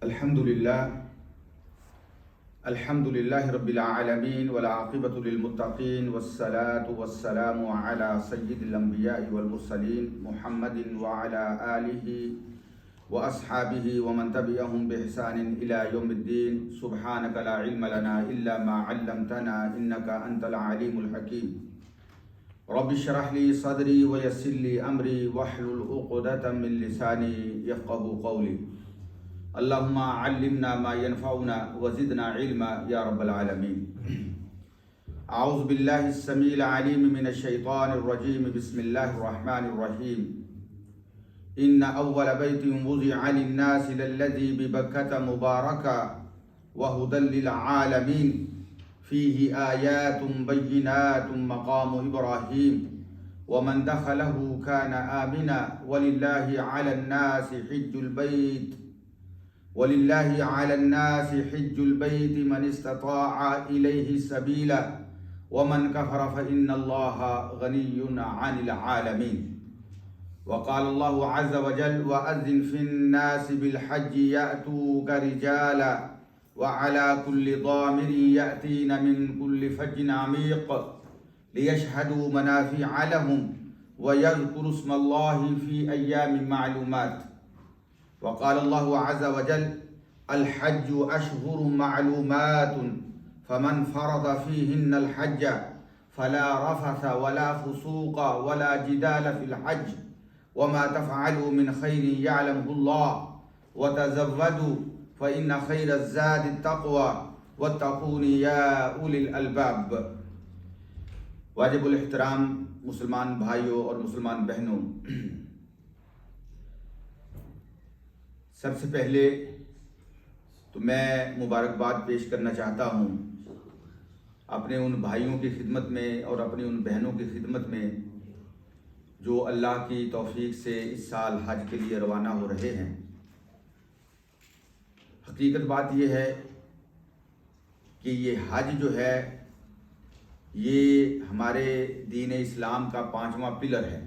الحمد للہ رب العالمین والعاقبۃ للمتقین والصلاة والسلام علی سید الانبیاء والمرسلین محمد وعلی آلہ واصحابہ ومن تبعہم بإحسان الی یوم الدین سبحانک لا علم لنا الا ما علمتنا انک انت العلیم الحکیم رب اشرح لی صدری ویسر لی امری واحلل عقدۃ من لسانی یفقهوا قولی اللہم علمنا ما ينفعنا وزدنا علما یا رب العالمین۔ اعوذ باللہ السمیع العلیم من الشیطان الرجیم، بسم اللہ الرحمن الرحیم۔ ان اول بیت وضع للناس للذی ببکۃ مبارکا وہدی للعالمین فیہ آیات بینات مقام ابراہیم ومن دخلہ کان آمنا وللہ علی الناس حج البیت من استطاع الیہ سبیلا ومن کفر فإن اللہ غنی عن العالمین۔ وقال اللہ عز وجل وأذن في الناس بالحج يأتوك رجالا وعلى كل ضامر يأتين من كل فج عميق ليشهدوا منافع لهم ويذكروا اسم الله في أيام معلومات۔ وقال الله عز وجل الحج أشهر معلومات فمن فرض فيهن الحج فلا رفث ولا فسوق ولا جدال في الحج وما تفعلوا من خير يعلمه الله وتزودوا فإن خير الزاد التقوى واتقون يا أولي الألباب۔ واجب الاحترام مسلمان بھائیوں اور مسلمان بہنوں، سب سے پہلے تو میں مبارکباد پیش کرنا چاہتا ہوں اپنے ان بھائیوں کی خدمت میں اور اپنی ان بہنوں کی خدمت میں جو اللہ کی توفیق سے اس سال حج کے لیے روانہ ہو رہے ہیں۔ حقیقت بات یہ ہے کہ یہ حج جو ہے یہ ہمارے دین اسلام کا 5واں پلر ہے،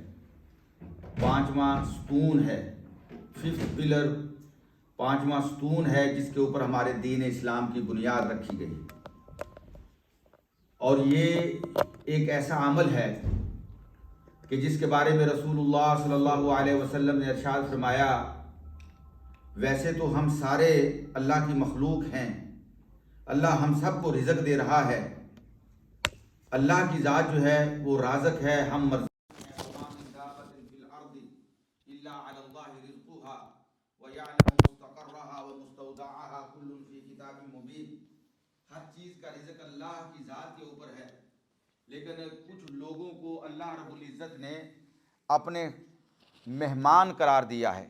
5واں ستون ہے، 5th پلر، 5واں ستون ہے جس کے اوپر ہمارے دین اسلام کی بنیاد رکھی گئی۔ اور یہ ایک ایسا عمل ہے کہ جس کے بارے میں رسول اللہ صلی اللہ علیہ وسلم نے ارشاد فرمایا ویسے تو ہم سارے اللہ کی مخلوق ہیں، اللہ ہم سب کو رزق دے رہا ہے، اللہ کی ذات جو ہے وہ رازق ہے، ہم مرزق ہر چیز کا رزق اللہ کی ذات کے اوپر ہے، لیکن کچھ لوگوں کو اللہ رب العزت نے اپنے مہمان قرار دیا ہے،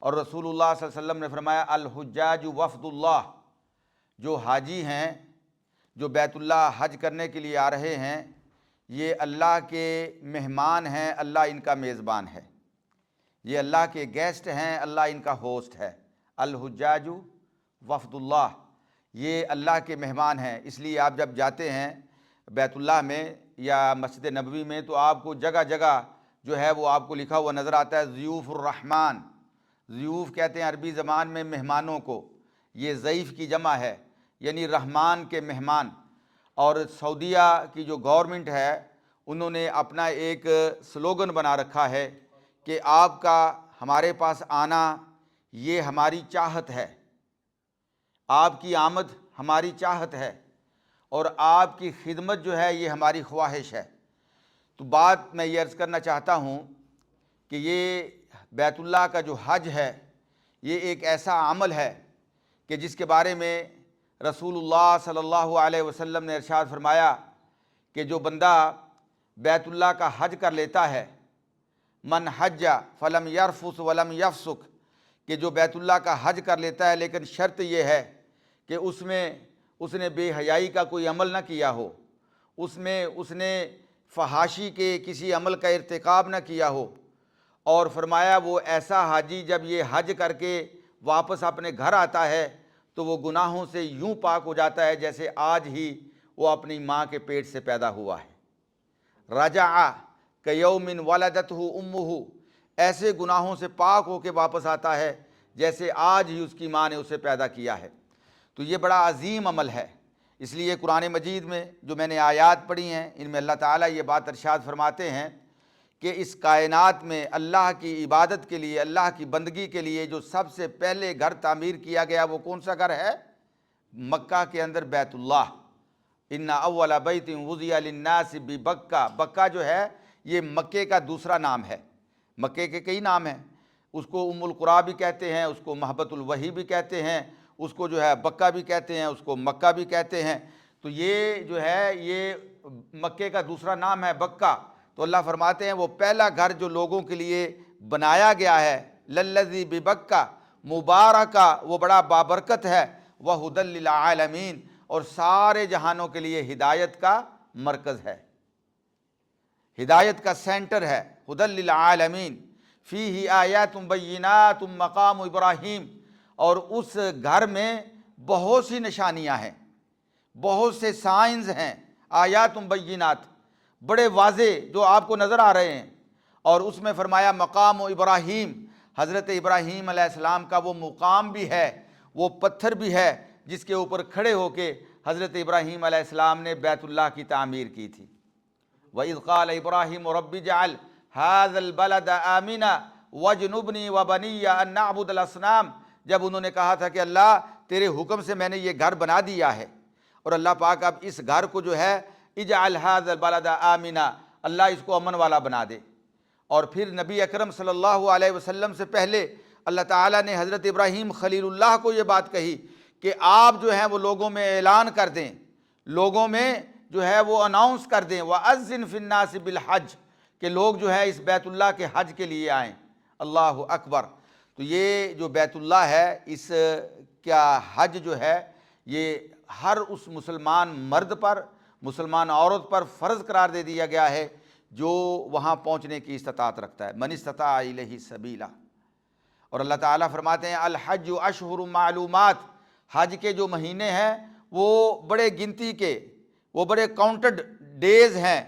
اور رسول اللہ صلی اللہ علیہ وسلم نے فرمایا الحجاج وفد اللہ، جو حاجی ہیں جو بیت اللہ حج کرنے کے لیے آ رہے ہیں یہ اللہ کے مہمان ہیں، اللہ ان کا میزبان ہے، یہ اللہ کے گیسٹ ہیں، اللہ ان کا ہوسٹ ہے۔ الحجاج وفد اللہ، یہ اللہ کے مہمان ہیں۔ اس لیے آپ جب جاتے ہیں بیت اللہ میں یا مسجد نبوی میں تو آپ کو جگہ جگہ جو ہے وہ آپ کو لکھا ہوا نظر آتا ہے ضیوف الرحمن۔ ضیوف کہتے ہیں عربی زبان میں مہمانوں کو، یہ ضیف کی جمع ہے یعنی رحمان کے مہمان۔ اور سعودیہ کی جو گورنمنٹ ہے انہوں نے اپنا ایک سلوگن بنا رکھا ہے کہ آپ کا ہمارے پاس آنا یہ ہماری چاہت ہے، آپ کی آمد ہماری چاہت ہے، اور آپ کی خدمت جو ہے یہ ہماری خواہش ہے۔ تو بات میں یہ عرض کرنا چاہتا ہوں کہ یہ بیت اللہ کا جو حج ہے یہ ایک ایسا عمل ہے کہ جس کے بارے میں رسول اللہ صلی اللہ علیہ وسلم نے ارشاد فرمایا کہ جو بندہ بیت اللہ کا حج کر لیتا ہے، من حج فلم یرفث ولم یفسق، کہ جو بیت اللہ کا حج کر لیتا ہے لیکن شرط یہ ہے کہ اس نے بے حیائی کا کوئی عمل نہ کیا ہو، اس نے فحاشی کے کسی عمل کا ارتکاب نہ کیا ہو، اور فرمایا وہ ایسا حاجی جب یہ حج کر کے واپس اپنے گھر آتا ہے تو وہ گناہوں سے یوں پاک ہو جاتا ہے جیسے آج ہی وہ اپنی ماں کے پیٹ سے پیدا ہوا ہے۔ رجع کیوم ولدتہ امہ، ایسے گناہوں سے پاک ہو کے واپس آتا ہے جیسے آج ہی اس کی ماں نے اسے پیدا کیا ہے۔ تو یہ بڑا عظیم عمل ہے۔ اس لیے قرآن مجید میں جو میں نے آیات پڑھی ہیں ان میں اللہ تعالیٰ یہ بات ارشاد فرماتے ہیں کہ اس کائنات میں اللہ کی عبادت کے لیے، اللہ کی بندگی کے لیے جو سب سے پہلے گھر تعمیر کیا گیا وہ کون سا گھر ہے؟ مکہ کے اندر بیت اللہ۔ ان اول بیت وضع للناس ببکہ، بکہ جو ہے یہ مکے کا دوسرا نام ہے۔ مکے کے کئی نام ہیں، اس کو ام القریٰ بھی کہتے ہیں، اس کو محبت الوحی بھی کہتے ہیں، اس کو جو ہے بکہ بھی کہتے ہیں، اس کو مکہ بھی کہتے ہیں۔ تو یہ جو ہے یہ مکے کا دوسرا نام ہے بکہ۔ تو اللہ فرماتے ہیں وہ پہلا گھر جو لوگوں کے لیے بنایا گیا ہے، للذی ببکہ مبارکہ، وہ بڑا بابرکت ہے، وہدی للعالمین، اور سارے جہانوں کے لیے ہدایت کا مرکز ہے، ہدایت کا سینٹر ہے، ہدی للعالمین، فیہ آیات بینات مقام ابراہیم۔ اور اس گھر میں بہت سی نشانیاں ہیں، بہت سے سائنز ہیں، آیات بینات، بڑے واضح جو آپ کو نظر آ رہے ہیں۔ اور اس میں فرمایا مقام ابراہیم، حضرت ابراہیم علیہ السلام کا وہ مقام بھی ہے، وہ پتھر بھی ہے جس کے اوپر کھڑے ہو کے حضرت ابراہیم علیہ السلام نے بیت اللہ کی تعمیر کی تھی۔ وَإِذْ قَالَ إِبْرَاهِيمُ رَبِّ اجْعَلْ هَٰذَا الْبَلَدَ آمِنًا وَاجْنُبْنِي وَبَنِيَّ أَن نَّعْبُدَ الْأَصْنَامَ، جب انہوں نے کہا تھا کہ اللہ تیرے حکم سے میں نے یہ گھر بنا دیا ہے، اور اللہ پاک اب اس گھر کو جو ہے اجعل هذا البلد آمنا، اللہ اس کو امن والا بنا دے۔ اور پھر نبی اکرم صلی اللہ علیہ وسلم سے پہلے اللہ تعالیٰ نے حضرت ابراہیم خلیل اللہ کو یہ بات کہی کہ آپ جو ہیں وہ لوگوں میں اعلان کر دیں، لوگوں میں جو ہے وہ اناؤنس کر دیں، وَأَذِّن فِي النَّاسِ بِالْحَجِّ، کہ لوگ جو ہے اس بیت اللہ کے حج کے لیے آئیں۔ اللہ اکبر۔ تو یہ جو بیت اللہ ہے اس کا حج جو ہے یہ ہر اس مسلمان مرد پر، مسلمان عورت پر فرض قرار دے دیا گیا ہے جو وہاں پہنچنے کی استطاعت رکھتا ہے، من استطاع الیہ سبیلا۔ اور اللہ تعالیٰ فرماتے ہیں الحج اشہر معلومات، حج کے جو مہینے ہیں وہ بڑے گنتی کے، وہ بڑے کاؤنٹڈ ڈیز ہیں،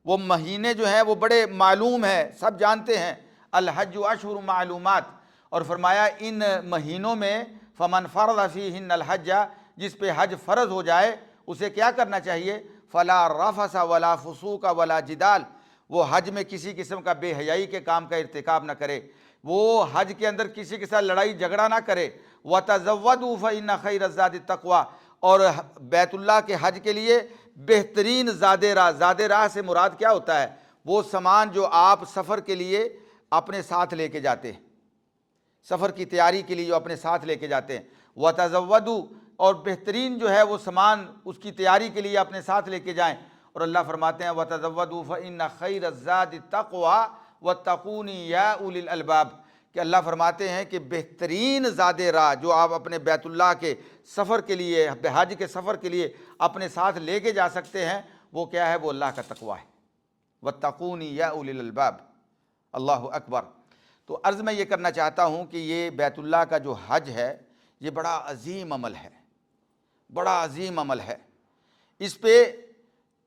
وہ مہینے جو ہیں وہ بڑے معلوم ہیں، سب جانتے ہیں، الحج اشہر معلومات۔ اور فرمایا ان مہینوں میں فمن فرض فیہن الحج، جس پہ حج فرض ہو جائے اسے کیا کرنا چاہیے؟ فلا رفث ولا فسوق ولا جدال، وہ حج میں کسی قسم کا بے حیائی کے کام کا ارتکاب نہ کرے، وہ حج کے اندر کسی کے ساتھ لڑائی جھگڑا نہ کرے۔ وَتَزَوَّدُوا فَإِنَّ خَيْرَ الزَّادِ التَّقْوَىٰ، اور بیت اللہ کے حج کے لیے بہترین زاد راہ، زاد راہ سے مراد کیا ہوتا ہے؟ وہ سامان جو آپ سفر کے لیے اپنے ساتھ لے کے جاتے ہیں، سفر کی تیاری کے لیے جو اپنے ساتھ لے کے جاتے ہیں۔ وَتَزَوَّدُوا، اور بہترین جو ہے وہ سامان اس کی تیاری کے لیے اپنے ساتھ لے کے جائیں۔ اور اللہ فرماتے ہیں وَتَزَوَّدُوا فَإِنَّ خَيْرَ الزَّادِ التَّقْوَىٰ وَاتَّقُونِ يَا أُولِي الْأَلْبَابِ، کہ اللہ فرماتے ہیں کہ بہترین زاد راہ جو آپ اپنے بیت اللہ کے سفر کے لیے، حج کے سفر کے لیے اپنے ساتھ لے کے جا سکتے ہیں وہ کیا ہے؟ وہ اللہ کا تقویٰ ہے۔ وَاتَّقُونِ يَا أُولِي الْأَلْبَابِ، اللہ اکبر۔ تو عرض میں یہ کرنا چاہتا ہوں کہ یہ بیت اللہ کا جو حج ہے یہ بڑا عظیم عمل ہے، بڑا عظیم عمل ہے۔ اس پہ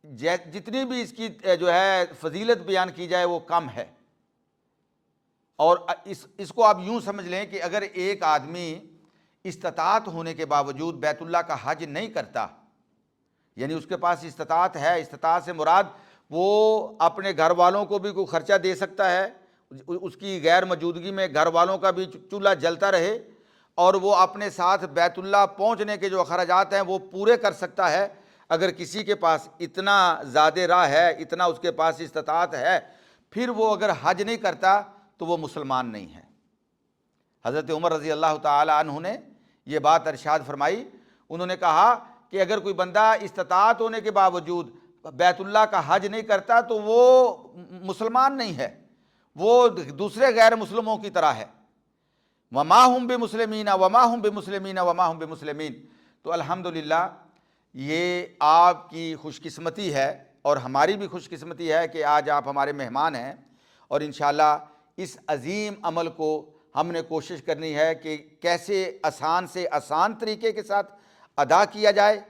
جتنی بھی اس کی جو ہے فضیلت بیان کی جائے وہ کم ہے۔ اور اس کو آپ یوں سمجھ لیں کہ اگر ایک آدمی استطاعت ہونے کے باوجود بیت اللہ کا حج نہیں کرتا، یعنی اس کے پاس استطاعت ہے، استطاعت سے مراد وہ اپنے گھر والوں کو بھی کوئی خرچہ دے سکتا ہے، اس کی غیر موجودگی میں گھر والوں کا بھی چولہا جلتا رہے، اور وہ اپنے ساتھ بیت اللہ پہنچنے کے جو اخراجات ہیں وہ پورے کر سکتا ہے۔ اگر کسی کے پاس اتنا زاد راہ ہے، اتنا اس کے پاس استطاعت ہے، پھر وہ اگر حج نہیں کرتا تو وہ مسلمان نہیں ہے۔ حضرت عمر رضی اللہ تعالی عنہ نے یہ بات ارشاد فرمائی، انہوں نے کہا کہ اگر کوئی بندہ استطاعت ہونے کے باوجود بیت اللہ کا حج نہیں کرتا تو وہ مسلمان نہیں ہے، وہ دوسرے غیر مسلموں کی طرح ہے۔ وَمَا هُمْ بِمُسْلِمِينَ وَمَا هُمْ بِمُسْلِمِينَ وَمَا هُمْ بِمُسْلِمِينَ۔ تو الحمدللہ یہ آپ کی خوش قسمتی ہے اور ہماری بھی خوش قسمتی ہے کہ آج آپ ہمارے مہمان ہیں، اور انشاءاللہ اس عظیم عمل کو ہم نے کوشش کرنی ہے کہ کیسے آسان سے آسان طریقے کے ساتھ ادا کیا جائے،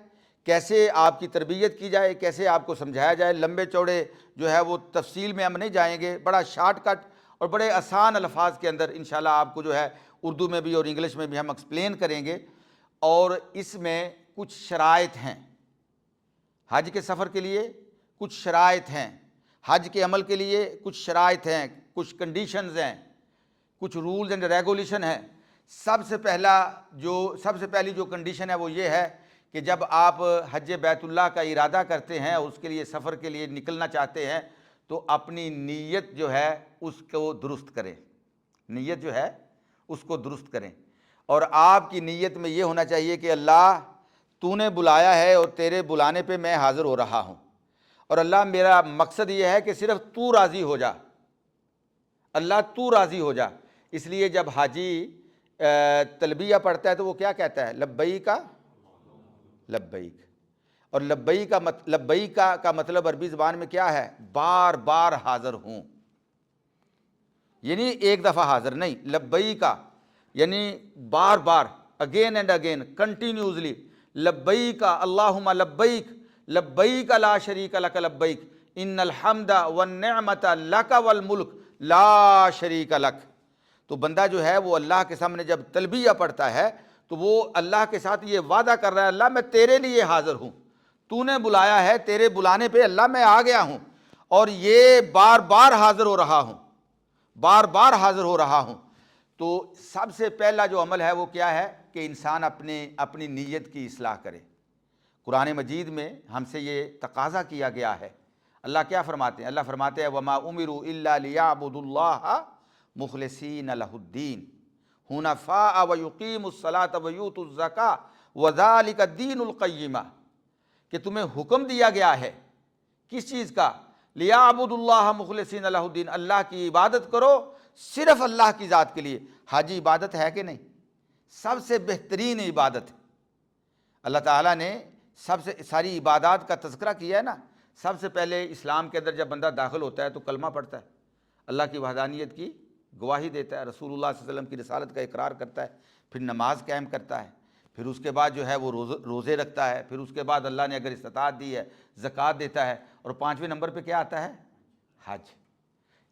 کیسے آپ کی تربیت کی جائے، کیسے آپ کو سمجھایا جائے۔ لمبے چوڑے جو ہے وہ تفصیل میں ہم نہیں جائیں گے، بڑا شارٹ کٹ اور بڑے آسان الفاظ کے اندر انشاءاللہ آپ کو جو ہے اردو میں بھی اور انگلش میں بھی ہم ایکسپلین کریں گے، اور اس میں کچھ شرائط ہیں حج کے سفر کے لیے، کچھ شرائط ہیں حج کے عمل کے لیے، کچھ شرائط ہیں، کچھ کنڈیشنز ہیں، کچھ رولز اینڈ ریگولیشن ہیں۔ سب سے پہلی جو کنڈیشن ہے وہ یہ ہے کہ جب آپ حج بیت اللہ کا ارادہ کرتے ہیں، اس کے لیے سفر کے لیے نکلنا چاہتے ہیں، تو اپنی نیت جو ہے اس کو درست کریں، نیت جو ہے اس کو درست کریں، اور آپ کی نیت میں یہ ہونا چاہیے کہ اللہ تو نے بلایا ہے اور تیرے بلانے پہ میں حاضر ہو رہا ہوں، اور اللہ میرا مقصد یہ ہے کہ صرف تو راضی ہو جا، اللہ تو راضی ہو جا۔ اس لیے جب حاجی تلبیہ پڑھتا ہے تو وہ کیا کہتا ہے؟ لبیک لبیک، اور لبیک کا مطلب عربی زبان میں کیا ہے؟ بار بار حاضر ہوں، یعنی ایک دفعہ حاضر نہیں، لبیک یعنی بار بار، اگین اینڈ اگین، کنٹینیوسلی، لبیک اللہم لبیک، لبیک لا شریک لک لبیک، ان الحمد والنعمت لک والملک لا شریک لک۔ تو بندہ جو ہے وہ اللہ کے سامنے جب تلبیہ پڑھتا ہے تو وہ اللہ کے ساتھ یہ وعدہ کر رہا ہے، اللہ میں تیرے لیے حاضر ہوں، تو نے بلایا ہے، تیرے بلانے پہ اللہ میں آ گیا ہوں، اور یہ بار بار حاضر ہو رہا ہوں، بار بار حاضر ہو رہا ہوں۔ تو سب سے پہلا جو عمل ہے وہ کیا ہے کہ انسان اپنی نیت کی اصلاح کرے۔ قرآن مجید میں ہم سے یہ تقاضا کیا گیا ہے۔ اللہ کیا فرماتے ہیں؟ اللہ فرماتے ہیں وَمَا أُمِرُوا إِلَّا لِيَعْبُدُوا اللَّهَ مُخْلِصِينَ لَهُ الدِّينَ حُنَفَاءَ وَيُقِيمُوا الصَّلَاةَ وَيُؤْتُوا الزَّكَاةَ وَذَلِكَ الدِّينُ الْقَيِّمَ، کہ تمہیں حکم دیا گیا ہے کس چیز کا؟ لِيَعْبُدُوا اللَّهَ مُخْلِصِينَ لَهُ الدِّينَ، اللہ کی عبادت کرو صرف اللہ کی ذات کے لیے۔ حج عبادت ہے کہ نہیں؟ سب سے بہترین عبادت ہے۔ اللہ تعالیٰ نے ساری عبادات کا تذکرہ کیا ہے نا۔ سب سے پہلے اسلام کے اندر جب بندہ داخل ہوتا ہے تو کلمہ پڑھتا ہے، اللہ کی وحدانیت کی گواہی دیتا ہے، رسول اللہ صلی اللہ علیہ وسلم کی رسالت کا اقرار کرتا ہے، پھر نماز قائم کرتا ہے، پھر اس کے بعد جو ہے وہ روزے رکھتا ہے، پھر اس کے بعد اللہ نے اگر استطاعت دی ہے زکوٰۃ دیتا ہے، اور 5ویں نمبر پہ کیا آتا ہے؟ حج۔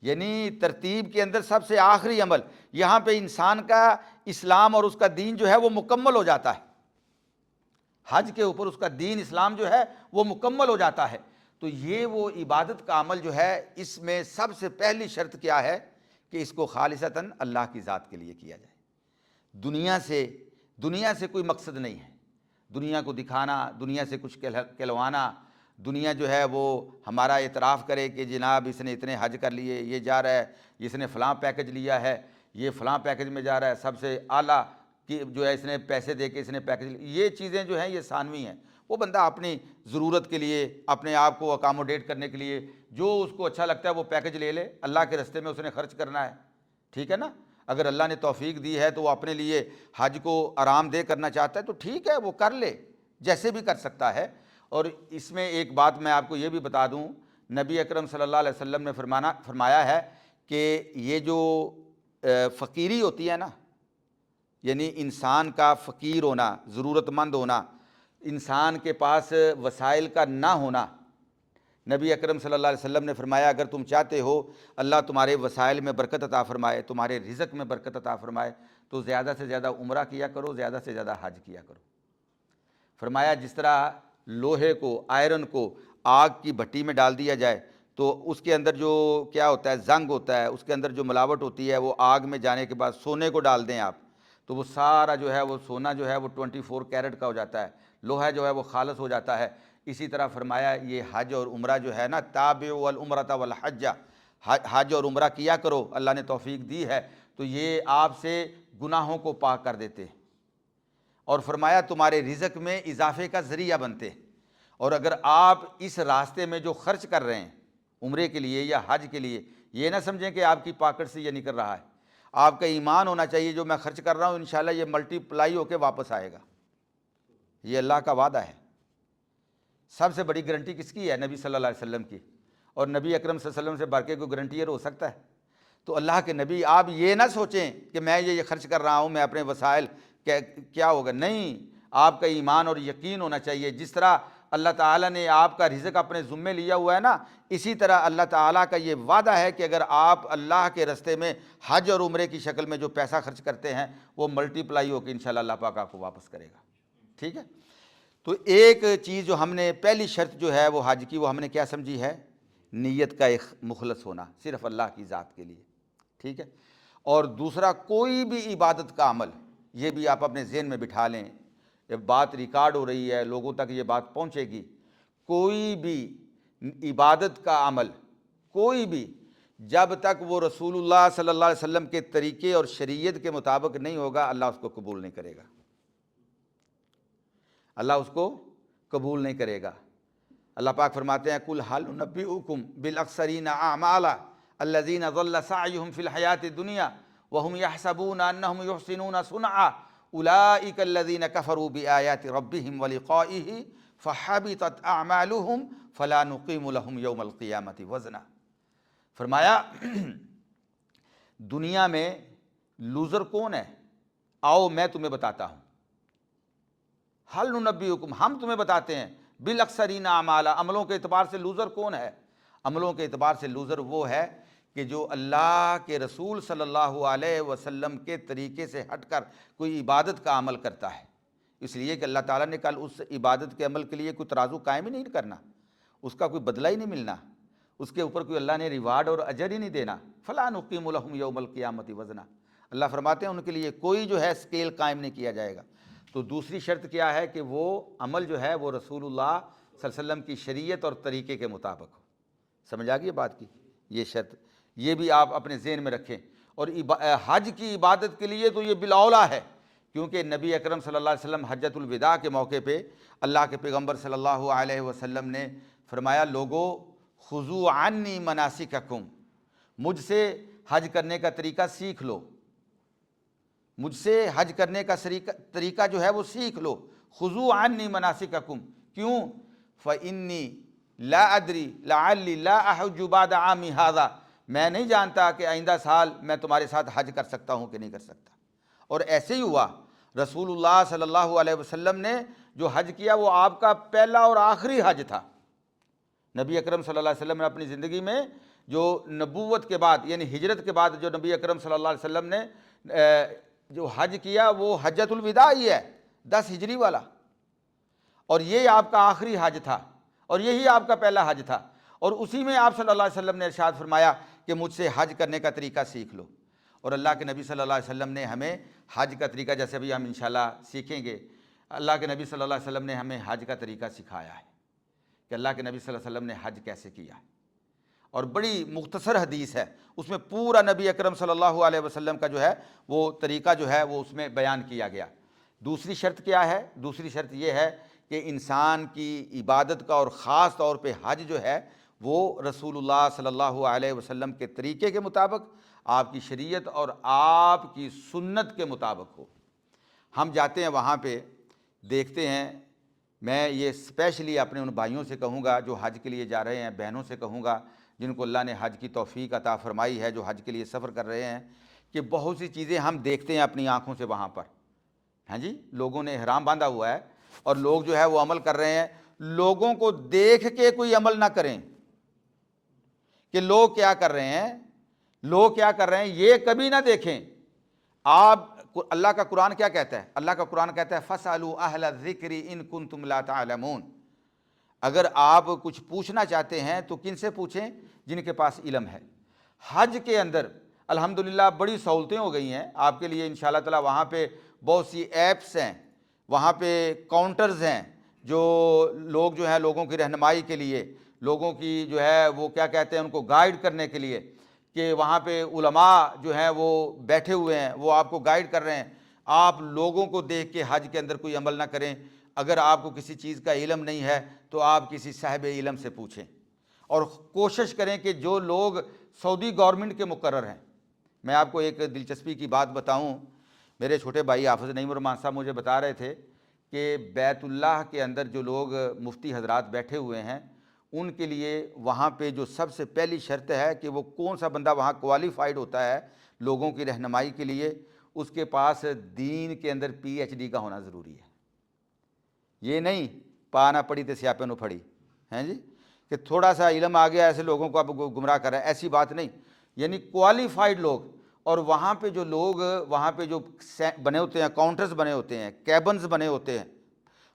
یعنی ترتیب کے اندر سب سے آخری عمل، یہاں پہ انسان کا اسلام اور اس کا دین جو ہے وہ مکمل ہو جاتا ہے، حج کے اوپر اس کا دین اسلام جو ہے وہ مکمل ہو جاتا ہے۔ تو یہ وہ عبادت کا عمل جو ہے، اس میں سب سے پہلی شرط کیا ہے کہ اس کو خالصتاً اللہ کی ذات کے لیے کیا جائے۔ دنیا سے کوئی مقصد نہیں ہے، دنیا کو دکھانا، دنیا سے کچھ کہلوانا، دنیا جو ہے وہ ہمارا اعتراف کرے کہ جناب اس نے اتنے حج کر لیے، یہ جا رہا ہے، اس نے فلاں پیکج لیا ہے، یہ فلاں پیکج میں جا رہا ہے، سب سے اعلیٰ کہ جو ہے اس نے پیسے دے کے اس نے پیکج، یہ چیزیں جو ہیں یہ ثانوی ہیں۔ وہ بندہ اپنی ضرورت کے لیے، اپنے آپ کو اکاموڈیٹ کرنے کے لیے جو اس کو اچھا لگتا ہے وہ پیکج لے لے، اللہ کے راستے میں اس نے خرچ کرنا ہے، ٹھیک ہے نا۔ اگر اللہ نے توفیق دی ہے تو وہ اپنے لیے حج کو آرام دہ کرنا چاہتا ہے تو ٹھیک ہے، وہ کر لے، جیسے بھی کر سکتا ہے۔ اور اس میں ایک بات میں آپ کو یہ بھی بتا دوں، نبی اکرم صلی اللہ علیہ وسلم نے فرمایا ہے کہ یہ جو فقیری ہوتی ہے نا، یعنی انسان کا فقیر ہونا، ضرورت مند ہونا، انسان کے پاس وسائل کا نہ ہونا، نبی اکرم صلی اللہ علیہ وسلم نے فرمایا اگر تم چاہتے ہو اللہ تمہارے وسائل میں برکت عطا فرمائے، تمہارے رزق میں برکت عطا فرمائے، تو زیادہ سے زیادہ عمرہ کیا کرو، زیادہ سے زیادہ حج کیا کرو۔ فرمایا جس طرح لوہے کو، آئرن کو آگ کی بھٹی میں ڈال دیا جائے تو اس کے اندر جو کیا ہوتا ہے، زنگ ہوتا ہے، اس کے اندر جو ملاوٹ ہوتی ہے وہ آگ میں جانے کے بعد سونے کو ڈال دیں آپ تو وہ سارا جو ہے وہ سونا جو ہے وہ 24 کیرٹ کا ہو جاتا ہے، لوہا جو ہے وہ خالص ہو جاتا ہے۔ اسی طرح فرمایا یہ حج اور عمرہ جو ہے نا، تابعوا العمرۃ والحج، حج اور عمرہ کیا کرو، اللہ نے توفیق دی ہے تو یہ آپ سے گناہوں کو پاک کر دیتے، اور فرمایا تمہارے رزق میں اضافے کا ذریعہ بنتے۔ اور اگر آپ اس راستے میں جو خرچ کر رہے ہیں عمرے کے لیے یا حج کے لیے، یہ نہ سمجھیں کہ آپ کی پاکٹ سے یہ نکل رہا ہے، آپ کا ایمان ہونا چاہیے جو میں خرچ کر رہا ہوں انشاءاللہ یہ ملٹی پلائی ہو کے واپس آئے گا، یہ اللہ کا وعدہ ہے۔ سب سے بڑی گارنٹی کس کی ہے؟ نبی صلی اللہ علیہ وسلم کی، اور نبی اکرم صلی اللہ علیہ وسلم سے بڑھ کے کوئی گارنٹیئر ہو سکتا ہے؟ تو اللہ کے نبی آپ یہ نہ سوچیں کہ میں یہ خرچ کر رہا ہوں، میں اپنے وسائل کیا ہوگا، نہیں، آپ کا ایمان اور یقین ہونا چاہیے۔ جس طرح اللہ تعالیٰ نے آپ کا رزق اپنے ذمے لیا ہوا ہے نا، اسی طرح اللہ تعالیٰ کا یہ وعدہ ہے کہ اگر آپ اللہ کے رستے میں حج اور عمرے کی شکل میں جو پیسہ خرچ کرتے ہیں وہ ملٹی پلائی ہو کے انشاءاللہ اللہ پاک آپ کو واپس کرے گا. ٹھیک ہے. تو ایک چیز جو ہم نے پہلی شرط جو ہے وہ حج کی، وہ ہم نے کیا سمجھی ہے؟ نیت کا ایک مخلص ہونا صرف اللہ کی ذات کے لیے. ٹھیک ہے. اور دوسرا، کوئی بھی عبادت کا عمل، یہ بھی آپ اپنے ذہن میں بٹھا لیں، یہ بات ریکارڈ ہو رہی ہے، لوگوں تک یہ بات پہنچے گی، کوئی بھی عبادت کا عمل، کوئی بھی، جب تک وہ رسول اللہ صلی اللہ علیہ وسلم کے طریقے اور شریعت کے مطابق نہیں ہوگا، اللہ اس کو قبول نہیں کرے گا. اللہ اس کو قبول نہیں کرے گا. اللہ پاک فرماتے ہیں قُلْ هَلْ نُنَبِّئُكُمْ بِالْأَخْسَرِينَ أَعْمَالًا الَّذِينَ ضَلَّ سَعْيُهُمْ فِي الْحَيَاةِ الدُّنْيَا وَهُمْ يَحْسَبُونَ أَنَّهُمْ يُحْسِنُونَ صُنْعًا أُولَئِكَ الَّذِينَ كَفَرُوا بِآيَاتِ رَبِّهِمْ وَلِقَائِهِ فَحَبِطَتْ أَعْمَالُهُمْ فَلَا نُقِيمُ لَهُمْ يَوْمَ الْقِيَامَةِ وَزْنًا. فرمایا دنیا میں لوزر کون ہے؟ آؤ میں تمہیں بتاتا ہوں. حل ننبئکم، ہم تمہیں بتاتے ہیں، بالاکثرین اعمالا، عملوں کے اعتبار سے لوزر کون ہے؟ عملوں کے اعتبار سے لوزر وہ ہے کہ جو اللہ کے رسول صلی اللہ علیہ وسلم کے طریقے سے ہٹ کر کوئی عبادت کا عمل کرتا ہے. اس لیے کہ اللہ تعالیٰ نے کل اس عبادت کے عمل کے لیے کوئی ترازو قائم ہی نہیں کرنا، اس کا کوئی بدلہ ہی نہیں ملنا، اس کے اوپر کوئی اللہ نے ریوارڈ اور اجر ہی نہیں دینا. فلا نقیم لہم یوم القیامت وزنا. اللہ فرماتے ہیں ان کے لیے کوئی جو ہے اسکیل قائم نہیں کیا جائے گا. تو دوسری شرط کیا ہے کہ وہ عمل جو ہے وہ رسول اللہ صلی اللہ علیہ وسلم کی شریعت اور طریقے کے مطابق ہو. سمجھ آ گئی بات کی؟ یہ شرط یہ بھی آپ اپنے ذہن میں رکھیں. اور حج کی عبادت کے لیے تو یہ بالاولیٰ ہے، کیونکہ نبی اکرم صلی اللہ علیہ وسلم حجۃ الوداع کے موقع پہ اللہ کے پیغمبر صلی اللہ علیہ وسلم نے فرمایا لوگوں خذوا عنی مناسککم، مجھ سے حج کرنے کا طریقہ سیکھ لو، مجھ سے حج کرنے کا طریقہ جو ہے وہ سیکھ لو. خذوا عنی مناسککم. کیوں؟ فإنی لا ادری لعلی لا احج بعد عامی ھذا، میں نہیں جانتا کہ آئندہ سال میں تمہارے ساتھ حج کر سکتا ہوں کہ نہیں کر سکتا. اور ایسے ہی ہوا. رسول اللہ صلی اللہ علیہ وسلم نے جو حج کیا وہ آپ کا پہلا اور آخری حج تھا. نبی اکرم صلی اللہ علیہ وسلم نے اپنی زندگی میں جو نبوت کے بعد یعنی ہجرت کے بعد جو نبی اکرم صلی اللہ علیہ وسلم نے جو حج کیا وہ حجۃ الوداع ہی ہے، 10 ہجری والا، اور یہ آپ کا آخری حج تھا اور یہی آپ کا پہلا حج تھا. اور اسی میں آپ صلی اللہ علیہ وسلم نے ارشاد فرمایا کہ مجھ سے حج کرنے کا طریقہ سیکھ لو. اور اللہ کے نبی صلی اللہ علیہ وسلم نے ہمیں حج کا طریقہ، جیسے ابھی ہم انشاءاللہ سیکھیں گے، اللہ کے نبی صلی اللہ علیہ وسلم نے ہمیں حج کا طریقہ سکھایا ہے کہ اللہ کے نبی صلی اللہ علیہ وسلم نے حج کیسے کیا ہے. اور بڑی مختصر حدیث ہے، اس میں پورا نبی اکرم صلی اللہ علیہ وسلم کا جو ہے وہ طریقہ جو ہے وہ اس میں بیان کیا گیا. دوسری شرط کیا ہے؟ دوسری شرط یہ ہے کہ انسان کی عبادت کا اور خاص طور پہ حج جو ہے وہ رسول اللہ صلی اللہ علیہ وسلم کے طریقے کے مطابق، آپ کی شریعت اور آپ کی سنت کے مطابق ہو. ہم جاتے ہیں وہاں پہ دیکھتے ہیں، میں یہ اسپیشلی اپنے ان بھائیوں سے کہوں گا جو حج کے لیے جا رہے ہیں، بہنوں سے کہوں گا جن کو اللہ نے حج کی توفیق عطا فرمائی ہے، جو حج کے لیے سفر کر رہے ہیں، کہ بہت سی چیزیں ہم دیکھتے ہیں اپنی آنکھوں سے وہاں پر. ہاں جی، لوگوں نے احرام باندھا ہوا ہے اور لوگ جو ہے وہ عمل کر رہے ہیں. لوگوں کو دیکھ کے کوئی عمل نہ کریں کہ لوگ کیا کر رہے ہیں، لوگ کیا کر رہے ہیں یہ کبھی نہ دیکھیں. آپ اللہ کا قرآن کیا کہتا ہے؟ اللہ کا قرآن کہتا ہے فَاسْأَلُوا أَهْلَ الذِّكْرِ إِن كُنتُمْ لَا تَعْلَمُونَ. اگر آپ کچھ پوچھنا چاہتے ہیں تو کن سے پوچھیں؟ جن کے پاس علم ہے. حج کے اندر الحمدللہ بڑی سہولتیں ہو گئی ہیں آپ کے لیے انشاءاللہ تعالی. وہاں پہ بہت سی ایپس ہیں، وہاں پہ کاؤنٹرز ہیں جو لوگ جو ہیں لوگوں کی رہنمائی کے لیے، لوگوں کی جو ہے وہ کیا کہتے ہیں ان کو گائیڈ کرنے کے لیے، کہ وہاں پہ علماء جو ہیں وہ بیٹھے ہوئے ہیں، وہ آپ کو گائیڈ کر رہے ہیں. آپ لوگوں کو دیکھ کے حج کے اندر کوئی عمل نہ کریں. اگر آپ کو کسی چیز کا علم نہیں ہے تو آپ کسی صاحب علم سے پوچھیں. اور کوشش کریں کہ جو لوگ سعودی گورنمنٹ کے مقرر ہیں، میں آپ کو ایک دلچسپی کی بات بتاؤں. میرے چھوٹے بھائی حافظ نعیم الرحمان صاحب مجھے بتا رہے تھے کہ بیت اللہ کے اندر جو لوگ مفتی حضرات بیٹھے ہوئے ہیں ان کے لیے وہاں پہ جو سب سے پہلی شرط ہے کہ وہ کون سا بندہ وہاں کوالیفائڈ ہوتا ہے لوگوں کی رہنمائی کے لیے، اس کے پاس دین کے اندر PhD کا ہونا ضروری ہے. یہ نہیں پا نہ پڑی تو سیاپے نو پھڑی ہیں جی، کہ تھوڑا سا علم آ گیا ایسے لوگوں کو اب گمراہ کر رہا ہے، ایسی بات نہیں، یعنی کوالیفائڈ لوگ. اور وہاں پہ جو لوگ وہاں پہ جو بنے ہوتے ہیں، کاؤنٹرز بنے ہوتے ہیں، کیبنز بنے ہوتے ہیں،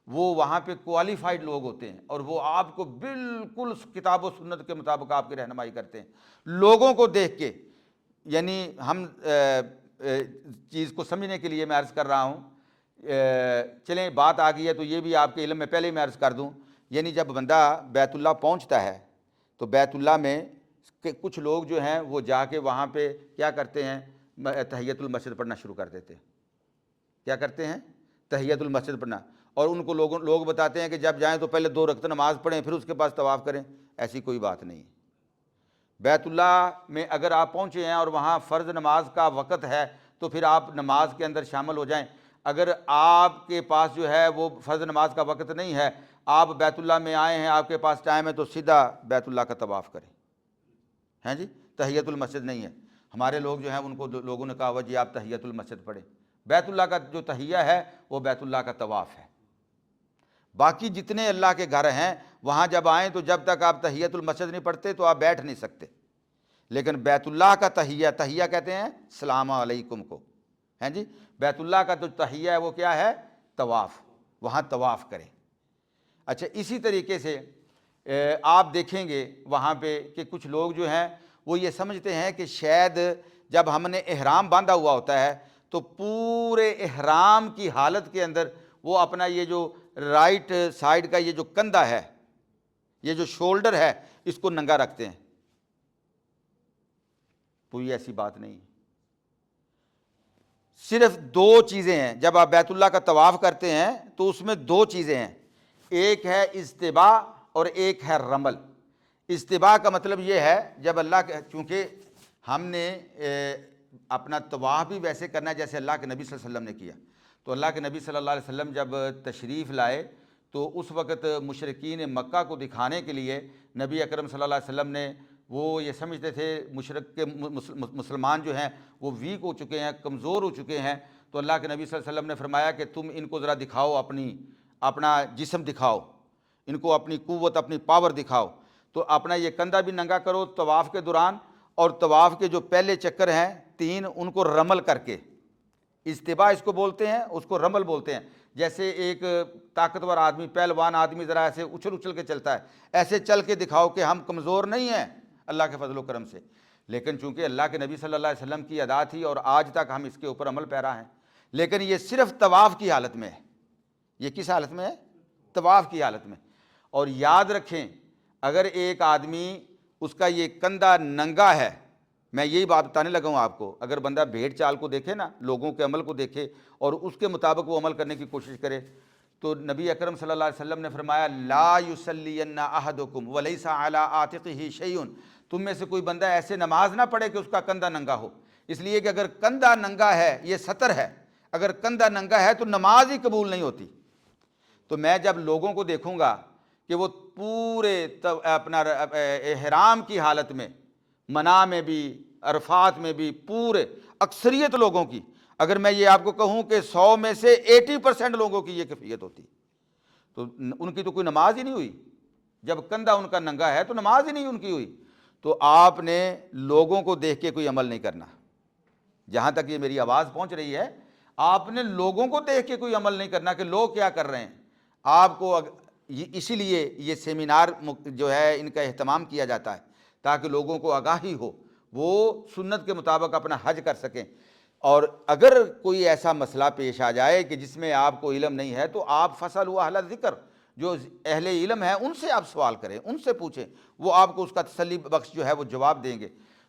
وہ وہاں پہ کوالیفائڈ لوگ ہوتے ہیں، اور وہ آپ کو بالکل کتاب و سنت کے مطابق آپ کی رہنمائی کرتے ہیں لوگوں کو دیکھ کے. یعنی ہم چیز کو سمجھنے کے لیے میں عرض کر رہا ہوں، چلیں بات آ گئی ہے تو یہ بھی آپ کے علم میں پہلے ہی میں عرض کر دوں. یعنی جب بندہ بیت اللہ پہنچتا ہے تو بیت اللہ میں کچھ لوگ جو ہیں وہ جا کے وہاں پہ کیا کرتے ہیں، تحیۃ المسجد پڑھنا شروع کر دیتے ہیں. کیا کرتے ہیں؟ تحیۃ المسجد پڑھنا. اور ان کو لوگ بتاتے ہیں کہ جب جائیں تو پہلے 2 رکعت نماز پڑھیں پھر اس کے بعد طواف کریں. ایسی کوئی بات نہیں. بیت اللہ میں اگر آپ پہنچے ہیں اور وہاں فرض نماز کا وقت ہے تو پھر آپ نماز کے اندر شامل ہو جائیں. اگر آپ کے پاس جو ہے وہ فرض نماز کا وقت نہیں ہے، آپ بیت اللہ میں آئے ہیں، آپ کے پاس ٹائم ہے، تو سیدھا بیت اللہ کا طواف کریں. ہیں جی، تحیۃ المسجد نہیں ہے. ہمارے لوگ جو ہیں ان کو لوگوں نے کہا ہوا جی آپ تحیۃ المسجد پڑھیں. بیت اللہ کا جو تحیہ ہے وہ بیت اللہ کا طواف ہے. باقی جتنے اللہ کے گھر ہیں وہاں جب آئیں تو جب تک آپ تحیۃ المسجد نہیں پڑھتے تو آپ بیٹھ نہیں سکتے. لیکن بیت اللہ کا تحیہ کہتے ہیں السلام علیکم کو، ہیں جی. بیت اللہ کا جو تحیہ ہے وہ کیا ہے؟ طواف. وہاں طواف کریں. اچھا، اسی طریقے سے آپ دیکھیں گے وہاں پہ کہ کچھ لوگ جو ہیں وہ یہ سمجھتے ہیں کہ شاید جب ہم نے احرام باندھا ہوا ہوتا ہے تو پورے احرام کی حالت کے اندر وہ اپنا یہ جو رائٹ سائیڈ کا یہ جو کندھا ہے، یہ جو شولڈر ہے، اس کو ننگا رکھتے ہیں. کوئی ایسی بات نہیں. صرف 2 چیزیں ہیں. جب آپ بیت اللہ کا طواف کرتے ہیں تو اس میں 2 چیزیں ہیں، ایک ہے اجتباء اور ایک ہے رمل. اجتباء کا مطلب یہ ہے جب اللہ کے، چونکہ ہم نے اپنا طواف بھی ویسے کرنا ہے جیسے اللہ کے نبی صلی اللہ علیہ وسلم نے کیا. تو اللہ کے نبی صلی اللہ علیہ وسلم جب تشریف لائے تو اس وقت مشرکین مکہ کو دکھانے کے لیے نبی اکرم صلی اللہ علیہ وسلم نے، وہ یہ سمجھتے تھے مشرک کے مسلمان جو ہیں وہ ویک ہو چکے ہیں، کمزور ہو چکے ہیں. تو اللہ کے نبی صلی اللہ علیہ وسلم نے فرمایا کہ تم ان کو ذرا دکھاؤ، اپنا جسم دکھاؤ، ان کو اپنی قوت، اپنی پاور دکھاؤ. تو اپنا یہ کندھا بھی ننگا کرو طواف کے دوران، اور طواف کے جو پہلے چکر ہیں 3 ان کو رمل کر کے، اجتباء اس کو بولتے ہیں، اس کو رمل بولتے ہیں. جیسے ایک طاقتور آدمی، پہلوان آدمی ذرا ایسے اچھل کے چلتا ہے، ایسے چل کے دکھاؤ کہ ہم کمزور نہیں ہیں اللہ کے فضل و کرم سے. لیکن چونکہ اللہ کے نبی صلی اللہ علیہ وسلم کی ادا تھی اور آج تک ہم اس کے اوپر عمل پیرا ہیں. لیکن یہ صرف طواف کی حالت میں ہے. یہ کس حالت میں ہے؟ طواف کی حالت میں. اور یاد رکھیں، اگر ایک آدمی اس کا یہ کندھا ننگا ہے، میں یہی بات بتانے لگا ہوں آپ کو، اگر بندہ بھیڑ چال کو دیکھے نا، لوگوں کے عمل کو دیکھے اور اس کے مطابق وہ عمل کرنے کی کوشش کرے، تو نبی اکرم صلی اللہ علیہ وسلم نے فرمایا لا یصلین احدکم ولیس علی عاتقہ شیء، تم میں سے کوئی بندہ ایسے نماز نہ پڑھے کہ اس کا کندھا ننگا ہو. اس لیے کہ اگر کندھا ننگا ہے، یہ سطر ہے، اگر کندھا ننگا ہے تو نماز ہی قبول نہیں ہوتی. تو میں جب لوگوں کو دیکھوں گا کہ وہ پورے اپنا احرام کی حالت میں، منا میں بھی، عرفات میں بھی، پورے اکثریت لوگوں کی، اگر میں یہ آپ کو کہوں کہ 100 میں سے 80% لوگوں کی یہ کیفیت ہوتی، تو ان کی تو کوئی نماز ہی نہیں ہوئی. جب کندھا ان کا ننگا ہے تو نماز ہی نہیں ان کی ہوئی. تو آپ نے لوگوں کو دیکھ کے کوئی عمل نہیں کرنا. جہاں تک یہ میری آواز پہنچ رہی ہے، آپ نے لوگوں کو دیکھ کے کوئی عمل نہیں کرنا کہ لوگ کیا کر رہے ہیں. آپ کو اسی لیے یہ سیمینار جو ہے ان کا اہتمام کیا جاتا ہے تاکہ لوگوں کو آگاہی ہو، وہ سنت کے مطابق اپنا حج کر سکیں. اور اگر کوئی ایسا مسئلہ پیش آ جائے کہ جس میں آپ کو علم نہیں ہے تو آپ فاسألوا اہل الذکر، جو اہل علم ہے ان سے آپ سوال کریں، ان سے پوچھیں، وہ آپ کو اس کا تسلی بخش جو ہے وہ جواب دیں گے.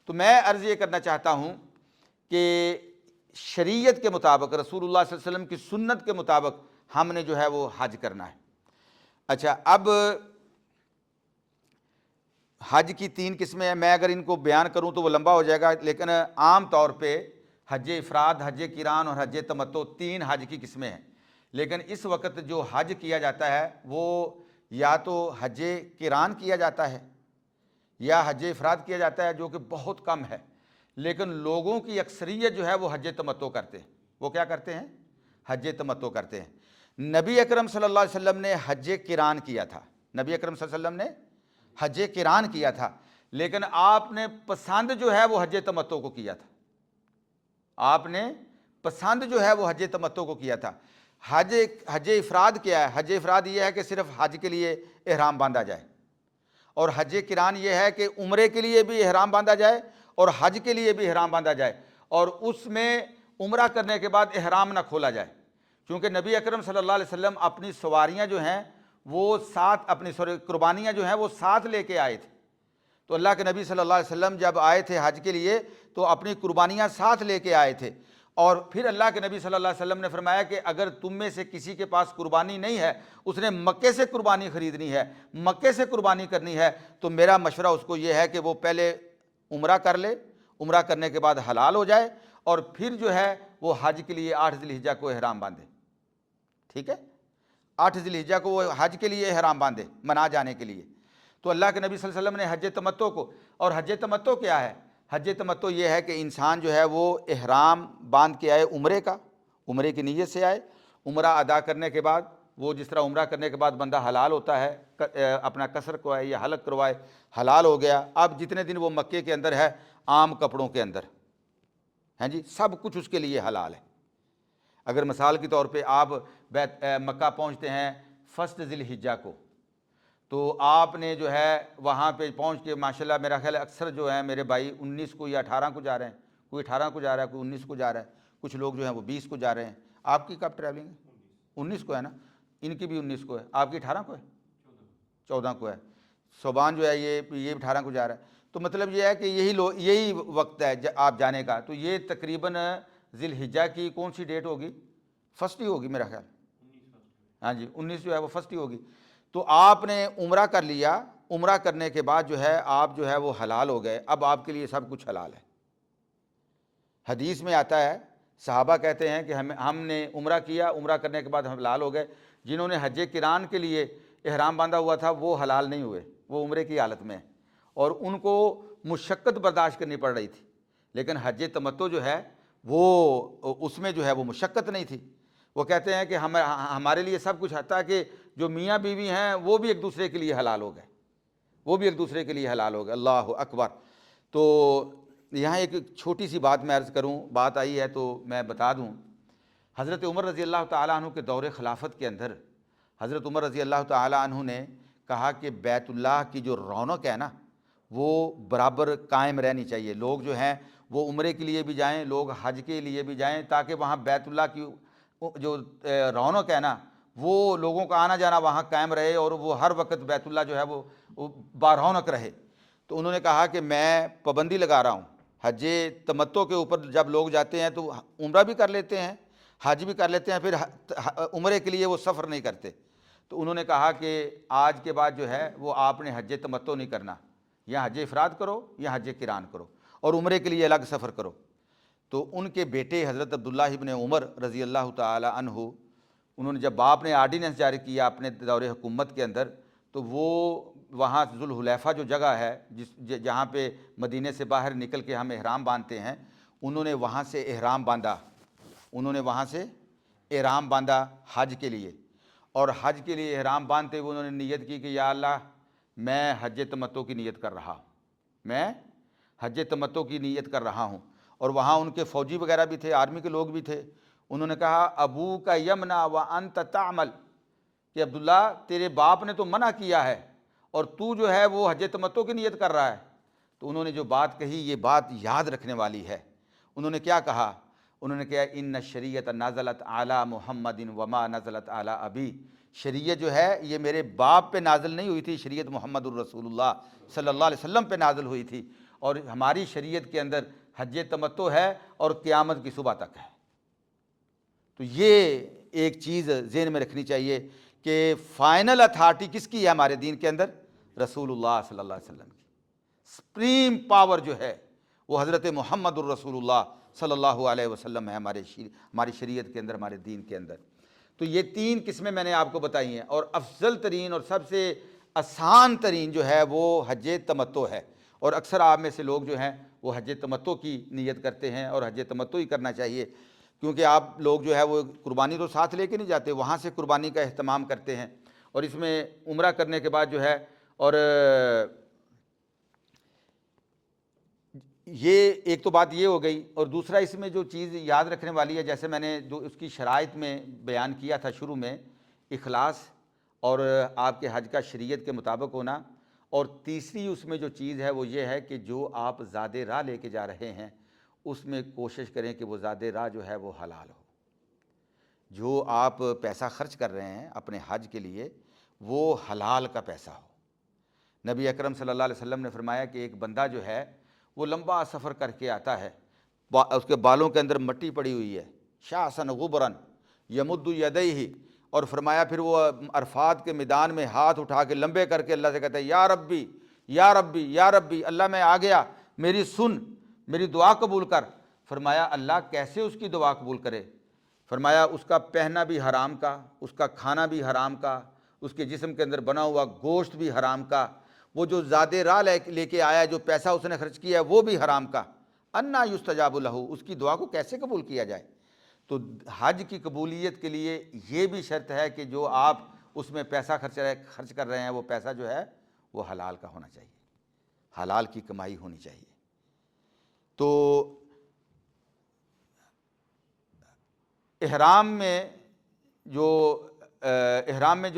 تو میں عرض یہ کرنا چاہتا ہوں کہ شریعت کے مطابق، رسول اللہ صلی اللہ علیہ وسلم کی سنت کے مطابق ہم نے جو ہے وہ حج کرنا ہے. اچھا، اب حج کی 3 قسمیں ہیں. میں اگر ان کو بیان کروں تو وہ لمبا ہو جائے گا، لیکن عام طور پہ حج افراد، حج قران اور حج تمتع 3 حج کی قسمیں ہیں. لیکن اس وقت جو حج کیا جاتا ہے وہ یا تو حج قران کیا جاتا ہے یا حج افراد کیا جاتا ہے، جو کہ بہت کم ہے. لیکن لوگوں کی اکثریت جو ہے وہ حج تمتع کرتے ہیں. وہ کیا کرتے ہیں؟ حج تمتع کرتے ہیں. نبی اکرم صلی اللہ علیہ وسلم نے حج قران کیا تھا، نبی اکرم صلی اللہ علیہ وسلم نے حج قران کیا تھا، لیکن آپ نے پسند جو ہے وہ حج تمتع کو کیا تھا، آپ نے پسند جو ہے وہ حج تمتع کو کیا تھا۔ حج افراد کیا ہے؟ حج افراد یہ ہے کہ صرف حج کے لیے احرام باندھا جائے، اور حج قران یہ ہے کہ عمرے کے لیے بھی احرام باندھا جائے اور حج کے لیے بھی احرام باندھا جائے، اور اس میں عمرہ کرنے کے بعد احرام نہ کھولا جائے، کیونکہ نبی اکرم صلی اللہ علیہ وسلم اپنی سواریاں جو ہیں وہ ساتھ، اپنی قربانیاں جو ہیں وہ ساتھ لے کے آئے تھے۔ تو اللہ کے نبی صلی اللہ علیہ وسلم جب آئے تھے حج کے لیے تو اپنی قربانیاں ساتھ لے کے آئے تھے، اور پھر اللہ کے نبی صلی اللہ علیہ وسلم نے فرمایا کہ اگر تم میں سے کسی کے پاس قربانی نہیں ہے، اس نے مکے سے قربانی خریدنی ہے، مکے سے قربانی کرنی ہے، تو میرا مشورہ اس کو یہ ہے کہ وہ پہلے عمرہ کر لے، عمرہ کرنے کے بعد حلال ہو جائے، اور پھر جو ہے وہ حج کے لیے 8 ذی الحجہ کو احرام باندھے۔ ٹھیک ہے، 8 ذی الحجہ کو وہ حج کے لیے احرام باندھے، منا جانے کے لیے۔ تو اللہ کے نبی صلی اللہ علیہ وسلم نے حج تمتع کو، اور حج تمتع کیا ہے؟ حج تمتع یہ ہے کہ انسان جو ہے وہ احرام باندھ کے آئے عمرے کا، عمرے کی نیت سے آئے، عمرہ ادا کرنے کے بعد وہ جس طرح عمرہ کرنے کے بعد بندہ حلال ہوتا ہے، اپنا قصر کروائے یا حلق کروائے، حلال ہو گیا۔ اب جتنے دن وہ مکے کے اندر ہے، عام کپڑوں کے اندر، ہیں جی، سب کچھ اس کے لیے حلال ہے۔ اگر مثال کے طور پہ آپ مکہ پہنچتے ہیں 1 ذی الحجہ کو، تو آپ نے جو ہے وہاں پہ پہنچ کے ماشاءاللہ میرا خیال ہے اکثر جو ہیں میرے بھائی 19 کو یا 18 کو جا رہے ہیں، کوئی 18 کو جا رہا ہے، کوئی 19 کو جا رہا ہے، کچھ لوگ جو ہیں وہ 20 کو جا رہے ہیں۔ آپ کی کب ٹریولنگ ہے؟ 19 کو ہے نا، ان کی بھی 19 کو ہے، آپ کی 18 کو ہے، 14 کو ہے، صوبان جو ہے یہ 18 کو جا رہا ہے۔ تو مطلب یہ ہے کہ یہی وقت ہے آپ جانے کا۔ تو یہ تقریباً ذی الحجہ کی کون سی ڈیٹ ہوگی؟ 1 ہی ہوگی میرا خیال، ہاں جی 19 جو ہے وہ 1 ہی ہوگی۔ تو آپ نے عمرہ کر لیا، عمرہ کرنے کے بعد جو ہے آپ جو ہے وہ حلال ہو گئے، اب آپ کے لیے سب کچھ حلال ہے۔ حدیث میں آتا ہے، صحابہ کہتے ہیں کہ ہم نے عمرہ کیا، عمرہ کرنے کے بعد ہم حلال ہو گئے۔ جنہوں نے حج قران کے لیے احرام باندھا ہوا تھا وہ حلال نہیں ہوئے، وہ عمرے کی حالت میں، اور ان کو مشقت برداشت کرنی پڑ رہی تھی۔ لیکن حج تمتع جو ہے وہ اس میں جو ہے وہ مشقت نہیں تھی۔ وہ کہتے ہیں کہ ہمارے لیے سب کچھ، حتیٰ کہ جو میاں بیوی ہیں وہ بھی ایک دوسرے کے لیے حلال ہو گئے، وہ بھی ایک دوسرے کے لیے حلال ہو گئے۔ اللہ اکبر۔ تو یہاں ایک چھوٹی سی بات میں عرض کروں، بات آئی ہے تو میں بتا دوں۔ حضرت عمر رضی اللہ تعالیٰ عنہ کے دور خلافت کے اندر حضرت عمر رضی اللہ تعالیٰ عنہ نے کہا کہ بیت اللہ کی جو رونق ہے نا وہ برابر قائم رہنی چاہیے۔ لوگ جو ہیں وہ عمرے کے لیے بھی جائیں، لوگ حج کے لیے بھی جائیں، تاکہ وہاں بیت اللہ کی جو رونق ہے نا وہ لوگوں کا آنا جانا وہاں قائم رہے، اور وہ ہر وقت بیت اللہ جو ہے وہ بارونق رہے۔ تو انہوں نے کہا کہ میں پابندی لگا رہا ہوں، حج تمتع کے اوپر جب لوگ جاتے ہیں تو عمرہ بھی کر لیتے ہیں، حج بھی کر لیتے ہیں، پھر عمرے کے لیے وہ سفر نہیں کرتے۔ تو انہوں نے کہا کہ آج کے بعد جو ہے وہ آپ نے حج تمتع نہیں کرنا، یا حج افراد کرو یا حج قران کرو، اور عمرے کے لیے الگ سفر کرو۔ تو ان کے بیٹے حضرت عبداللہ ابن عمر رضی اللہ تعالی عنہ، انہوں نے جب باپ نے آرڈیننس جاری کیا اپنے دور حکومت کے اندر، تو وہ وہاں ذوالحلیفہ جو جگہ ہے جہاں پہ مدینے سے باہر نکل کے ہم احرام باندھتے ہیں، انہوں نے وہاں سے احرام باندھا، انہوں نے وہاں سے احرام باندھا حج کے لیے۔ اور حج کے لیے احرام باندھتے ہوئے انہوں نے نیت کی کہ یا اللہ میں حج تمتع کی نیت کر رہا ہوں، میں حج تمتع کی نیت کر رہا ہوں۔ اور وہاں ان کے فوجی وغیرہ بھی تھے، آرمی کے لوگ بھی تھے۔ انہوں نے کہا ابو کا یمنا وانت تعمل، کہ عبداللہ تیرے باپ نے تو منع کیا ہے اور تو جو ہے وہ حج تمتع کی نیت کر رہا ہے۔ تو انہوں نے جو بات کہی یہ بات یاد رکھنے والی ہے۔ انہوں نے کیا کہا؟ انہوں نے کہا ان الشریعۃ نازلت علی محمد وما نزلت علی ابی، شریعت جو ہے یہ میرے باپ پہ نازل نہیں ہوئی تھی، شریعت محمد الرسول اللہ صلی اللہ علیہ وسلم پہ نازل ہوئی تھی، اور ہماری شریعت کے اندر حج تمتع ہے اور قیامت کی صبح تک ہے۔ تو یہ ایک چیز ذہن میں رکھنی چاہیے کہ فائنل اتھارٹی کس کی ہے ہمارے دین کے اندر؟ رسول اللہ صلی اللہ علیہ وسلم کی۔ سپریم پاور جو ہے وہ حضرت محمد الرسول اللہ صلی اللہ علیہ وسلم ہے ہماری شریعت کے اندر، ہمارے دین کے اندر۔ تو یہ 3 قسمیں میں نے آپ کو بتائی ہیں، اور افضل ترین اور سب سے آسان ترین جو ہے وہ حج تمتع ہے، اور اکثر آپ میں سے لوگ جو ہیں وہ حج تمتع کی نیت کرتے ہیں، اور حج تمتع ہی کرنا چاہیے۔ کیونکہ آپ لوگ جو ہے وہ قربانی تو ساتھ لے کے نہیں جاتے، وہاں سے قربانی کا اہتمام کرتے ہیں۔ اور اس میں عمرہ کرنے کے بعد جو ہے، اور یہ ایک تو بات یہ ہو گئی، اور دوسرا اس میں جو چیز یاد رکھنے والی ہے، جیسے میں نے جو اس کی شرائط میں بیان کیا تھا شروع میں، اخلاص اور آپ کے حج کا شریعت کے مطابق ہونا، اور تیسری اس میں جو چیز ہے وہ یہ ہے کہ جو آپ زاد راہ لے کے جا رہے ہیں اس میں کوشش کریں کہ وہ زاد راہ جو ہے وہ حلال ہو۔ جو آپ پیسہ خرچ کر رہے ہیں اپنے حج کے لیے وہ حلال کا پیسہ ہو۔ نبی اکرم صلی اللہ علیہ وسلم نے فرمایا کہ ایک بندہ جو ہے وہ لمبا سفر کر کے آتا ہے، اس کے بالوں کے اندر مٹی پڑی ہوئی ہے، شاسن غبرن یمد یدیہ، اور فرمایا پھر وہ عرفات کے میدان میں ہاتھ اٹھا کے لمبے کر کے اللہ سے کہتا ہے یا ربی یا ربی یا ربی، اللہ میں آ گیا، میری سن، میری دعا قبول کر۔ فرمایا اللہ کیسے اس کی دعا قبول کرے؟ فرمایا اس کا پہننا بھی حرام کا، اس کا کھانا بھی حرام کا، اس کے جسم کے اندر بنا ہوا گوشت بھی حرام کا، وہ جو زاد راہ لے کے آیا، جو پیسہ اس نے خرچ کیا ہے وہ بھی حرام کا، انا یستجاب لہ، اس کی دعا کو کیسے قبول کیا جائے؟ تو حج کی قبولیت کے لیے یہ بھی شرط ہے کہ جو آپ اس میں پیسہ خرچ کر رہے ہیں وہ پیسہ جو ہے وہ حلال کا ہونا چاہیے، حلال کی کمائی ہونی چاہیے۔ تو احرام میں جو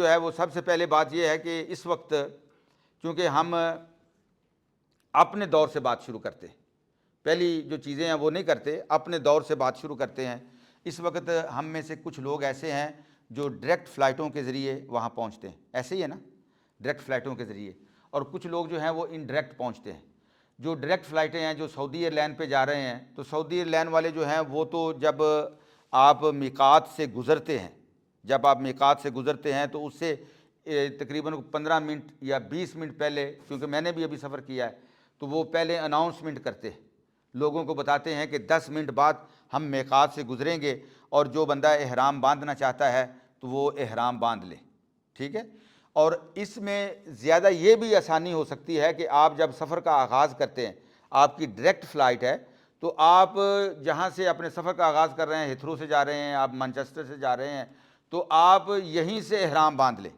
ہے وہ سب سے پہلے بات یہ ہے کہ اس وقت چونکہ ہم اپنے دور سے بات شروع کرتے ہیں، پہلی جو چیزیں ہیں وہ نہیں کرتے، اپنے دور سے بات شروع کرتے ہیں۔ اس وقت ہم میں سے کچھ لوگ ایسے ہیں جو ڈائریکٹ فلائٹوں کے ذریعے وہاں پہنچتے ہیں، ایسے ہی ہے نا، ڈائریکٹ فلائٹوں کے ذریعے، اور کچھ لوگ جو ہیں وہ انڈائریکٹ پہنچتے ہیں۔ جو ڈائریکٹ فلائٹیں ہیں، جو سعودی ایئر لائن پہ جا رہے ہیں، تو سعودی ایئر لائن والے جو ہیں وہ تو جب آپ میقات سے گزرتے ہیں تو اس سے تقریباً 15 منٹ یا 20 منٹ پہلے، کیونکہ میں نے بھی ابھی سفر کیا ہے، تو وہ پہلے اناؤنسمنٹ کرتے ہیں، لوگوں کو بتاتے ہیں کہ 10 منٹ بعد ہم میقات سے گزریں گے، اور جو بندہ احرام باندھنا چاہتا ہے تو وہ احرام باندھ لے، ٹھیک ہے۔ اور اس میں زیادہ یہ بھی آسانی ہو سکتی ہے کہ آپ جب سفر کا آغاز کرتے ہیں، آپ کی ڈائریکٹ فلائٹ ہے، تو آپ جہاں سے اپنے سفر کا آغاز کر رہے ہیں، ہیتھرو سے جا رہے ہیں، آپ مانچسٹر سے جا رہے ہیں، تو آپ یہیں سے احرام باندھ لیں،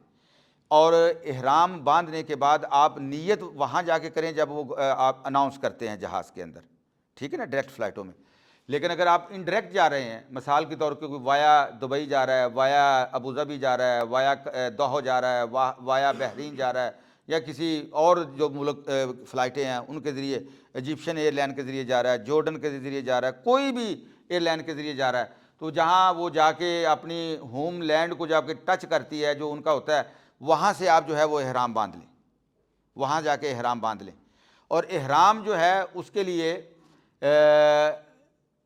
اور احرام باندھنے کے بعد آپ نیت وہاں جا کے کریں جب وہ آپ اناؤنس کرتے ہیں جہاز کے اندر، ٹھیک ہے نا، ڈائریکٹ فلائٹوں میں۔ لیکن اگر آپ انڈائریکٹ جا رہے ہیں، مثال کے طور پہ کوئی وایا دبئی جا رہا ہے، وایا ابوظہبی جا رہا ہے، وایا دوحہ جا رہا ہے، وایا بحرین جا رہا ہے، یا کسی اور جو ملک فلائٹیں ہیں ان کے ذریعے، ایجپشن ایئر لائن کے ذریعے جا رہا ہے، جارڈن کے ذریعے جا رہا ہے، کوئی بھی ایئر لائن کے ذریعے جا رہا ہے، تو جہاں وہ جا کے اپنی ہوم لینڈ کو جا کے ٹچ کرتی ہے، جو ان کا ہوتا ہے، وہاں سے آپ جو ہے وہ احرام باندھ لیں، وہاں جا کے احرام باندھ لیں۔ اور احرام جو ہے اس کے لیے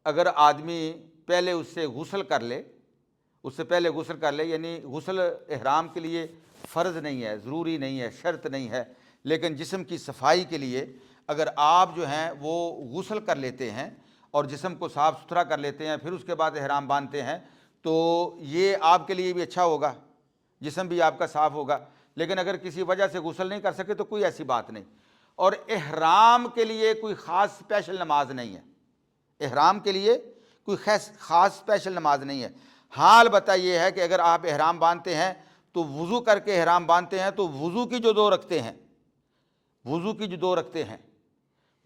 اگر آدمی پہلے اس سے غسل کر لے، یعنی غسل احرام کے لیے فرض نہیں ہے، ضروری نہیں ہے، شرط نہیں ہے، لیکن جسم کی صفائی کے لیے اگر آپ جو ہیں وہ غسل کر لیتے ہیں اور جسم کو صاف ستھرا کر لیتے ہیں، پھر اس کے بعد احرام باندھتے ہیں، تو یہ آپ کے لیے بھی اچھا ہوگا، جسم بھی آپ کا صاف ہوگا۔ لیکن اگر کسی وجہ سے غسل نہیں کر سکے تو کوئی ایسی بات نہیں۔ اور احرام کے لیے کوئی خاص اسپیشل نماز نہیں ہے، احرام کے لیے کوئی خاص اسپیشل نماز نہیں ہے۔ ہاں البتہ یہ ہے کہ اگر آپ احرام باندھتے ہیں تو وضو کر کے احرام باندھتے ہیں، تو وضو کی جو دو رکھتے ہیں،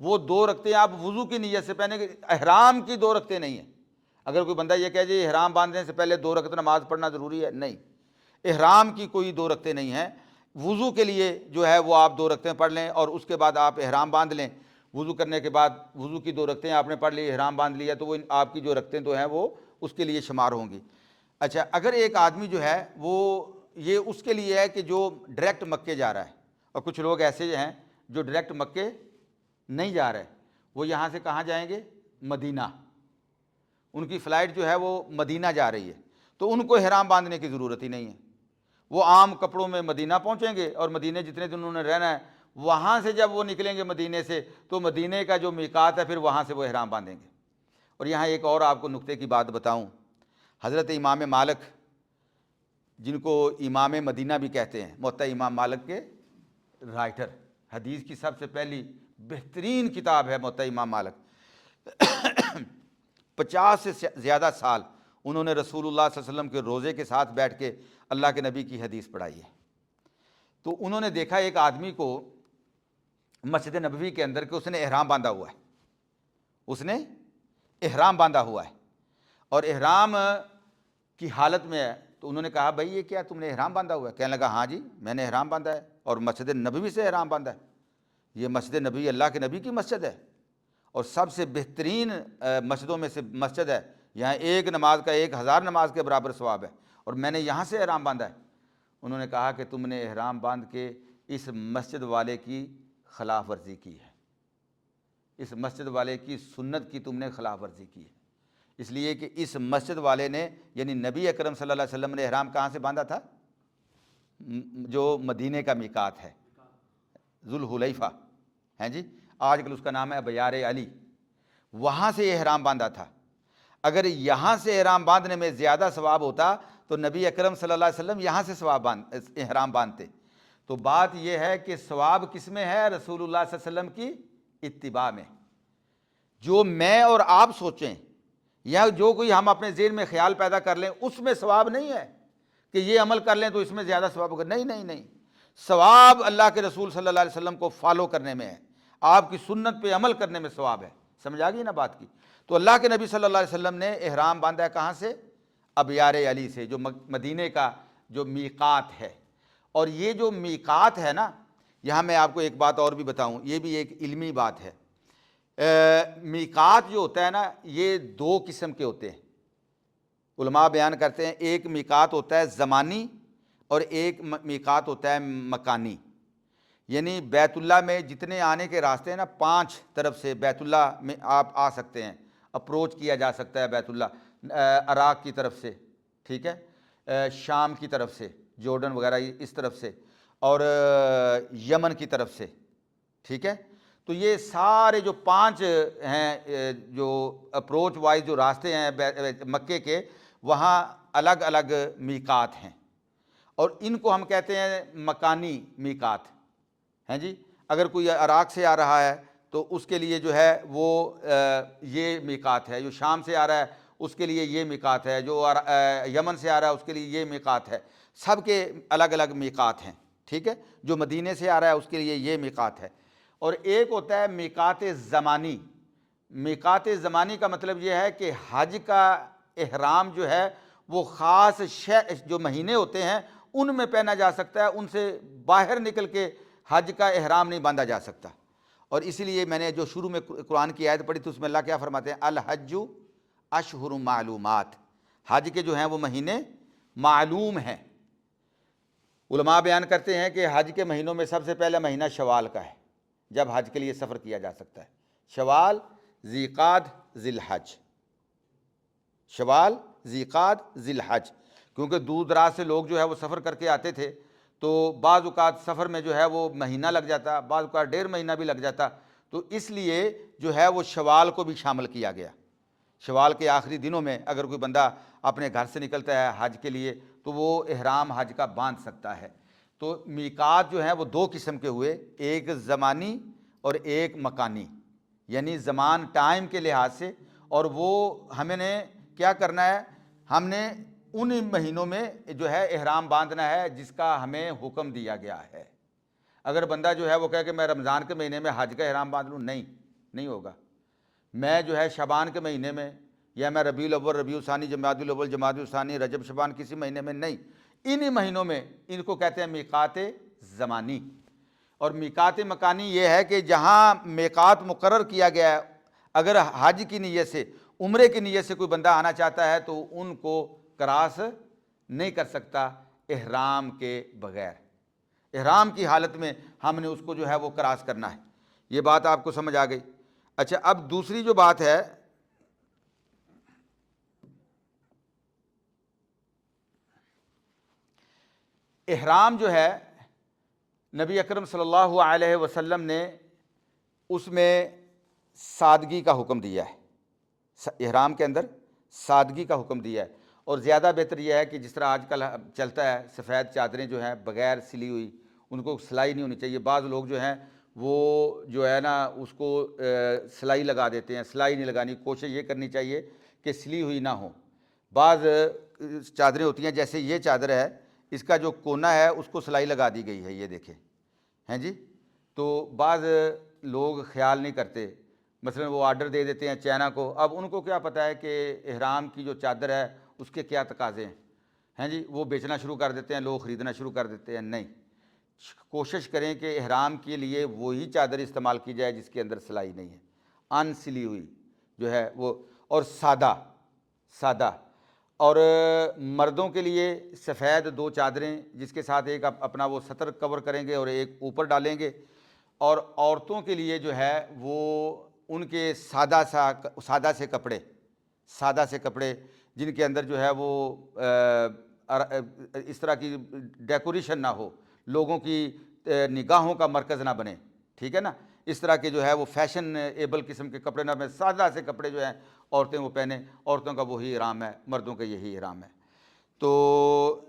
وہ دو رکھتے ہیں آپ وضو کی نیت سے پہلے، احرام کی دو رکھتے نہیں ہیں۔ اگر کوئی بندہ یہ کہے جی احرام باندھنے سے پہلے 2 رکعت نماز پڑھنا ضروری ہے، نہیں، احرام کی کوئی 2 رکعتیں نہیں ہیں۔ وضو کے لیے جو ہے وہ آپ 2 رکعتیں پڑھ لیں اور اس کے بعد آپ احرام باندھ لیں۔ وضو کرنے کے بعد وضو کی 2 رکعتیں آپ نے پڑھ لی، احرام باندھ لیا، تو وہ آپ کی جو رکعتیں تو ہیں وہ اس کے لیے شمار ہوں گی۔ اچھا، اگر ایک آدمی جو ہے وہ یہ اس کے لیے ہے کہ جو ڈائریکٹ مکے جا رہا ہے، اور کچھ لوگ ایسے ہیں جو ڈائریکٹ مکے نہیں جا رہے، وہ یہاں سے کہاں جائیں گے؟ مدینہ، ان کی فلائٹ جو ہے وہ مدینہ جا رہی ہے، تو ان کو احرام باندھنے کی ضرورت ہی نہیں ہے، وہ عام کپڑوں میں مدینہ پہنچیں گے، اور مدینہ جتنے دن انہوں نے رہنا ہے، وہاں سے جب وہ نکلیں گے مدینے سے، تو مدینہ کا جو میقات ہے پھر وہاں سے وہ احرام باندھیں گے۔ اور یہاں ایک اور آپ کو نکتے کی بات بتاؤں، حضرت امام مالک، جن کو امام مدینہ بھی کہتے ہیں، موطا امام مالک کے رائٹر، حدیث کی سب سے پہلی بہترین کتاب ہے موطا امام مالک۔ 50 سے زیادہ سال انہوں نے رسول اللہ صلی اللہ علیہ وسلم کے روزے کے ساتھ بیٹھ کے اللہ کے نبی کی حدیث پڑھائی ہے۔ تو انہوں نے دیکھا ایک آدمی کو مسجد نبوی کے اندر کہ اس نے احرام باندھا ہوا ہے، اس نے احرام باندھا ہوا ہے اور احرام کی حالت میں ہے۔ تو انہوں نے کہا بھائی یہ کیا تم نے احرام باندھا ہوا ہے؟ کہنے لگا ہاں جی میں نے احرام باندھا ہے اور مسجد نبوی سے احرام باندھا ہے۔ یہ مسجد نبوی اللہ کے نبی کی مسجد ہے اور سب سے بہترین مسجدوں میں سے مسجد ہے، یہاں ایک نماز کا 1000 نماز کے برابر ثواب ہے اور میں نے یہاں سے احرام باندھا ہے۔ انہوں نے کہا کہ تم نے احرام باندھ کے اس مسجد والے کی خلاف ورزی کی ہے، اس مسجد والے کی سنت کی تم نے خلاف ورزی کی ہے، اس لیے کہ اس مسجد والے نے یعنی نبی اکرم صلی اللہ علیہ وسلم نے احرام کہاں سے باندھا تھا؟ جو مدینے کا میقات ہے ذوالحلیفہ ہیں جی، آج کل اس کا نام ہے بیار علی، وہاں سے احرام باندھا تھا۔ اگر یہاں سے احرام باندھنے میں زیادہ ثواب ہوتا تو نبی اکرم صلی اللہ علیہ وسلم یہاں سے احرام باندھتے۔ تو بات یہ ہے کہ ثواب کس میں ہے؟ رسول اللہ صلی اللہ علیہ وسلم کی اتباع میں۔ جو میں اور آپ سوچیں یا جو کوئی ہم اپنے ذہن میں خیال پیدا کر لیں اس میں ثواب نہیں ہے کہ یہ عمل کر لیں تو اس میں زیادہ ثواب ہوگا، نہیں نہیں نہیں، ثواب اللہ کے رسول صلی اللہ علیہ وسلم کو فالو کرنے میں ہے، آپ کی سنت پہ عمل کرنے میں ثواب ہے۔ سمجھ آ گئی نا بات کی؟ تو اللہ کے نبی صلی اللہ علیہ وسلم نے احرام باندھا ہے کہاں سے؟ ابیار علی سے، جو مدینے کا جو میقات ہے۔ اور یہ جو میقات ہے نا، یہاں میں آپ کو ایک بات اور بھی بتاؤں، یہ بھی ایک علمی بات ہے۔ میقات جو ہوتا ہے نا یہ 2 قسم کے ہوتے ہیں، علماء بیان کرتے ہیں، ایک میقات ہوتا ہے زمانی اور ایک میقات ہوتا ہے مکانی۔ یعنی بیت اللہ میں جتنے آنے کے راستے ہیں نا، 5 طرف سے بیت اللہ میں آپ آ سکتے ہیں، اپروچ کیا جا سکتا ہے بیت اللہ، عراق کی طرف سے، ٹھیک ہے، شام کی طرف سے، جورڈن وغیرہ اس طرف سے، اور یمن کی طرف سے، ٹھیک ہے۔ تو یہ سارے جو 5 ہیں جو اپروچ وائز جو راستے ہیں مکے کے، وہاں الگ الگ میقات ہیں اور ان کو ہم کہتے ہیں مکانی میقات ہیں جی۔ اگر کوئی عراق سے آ رہا ہے تو اس کے لیے جو ہے وہ یہ میقات ہے، جو شام سے آ رہا ہے اس کے لیے یہ میقات ہے، جو یمن سے آ رہا ہے اس کے لیے یہ میقات ہے، سب کے الگ الگ میقات ہیں، ٹھیک ہے۔ جو مدینے سے آ رہا ہے اس کے لیے یہ میقات ہے۔ اور ایک ہوتا ہے میقات زمانی۔ میقات زمانی کا مطلب یہ ہے کہ حج کا احرام جو ہے وہ خاص جو مہینے ہوتے ہیں ان میں پہنا جا سکتا ہے، ان سے باہر نکل کے حج کا احرام نہیں باندھا جا سکتا۔ اور اسی لیے میں نے جو شروع میں قرآن کی آیت پڑھی تو اس میں اللہ کیا فرماتے ہیں؟ الحج اشہر معلومات، حج کے جو ہیں وہ مہینے معلوم ہیں۔ علماء بیان کرتے ہیں کہ حج کے مہینوں میں سب سے پہلا مہینہ شوال کا ہے، جب حج کے لیے سفر کیا جا سکتا ہے، شوال، ذیقعد، ذی الحج، شوال، ذیقعد، ذی الحج، کیونکہ دور دراز سے لوگ جو ہے وہ سفر کر کے آتے تھے تو بعض اوقات سفر میں جو ہے وہ مہینہ لگ جاتا، بعض اوقات 1.5 مہینہ بھی لگ جاتا، تو اس لیے جو ہے وہ شوال کو بھی شامل کیا گیا۔ شوال کے آخری دنوں میں اگر کوئی بندہ اپنے گھر سے نکلتا ہے حج کے لیے تو وہ احرام حج کا باندھ سکتا ہے۔ تو میقات جو ہیں وہ 2 قسم کے ہوئے، ایک زمانی اور ایک مکانی، یعنی زمان ٹائم کے لحاظ سے، اور وہ ہمیں نے کیا کرنا ہے؟ ہم نے ان مہینوں میں جو ہے احرام باندھنا ہے جس کا ہمیں حکم دیا گیا ہے۔ اگر بندہ جو ہے وہ کہے کہ میں رمضان کے مہینے میں حج کا احرام باندھ لوں، نہیں ہوگا۔ میں جو ہے شعبان کے مہینے میں، یا میں ربیع الاول، ربیع الثانی، جمادی الاول، جمادی الثانی، رجب، شعبان کسی مہینے میں نہیں، انہی مہینوں میں ان کو کہتے ہیں میقات زمانی۔ اور میقات مکانی یہ ہے کہ جہاں میقات مقرر کیا گیا ہے، اگر حج کی نیت سے، عمرے کی نیت سے کوئی بندہ آنا چاہتا ہے تو ان کو کراس نہیں کر سکتا احرام کے بغیر، احرام کی حالت میں ہم نے اس کو جو ہے وہ کراس کرنا ہے۔ یہ بات آپ کو سمجھ آ گئی؟ اچھا، اب دوسری جو بات ہے، احرام جو ہے نبی اکرم صلی اللہ علیہ وسلم نے اس میں سادگی کا حکم دیا ہے، احرام کے اندر سادگی کا حکم دیا ہے۔ اور زیادہ بہتر یہ ہے کہ جس طرح آج کل چلتا ہے، سفید چادریں جو ہیں بغیر سلی ہوئی، ان کو سلائی نہیں ہونی چاہیے۔ بعض لوگ جو ہیں وہ جو ہے نا اس کو سلائی لگا دیتے ہیں، سلائی نہیں لگانی، کوشش یہ کرنی چاہیے کہ سلی ہوئی نہ ہو. بعض چادریں ہوتی ہیں, جیسے یہ چادر ہے, اس کا جو کونا ہے اس کو سلائی لگا دی گئی ہے, یہ دیکھیں ہیں جی. تو بعض لوگ خیال نہیں کرتے, مثلا وہ آرڈر دے دیتے ہیں چائنا کو. اب ان کو کیا پتہ ہے کہ احرام کی جو چادر ہے اس کے کیا تقاضے ہیں جی, وہ بیچنا شروع کر دیتے ہیں, لوگ خریدنا شروع کر دیتے ہیں. نہیں, کوشش کریں کہ احرام کے لیے وہی چادر استعمال کی جائے جس کے اندر سلائی نہیں ہے, ان سلی ہوئی جو ہے وہ, اور سادہ. اور مردوں کے لیے سفید 2 چادریں, جس کے ساتھ ایک اپنا وہ سطر کور کریں گے اور ایک اوپر ڈالیں گے. اور عورتوں کے لیے جو ہے وہ ان کے سادہ سے کپڑے جن کے اندر جو ہے وہ اس طرح کی ڈیکوریشن نہ ہو, لوگوں کی نگاہوں کا مرکز نہ بنے, ٹھیک ہے نا. اس طرح کے جو ہے وہ فیشن ایبل قسم کے کپڑے نہ بنے, سادہ سے کپڑے جو ہیں عورتیں وہ پہنیں. عورتوں کا وہی احرام ہے, مردوں کا یہی احرام ہے. تو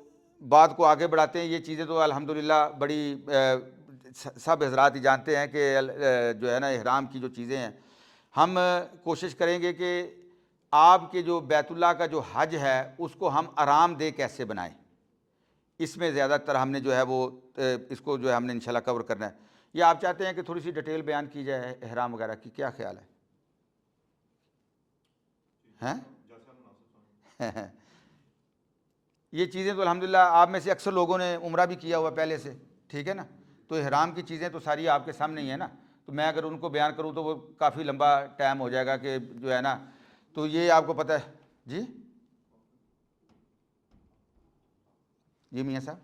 بات کو آگے بڑھاتے ہیں. یہ چیزیں تو الحمدللہ بڑی سب حضرات ہی جانتے ہیں کہ جو ہے نا احرام کی جو چیزیں ہیں, ہم کوشش کریں گے کہ آپ کے جو بیت اللہ کا جو حج ہے اس کو ہم آرام دہ کیسے بنائیں. اس میں زیادہ تر ہم نے جو ہے وہ اس کو جو ہے ہم نے انشاءاللہ کور کرنا ہے. یا آپ چاہتے ہیں کہ تھوڑی سی ڈیٹیل بیان کی جائے احرام وغیرہ کی, کیا خیال ہے؟ یہ چیزیں تو الحمدللہ آپ میں سے اکثر لوگوں نے عمرہ بھی کیا ہوا پہلے سے, ٹھیک ہے نا. تو احرام کی چیزیں تو ساری آپ کے سامنے ہی ہیں نا. تو میں اگر ان کو بیان کروں تو وہ کافی لمبا ٹائم ہو جائے گا کہ جو ہے نا. تو یہ آپ کو پتہ ہے جی میاں صاحب.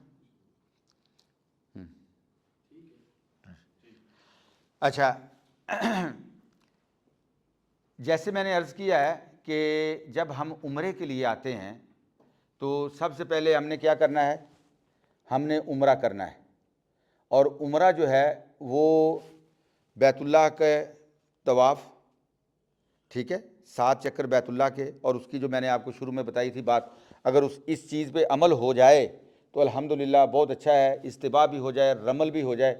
اچھا, جیسے میں نے عرض کیا ہے کہ جب ہم عمرے کے لیے آتے ہیں تو سب سے پہلے ہم نے کیا کرنا ہے, ہم نے عمرہ کرنا ہے. اور عمرہ جو ہے وہ بیت اللہ کے طواف, ٹھیک ہے, 7 چکر بیت اللہ کے. اور اس کی جو میں نے آپ کو شروع میں بتائی تھی بات, اگر اس چیز پہ عمل ہو جائے تو الحمدللہ بہت اچھا ہے. استباء بھی ہو جائے, رمل بھی ہو جائے.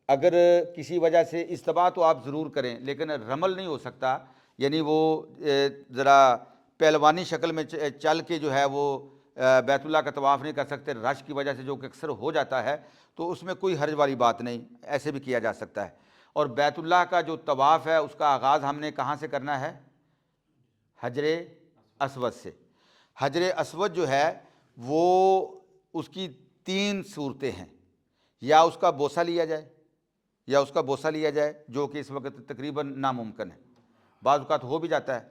اگر کسی وجہ سے استباء تو آپ ضرور کریں, لیکن رمل نہیں ہو سکتا, یعنی وہ ذرا پہلوانی شکل میں چل کے جو ہے وہ بیت اللہ کا طواف نہیں کر سکتے رش کی وجہ سے, جو کہ اکثر ہو جاتا ہے, تو اس میں کوئی حرج والی بات نہیں, ایسے بھی کیا جا سکتا ہے. اور بیت اللہ کا جو طواف ہے اس کا آغاز ہم نے کہاں سے کرنا ہے؟ حجر اسود سے. حجر اسود جو ہے وہ اس کی 3 صورتیں ہیں, یا اس کا بوسہ لیا جائے جو کہ اس وقت تقریباً ناممکن ہے, بعض اوقات ہو بھی جاتا ہے.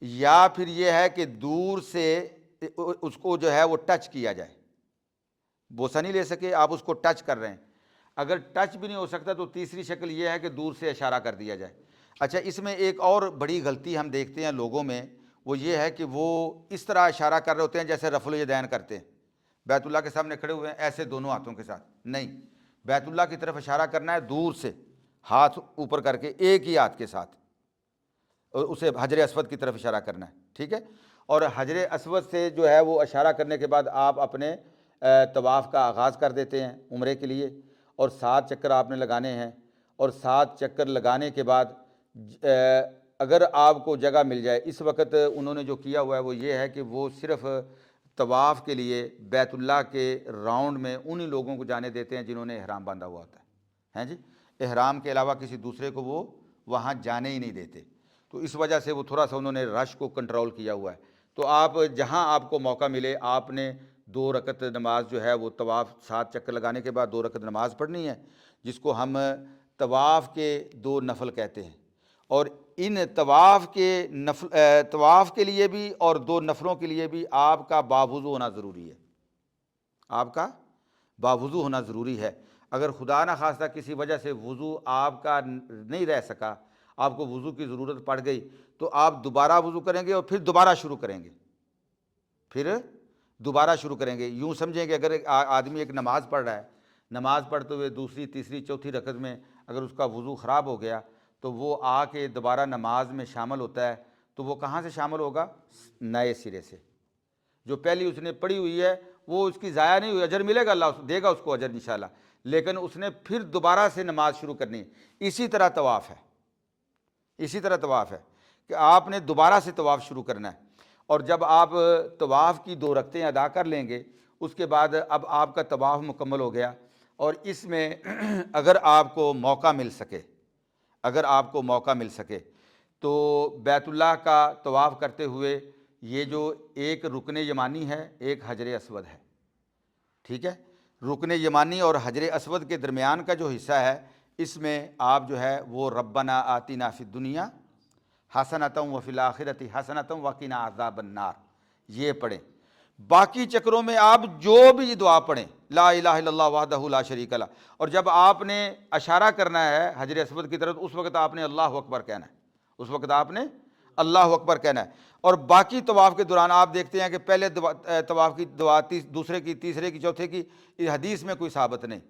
یا پھر یہ ہے کہ دور سے اس کو جو ہے وہ ٹچ کیا جائے, بوسہ نہیں لے سکے آپ, اس کو ٹچ کر رہے ہیں. اگر ٹچ بھی نہیں ہو سکتا تو تیسری شکل یہ ہے کہ دور سے اشارہ کر دیا جائے. اچھا, اس میں ایک اور بڑی غلطی ہم دیکھتے ہیں لوگوں میں, وہ یہ ہے کہ وہ اس طرح اشارہ کر رہے ہوتے ہیں جیسے رفع الیدین کرتے ہیں, بیت اللہ کے سامنے کھڑے ہوئے ہیں ایسے دونوں ہاتھوں کے ساتھ. نہیں, بیت اللہ کی طرف اشارہ کرنا ہے دور سے, ہاتھ اوپر کر کے ایک ہی ہاتھ کے ساتھ, اور اسے حجر اسود کی طرف اشارہ کرنا ہے, ٹھیک ہے. اور حجر اسود سے جو ہے وہ اشارہ کرنے کے بعد آپ اپنے طواف کا آغاز کر دیتے ہیں عمرے کے لیے. اور 7 چکر آپ نے لگانے ہیں. اور 7 چکر لگانے کے بعد اگر آپ کو جگہ مل جائے, اس وقت انہوں نے جو کیا ہوا ہے وہ یہ ہے کہ وہ صرف طواف کے لیے بیت اللہ کے راؤنڈ میں انہی لوگوں کو جانے دیتے ہیں جنہوں نے احرام باندھا ہوا ہوتا ہے, ہیں جی. احرام کے علاوہ کسی دوسرے کو وہ وہاں جانے ہی نہیں دیتے. تو اس وجہ سے وہ تھوڑا سا انہوں نے رش کو کنٹرول کیا ہوا ہے. تو آپ جہاں آپ کو موقع ملے آپ نے 2 رکعت نماز جو ہے وہ طواف 7 چکر لگانے کے بعد 2 رکعت نماز پڑھنی ہے, جس کو ہم طواف کے 2 نفل کہتے ہیں. اور ان طواف کے لیے بھی اور 2 نفلوں کے لیے بھی آپ کا باوضو ہونا ضروری ہے, آپ کا باوضو ہونا ضروری ہے. اگر خدا نہ خواستہ کسی وجہ سے وضو آپ کا نہیں رہ سکا, آپ کو وضو کی ضرورت پڑ گئی, تو آپ دوبارہ وضو کریں گے اور پھر دوبارہ شروع کریں گے. یوں سمجھیں کہ اگر آدمی ایک نماز پڑھ رہا ہے, نماز پڑھتے ہوئے دوسری تیسری چوتھی رکعت میں اگر اس کا وضو خراب ہو گیا تو وہ آ کے دوبارہ نماز میں شامل ہوتا ہے, تو وہ کہاں سے شامل ہوگا؟ نئے سرے سے. جو پہلی اس نے پڑھی ہوئی ہے وہ اس کی ضائع نہیں ہوئی, اجر ملے گا, اللہ دے گا اس کو اجر انشاءاللہ, لیکن اس نے پھر دوبارہ سے نماز شروع کرنی ہے. اسی طرح طواف ہے کہ آپ نے دوبارہ سے طواف شروع کرنا ہے. اور جب آپ طواف کی 2 رکعتیں ادا کر لیں گے اس کے بعد اب آپ کا طواف مکمل ہو گیا۔ اور اس میں اگر آپ کو موقع مل سکے تو بیت اللہ کا طواف کرتے ہوئے یہ جو ایک رکن یمانی ہے، ایک حجر اسود ہے، ٹھیک ہے، رکن یمانی اور حجر اسود کے درمیان کا جو حصہ ہے اس میں آپ جو ہے وہ ربنا آتنا فی الدنیا حسنۃ وفی الآخرۃ حسنۃ وقنا عذاب النار یہ پڑھیں۔ باقی چکروں میں آپ جو بھی دعا پڑھیں، لا الہ الا اللہ وحدہ لا شریک لہ، اور جب آپ نے اشارہ کرنا ہے حجر اسود کی طرف اس وقت آپ نے اللہ اکبر کہنا ہے، اس وقت آپ نے اللہ اکبر کہنا ہے۔ اور باقی طواف کے دوران آپ دیکھتے ہیں کہ پہلے طواف کی دعا، دوسرے کی، تیسرے کی، چوتھے کی، اس حدیث میں کوئی ثابت نہیں۔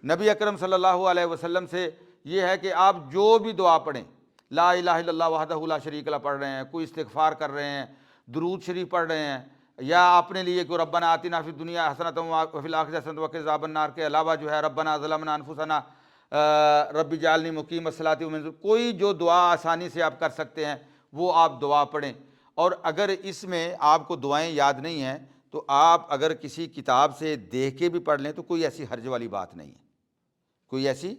نبی اکرم صلی اللہ علیہ وسلم سے یہ ہے کہ آپ جو بھی دعا پڑھیں، لا الہ الا اللہ وحدہ لا شریک لہ پڑھ رہے ہیں، کوئی استغفار کر رہے ہیں، درود شریف پڑھ رہے ہیں، یا اپنے لیے کوئی ربنا آتنا فی الدنیا حسنۃ وفی الآخرۃ حسنۃ وقنا عذاب النار کے علاوہ جو ہے ربنا ظلمنا انفسنا رب اجعلنی مقیم الصلاۃ ومن ذریتی، کوئی جو دعا آسانی سے آپ کر سکتے ہیں وہ آپ دعا پڑھیں۔ اور اگر اس میں آپ کو دعائیں یاد نہیں ہیں تو آپ اگر کسی کتاب سے دیکھ کے بھی پڑھ لیں تو کوئی ایسی حرج والی بات نہیں ہے، کوئی ایسی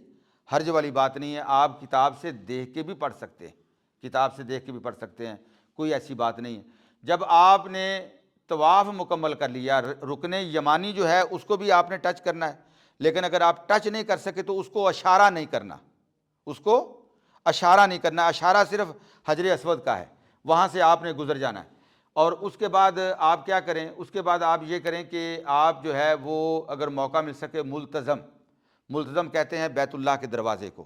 حرج والی بات نہیں ہے، آپ کتاب سے دیکھ کے بھی پڑھ سکتے ہیں، کتاب سے دیکھ کے بھی پڑھ سکتے ہیں، کوئی ایسی بات نہیں ہے۔ جب آپ نے طواف مکمل کر لیا، رکن یمانی جو ہے اس کو بھی آپ نے ٹچ کرنا ہے، لیکن اگر آپ ٹچ نہیں کر سکے تو اس کو اشارہ نہیں کرنا، اس کو اشارہ نہیں کرنا، اشارہ صرف حجر اسود کا ہے، وہاں سے آپ نے گزر جانا ہے۔ اور اس کے بعد آپ کیا کریں، اس کے بعد آپ یہ کریں کہ آپ جو ہے وہ اگر موقع مل سکے ملتزم کہتے ہیں بیت اللہ کے دروازے کو،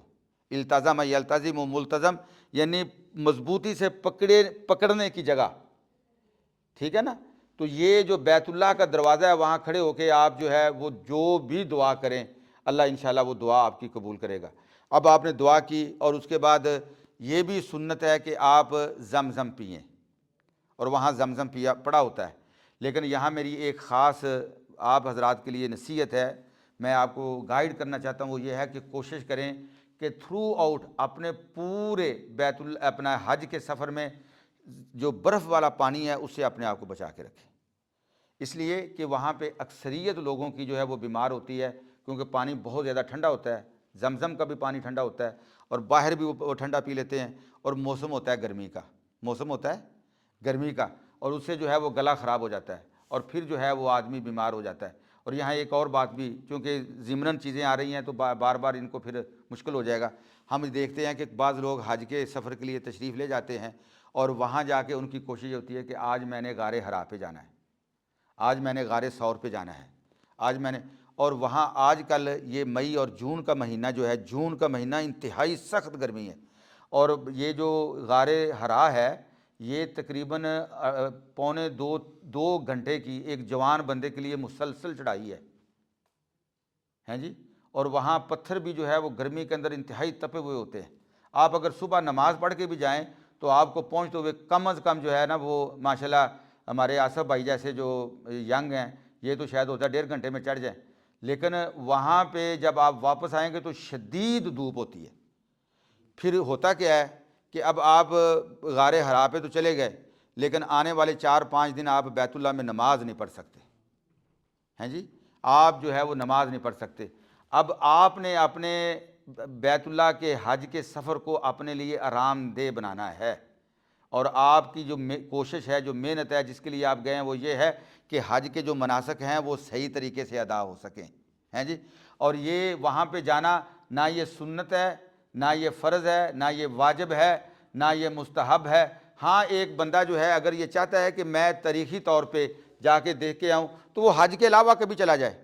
التزم یلتزم و ملتزم یعنی مضبوطی سے پکڑنے کی جگہ، ٹھیک ہے نا۔ تو یہ جو بیت اللہ کا دروازہ ہے وہاں کھڑے ہو کے آپ جو ہے وہ جو بھی دعا کریں اللہ انشاءاللہ وہ دعا آپ کی قبول کرے گا۔ اب آپ نے دعا کی اور اس کے بعد یہ بھی سنت ہے کہ آپ زمزم پئیں، اور وہاں زمزم پڑا ہوتا ہے، لیکن یہاں میری ایک خاص آپ حضرات کے لیے نصیحت ہے، میں آپ کو گائیڈ کرنا چاہتا ہوں، وہ یہ ہے کہ کوشش کریں کہ تھرو آؤٹ اپنے پورے اپنا حج کے سفر میں جو برف والا پانی ہے اس سے اپنے آپ کو بچا کے رکھیں، اس لیے کہ وہاں پہ اکثریت لوگوں کی جو ہے وہ بیمار ہوتی ہے، کیونکہ پانی بہت زیادہ ٹھنڈا ہوتا ہے، زمزم کا بھی پانی ٹھنڈا ہوتا ہے اور باہر بھی وہ ٹھنڈا پی لیتے ہیں، اور موسم ہوتا ہے گرمی کا، اور اس سے جو ہے وہ گلا خراب ہو جاتا ہے اور پھر جو ہے وہ آدمی بیمار ہو جاتا ہے۔ اور یہاں ایک اور بات بھی، چونکہ ضمناً چیزیں آ رہی ہیں تو بار بار ان کو پھر مشکل ہو جائے گا، ہم دیکھتے ہیں کہ بعض لوگ حج کے سفر کے لیے تشریف لے جاتے ہیں اور وہاں جا کے ان کی کوشش ہوتی ہے کہ آج میں نے غار حرا پہ جانا ہے، آج میں نے غار ثور پہ جانا ہے، آج میں نے، اور وہاں آج کل یہ مئی اور جون کا مہینہ جو ہے، جون کا مہینہ انتہائی سخت گرمی ہے، اور یہ جو غار حرا ہے یہ تقریباً پونے دو گھنٹے کی ایک جوان بندے کے لیے مسلسل چڑھائی ہے جی، اور وہاں پتھر بھی جو ہے وہ گرمی کے اندر انتہائی تپے ہوئے ہوتے ہیں۔ آپ اگر صبح نماز پڑھ کے بھی جائیں تو آپ کو پہنچتے ہوئے کم از کم جو ہے نا وہ ماشاءاللہ ہمارے آصف بھائی جیسے جو ینگ ہیں یہ تو شاید ہوتا ہے 1.5 گھنٹے میں چڑھ جائیں، لیکن وہاں پہ جب آپ واپس آئیں گے تو شدید دھوپ ہوتی ہے۔ پھر ہوتا کیا ہے کہ اب آپ غار حرا پہ تو چلے گئے، لیکن آنے والے 4-5 دن آپ بیت اللہ میں نماز نہیں پڑھ سکتے ہیں جی، آپ جو ہے وہ نماز نہیں پڑھ سکتے۔ اب آپ نے اپنے بیت اللہ کے حج کے سفر کو اپنے لیے آرام دہ بنانا ہے، اور آپ کی جو کوشش ہے، جو محنت ہے جس کے لیے آپ گئے ہیں وہ یہ ہے کہ حج کے جو مناسک ہیں وہ صحیح طریقے سے ادا ہو سکیں ہیں جی۔ اور یہ وہاں پہ جانا نہ یہ سنت ہے، نہ یہ فرض ہے، نہ یہ واجب ہے، نہ یہ مستحب ہے۔ ہاں ایک بندہ جو ہے اگر یہ چاہتا ہے کہ میں تاریخی طور پہ جا کے دیکھ کے آؤں تو وہ حج کے علاوہ کبھی چلا جائے،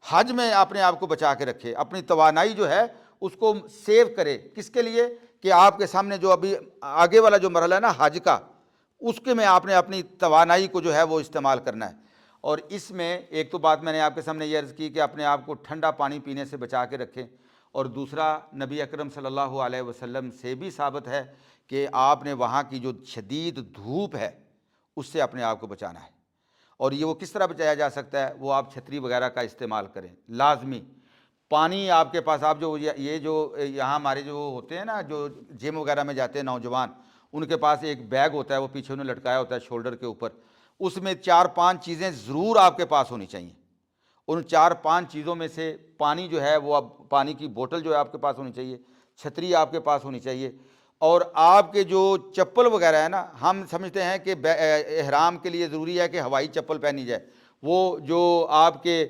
حج میں اپنے آپ کو بچا کے رکھے، اپنی توانائی جو ہے اس کو سیو کرے، کس کے لیے کہ آپ کے سامنے جو ابھی آگے والا جو مرحلہ ہے نا حج کا، اس کے میں آپ نے اپنی توانائی کو جو ہے وہ استعمال کرنا ہے۔ اور اس میں ایک تو بات میں نے آپ کے سامنے یہ عرض کی کہ اپنے آپ کو ٹھنڈا پانی پینے سے بچا کے رکھیں، اور دوسرا نبی اکرم صلی اللہ علیہ وسلم سے بھی ثابت ہے کہ آپ نے وہاں کی جو شدید دھوپ ہے اس سے اپنے آپ کو بچانا ہے۔ اور یہ وہ کس طرح بچایا جا سکتا ہے، وہ آپ چھتری وغیرہ کا استعمال کریں لازمی، پانی آپ کے پاس، آپ جو یہ جو یہاں ہمارے جو ہوتے ہیں نا جو جم وغیرہ میں جاتے ہیں نوجوان، ان کے پاس ایک بیگ ہوتا ہے، وہ پیچھے انہیں لٹکایا ہوتا ہے شولڈر کے اوپر، اس میں 4-5 چیزیں ضرور آپ کے پاس ہونی چاہیے۔ ان 4-5 چیزوں میں سے پانی جو ہے وہ، اب پانی کی بوتل جو ہے آپ کے پاس ہونی چاہیے، چھتری آپ کے پاس ہونی چاہیے، اور آپ کے جو چپل وغیرہ ہے نا، ہم سمجھتے ہیں کہ احرام کے لیے ضروری ہے کہ ہوائی چپل پہنی جائے، وہ جو آپ کے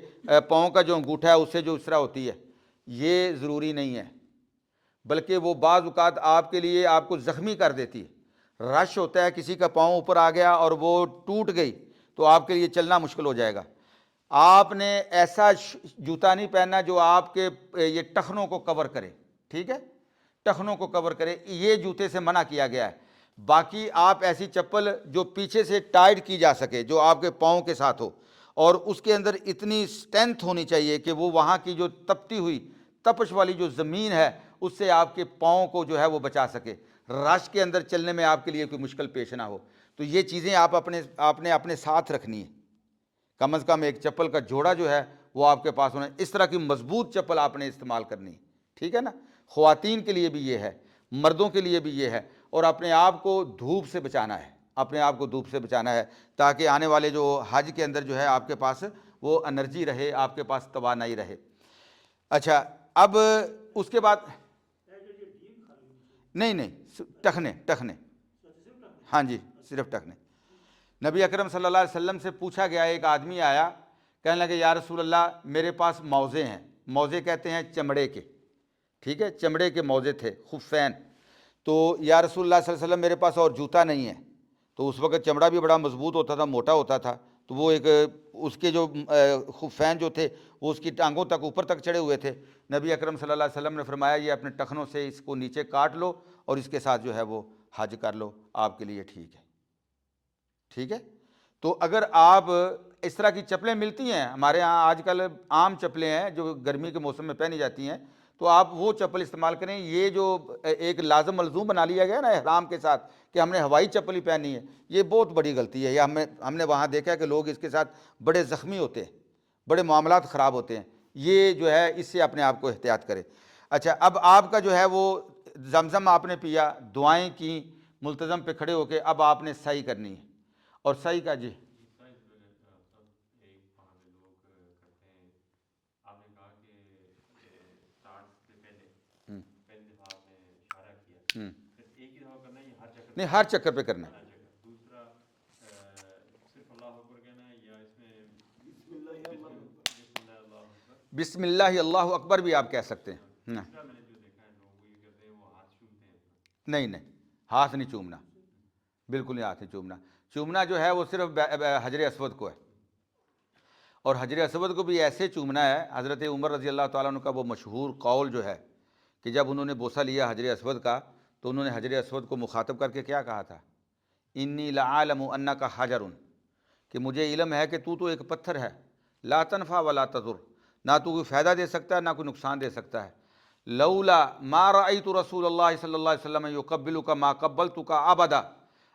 پاؤں کا جو انگوٹھا ہے اس سے جو اس طرح ہوتی ہے، یہ ضروری نہیں ہے، بلکہ وہ بعض اوقات آپ کے لیے آپ کو زخمی کر دیتی ہے۔ رش ہوتا ہے، کسی کا پاؤں اوپر آ گیا اور وہ ٹوٹ گئی تو آپ کے لیے چلنا مشکل ہو جائے گا۔ آپ نے ایسا جوتا نہیں پہننا جو آپ کے یہ ٹخنوں کو کور کرے، ٹھیک ہے، ٹخنوں کو کور کرے، یہ جوتے سے منع کیا گیا ہے۔ باقی آپ ایسی چپل جو پیچھے سے ٹائٹ کی جا سکے، جو آپ کے پاؤں کے ساتھ ہو، اور اس کے اندر اتنی سٹرینتھ ہونی چاہیے کہ وہ وہاں کی جو تپتی ہوئی تپش والی جو زمین ہے اس سے آپ کے پاؤں کو جو ہے وہ بچا سکے، رش کے اندر چلنے میں آپ کے لیے کوئی مشکل پیش نہ ہو۔ تو یہ چیزیں آپ نے اپنے ساتھ رکھنی ہے، کم از کم ایک چپل کا جوڑا جو ہے وہ آپ کے پاس ہونا ہے۔ اس طرح کی مضبوط چپل آپ نے استعمال کرنی ہے، ٹھیک ہے نا۔ خواتین کے لیے بھی یہ ہے، مردوں کے لیے بھی یہ ہے، اور اپنے آپ کو دھوپ سے بچانا ہے، اپنے آپ کو دھوپ سے بچانا ہے، تاکہ آنے والے جو حج کے اندر جو ہے آپ کے پاس وہ انرجی رہے، آپ کے پاس توانائی رہے۔ اچھا، اب اس کے بعد نہیں، ٹخنے، ہاں جی، صرف ٹخنے۔ نبی اکرم صلی اللہ علیہ وسلم سے پوچھا گیا، ایک آدمی آیا، کہنے لگے یا رسول اللہ میرے پاس موزے ہیں، موزے کہتے ہیں چمڑے کے، ٹھیک ہے، چمڑے کے موزے تھے، خفین، تو یا رسول اللہ صلی اللہ علیہ وسلم میرے پاس اور جوتا نہیں ہے۔ تو اس وقت چمڑا بھی بڑا مضبوط ہوتا تھا، موٹا ہوتا تھا، تو وہ ایک اس کے جو خفین جو تھے وہ اس کی ٹانگوں تک اوپر تک چڑھے ہوئے تھے۔ نبی اکرم صلی اللہ علیہ وسلم نے فرمایا یہ اپنے ٹخنوں سے اس کو نیچے کاٹ لو اور اس کے ساتھ جو ہے وہ حج کر لو، آپ کے لیے ٹھیک ہے، ٹھیک ہے۔ تو اگر آپ اس طرح کی چپلیں ملتی ہیں ہمارے ہاں آج کل، عام چپلیں ہیں جو گرمی کے موسم میں پہنی جاتی ہیں، تو آپ وہ چپل استعمال کریں۔ یہ جو ایک لازم ملزوم بنا لیا گیا نا احرام کے ساتھ کہ ہم نے ہوائی چپل ہی پہنی ہے، یہ بہت بڑی غلطی ہے۔ یہ ہم نے وہاں دیکھا ہے کہ لوگ اس کے ساتھ بڑے زخمی ہوتے ہیں، بڑے معاملات خراب ہوتے ہیں، یہ جو ہے اس سے اپنے آپ کو احتیاط کرے۔ اچھا، اب آپ کا جو ہے وہ زمزم آپ نے پیا، دعائیں کی ملتزم پہ کھڑے ہو کے، اب آپ نے سعی کرنی ہے، اور سعی کا جی نہیں، ہر چکر پہ کرنا ہے۔ بسم اللہ اللہ اکبر بھی آپ کہہ سکتے ہیں۔ نہیں، ہاتھ نہیں چومنا، بالکل نہیں ہاتھ نہیں چومنا۔ چومنا جو ہے وہ صرف حجر اسود کو ہے، اور حجر اسود کو بھی ایسے چومنا ہے۔ حضرت عمر رضی اللہ تعالیٰ عنہ کا وہ مشہور قول جو ہے کہ جب انہوں نے بوسہ لیا حجر اسود کا، تو انہوں نے حجر اسود کو مخاطب کر کے کیا کہا تھا؟ انی لعالم انک حجر، کہ مجھے علم ہے کہ تو ایک پتھر ہے، لا تنفع ولا تضر، نہ تو کوئی فائدہ دے سکتا ہے نہ کوئی نقصان دے سکتا ہے۔ لولا ما رأیت رسول اللہ صلی اللہ علیہ وسلم یقبلک ما قبلتک ابدا،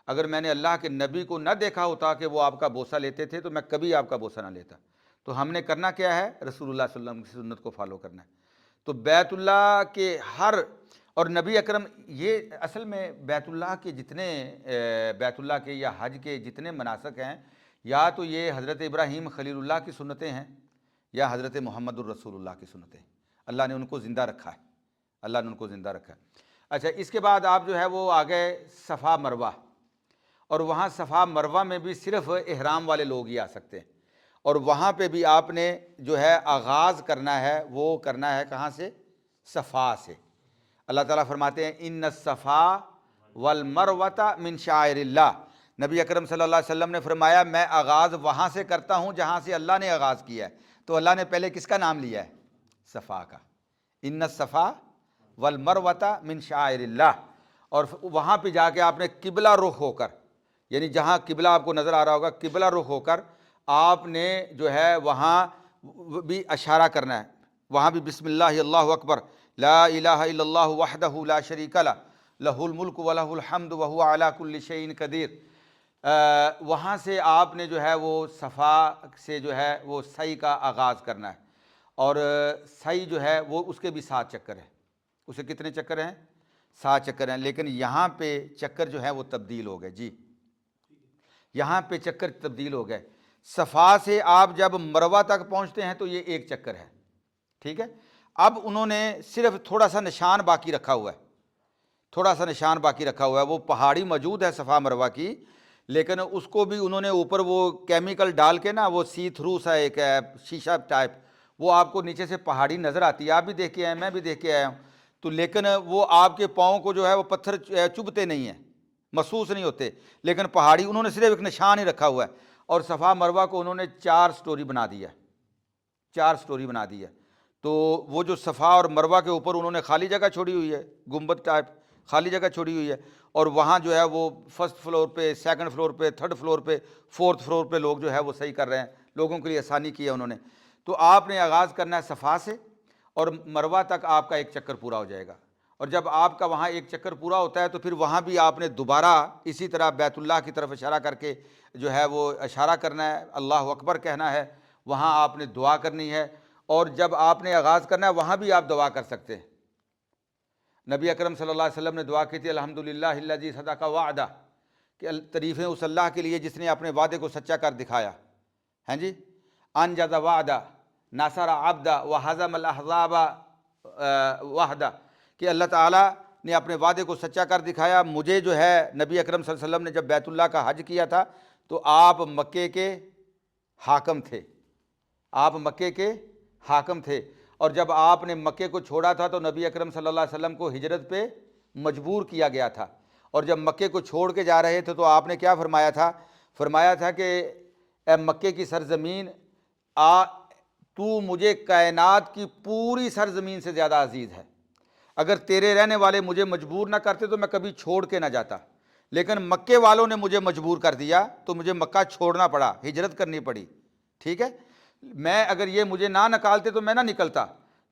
اگر میں نے اللہ کے نبی کو نہ دیکھا ہوتا کہ وہ آپ کا بوسہ لیتے تھے تو میں کبھی آپ کا بوسہ نہ لیتا۔ تو ہم نے کرنا کیا ہے؟ رسول اللہ صلی اللہ علیہ وسلم کی سنت کو فالو کرنا ہے۔ تو بیت اللہ کے ہر، اور نبی اکرم، یہ اصل میں بیت اللہ کے جتنے بیت اللہ کے یا حج کے جتنے مناسک ہیں، یا تو یہ حضرت ابراہیم خلیل اللہ کی سنتیں ہیں یا حضرت محمد الرسول اللہ کی سنتیں، اللہ نے ان کو زندہ رکھا ہے، اللہ نے ان کو زندہ رکھا ہے۔ اچھا، اس کے بعد آپ جو ہے وہ آگئے صفا مروہ، اور وہاں صفا مروہ میں بھی صرف احرام والے لوگ ہی آ سکتے ہیں، اور وہاں پہ بھی آپ نے جو ہے آغاز کرنا ہے، وہ کرنا ہے کہاں سے؟ صفا سے۔ اللہ تعالیٰ فرماتے ہیں ان الصفا والمروۃ من شعائر اللہ، نبی اکرم صلی اللہ علیہ وسلم نے فرمایا میں آغاز وہاں سے کرتا ہوں جہاں سے اللہ نے آغاز کیا ہے۔ تو اللہ نے پہلے کس کا نام لیا ہے؟ صفا کا، ان الصفا والمروۃ من شعائر اللہ، اور وہاں پہ جا کے آپ نے قبلہ رخ ہو کر، یعنی جہاں قبلہ آپ کو نظر آ رہا ہوگا، قبلہ رخ ہو کر آپ نے جو ہے وہاں بھی اشارہ کرنا ہے، وہاں بھی بسم اللہ اللہ اکبر، لا الہ الا اللہ وحدہ لا شریک لہ، لہ الملک و لہ الحمد وہو علی کل شیء قدیر۔ وہاں سے آپ نے جو ہے وہ صفا سے جو ہے وہ سعی کا آغاز کرنا ہے، اور سعی جو ہے وہ اس کے بھی 7 چکر ہیں۔ اسے کتنے چکر ہیں؟ 7 چکر ہیں، لیکن یہاں پہ چکر جو ہے وہ تبدیل ہو گئے جی، یہاں پہ چکر تبدیل ہو گئے۔ صفا سے آپ جب مروہ تک پہنچتے ہیں تو یہ ایک چکر ہے، ٹھیک ہے۔ اب انہوں نے صرف تھوڑا سا نشان باقی رکھا ہوا ہے، تھوڑا سا نشان باقی رکھا ہوا ہے، وہ پہاڑی موجود ہے صفا مروہ کی، لیکن اس کو بھی انہوں نے اوپر وہ کیمیکل ڈال کے نا، وہ سی تھرو سا ایک ہے شیشہ ٹائپ، وہ آپ کو نیچے سے پہاڑی نظر آتی ہے، آپ بھی دیکھ کے آئے، میں بھی دیکھ کے آیا ہوں، تو لیکن وہ آپ کے پاؤں کو جو ہے وہ پتھر چبھتے نہیں ہیں، محسوس نہیں ہوتے، لیکن پہاڑی انہوں نے صرف ایک نشان ہی رکھا ہوا ہے۔ اور صفا مروہ کو انہوں نے 4 سٹوری بنا دیا، 4 سٹوری بنا دی ہے۔ تو وہ جو صفا اور مروہ کے اوپر انہوں نے خالی جگہ چھوڑی ہوئی ہے، گنبد ٹائپ خالی جگہ چھوڑی ہوئی ہے، اور وہاں جو ہے وہ فرسٹ فلور پہ، سیکنڈ فلور پہ، تھرڈ فلور پہ، فورتھ فلور پہ لوگ جو ہے وہ صحیح کر رہے ہیں، لوگوں کے لیے آسانی کی ہے انہوں نے۔ تو آپ نے آغاز کرنا ہے صفا سے، اور مروہ تک آپ کا ایک چکر پورا ہو جائے گا، اور جب آپ کا وہاں ایک چکر پورا ہوتا ہے تو پھر وہاں بھی آپ نے دوبارہ اسی طرح بیت اللہ کی طرف اشارہ کر کے جو ہے وہ اشارہ کرنا ہے، اللہ اکبر کہنا ہے، وہاں آپ نے دعا کرنی ہے، اور جب آپ نے آغاز کرنا ہے وہاں بھی آپ دعا کر سکتے ہیں۔ نبی اکرم صلی اللہ علیہ وسلم نے دعا کی تھی الحمدللہ الذی صدق وعدہ، کہ تعریفیں اس اللہ کے لیے جس نے اپنے وعدے کو سچا کر دکھایا، ہیں جی، انجز وعدہ ناصر عبدہ وحزم الاحزاب وحدہ، کہ اللہ تعالیٰ نے اپنے وعدے کو سچا کر دکھایا۔ مجھے جو ہے نبی اکرم صلی اللہ علیہ وسلم نے جب بیت اللہ کا حج کیا تھا تو آپ مکے کے حاکم تھے، آپ مکے کے حاکم تھے، اور جب آپ نے مکے کو چھوڑا تھا تو نبی اکرم صلی اللہ علیہ وسلم کو ہجرت پہ مجبور کیا گیا تھا، اور جب مکے کو چھوڑ کے جا رہے تھے تو آپ نے کیا فرمایا تھا؟ فرمایا تھا کہ اے مکے کی سرزمین، تو مجھے کائنات کی پوری سرزمین سے زیادہ عزیز ہے، اگر تیرے رہنے والے مجھے مجبور نہ کرتے تو میں کبھی چھوڑ کے نہ جاتا، لیکن مکے والوں نے مجھے مجبور کر دیا تو مجھے مکہ چھوڑنا پڑا، ہجرت کرنی پڑی، ٹھیک ہے۔ میں اگر یہ مجھے نہ نکالتے تو میں نہ نکلتا۔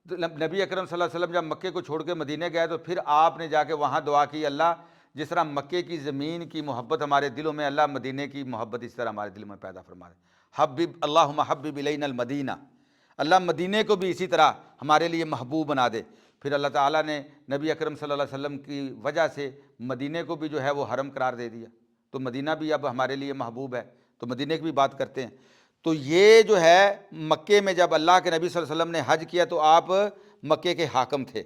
نبی اکرم صلی اللہ علیہ وسلم جب مکے کو چھوڑ کے مدینے گئے تو پھر آپ نے جا کے وہاں دعا کی، اللہ جس طرح مکے کی زمین کی محبت ہمارے دلوں میں، اللہ مدینے کی محبت اس طرح ہمارے دل میں پیدا فرما دے، حبب اللہم حبب الینا المدینہ، اللہ مدینے کو بھی اسی طرح ہمارے لیے محبوب بنا دے۔ پھر اللہ تعالیٰ نے نبی اکرم صلی اللہ علیہ وسلم کی وجہ سے مدینے کو بھی جو ہے وہ حرم قرار دے دیا، تو مدینہ بھی اب ہمارے لیے محبوب ہے، تو مدینے کی بھی بات کرتے ہیں۔ تو یہ جو ہے مکے میں جب اللہ کے نبی صلی اللہ علیہ وسلم نے حج کیا تو آپ مکے کے حاکم تھے،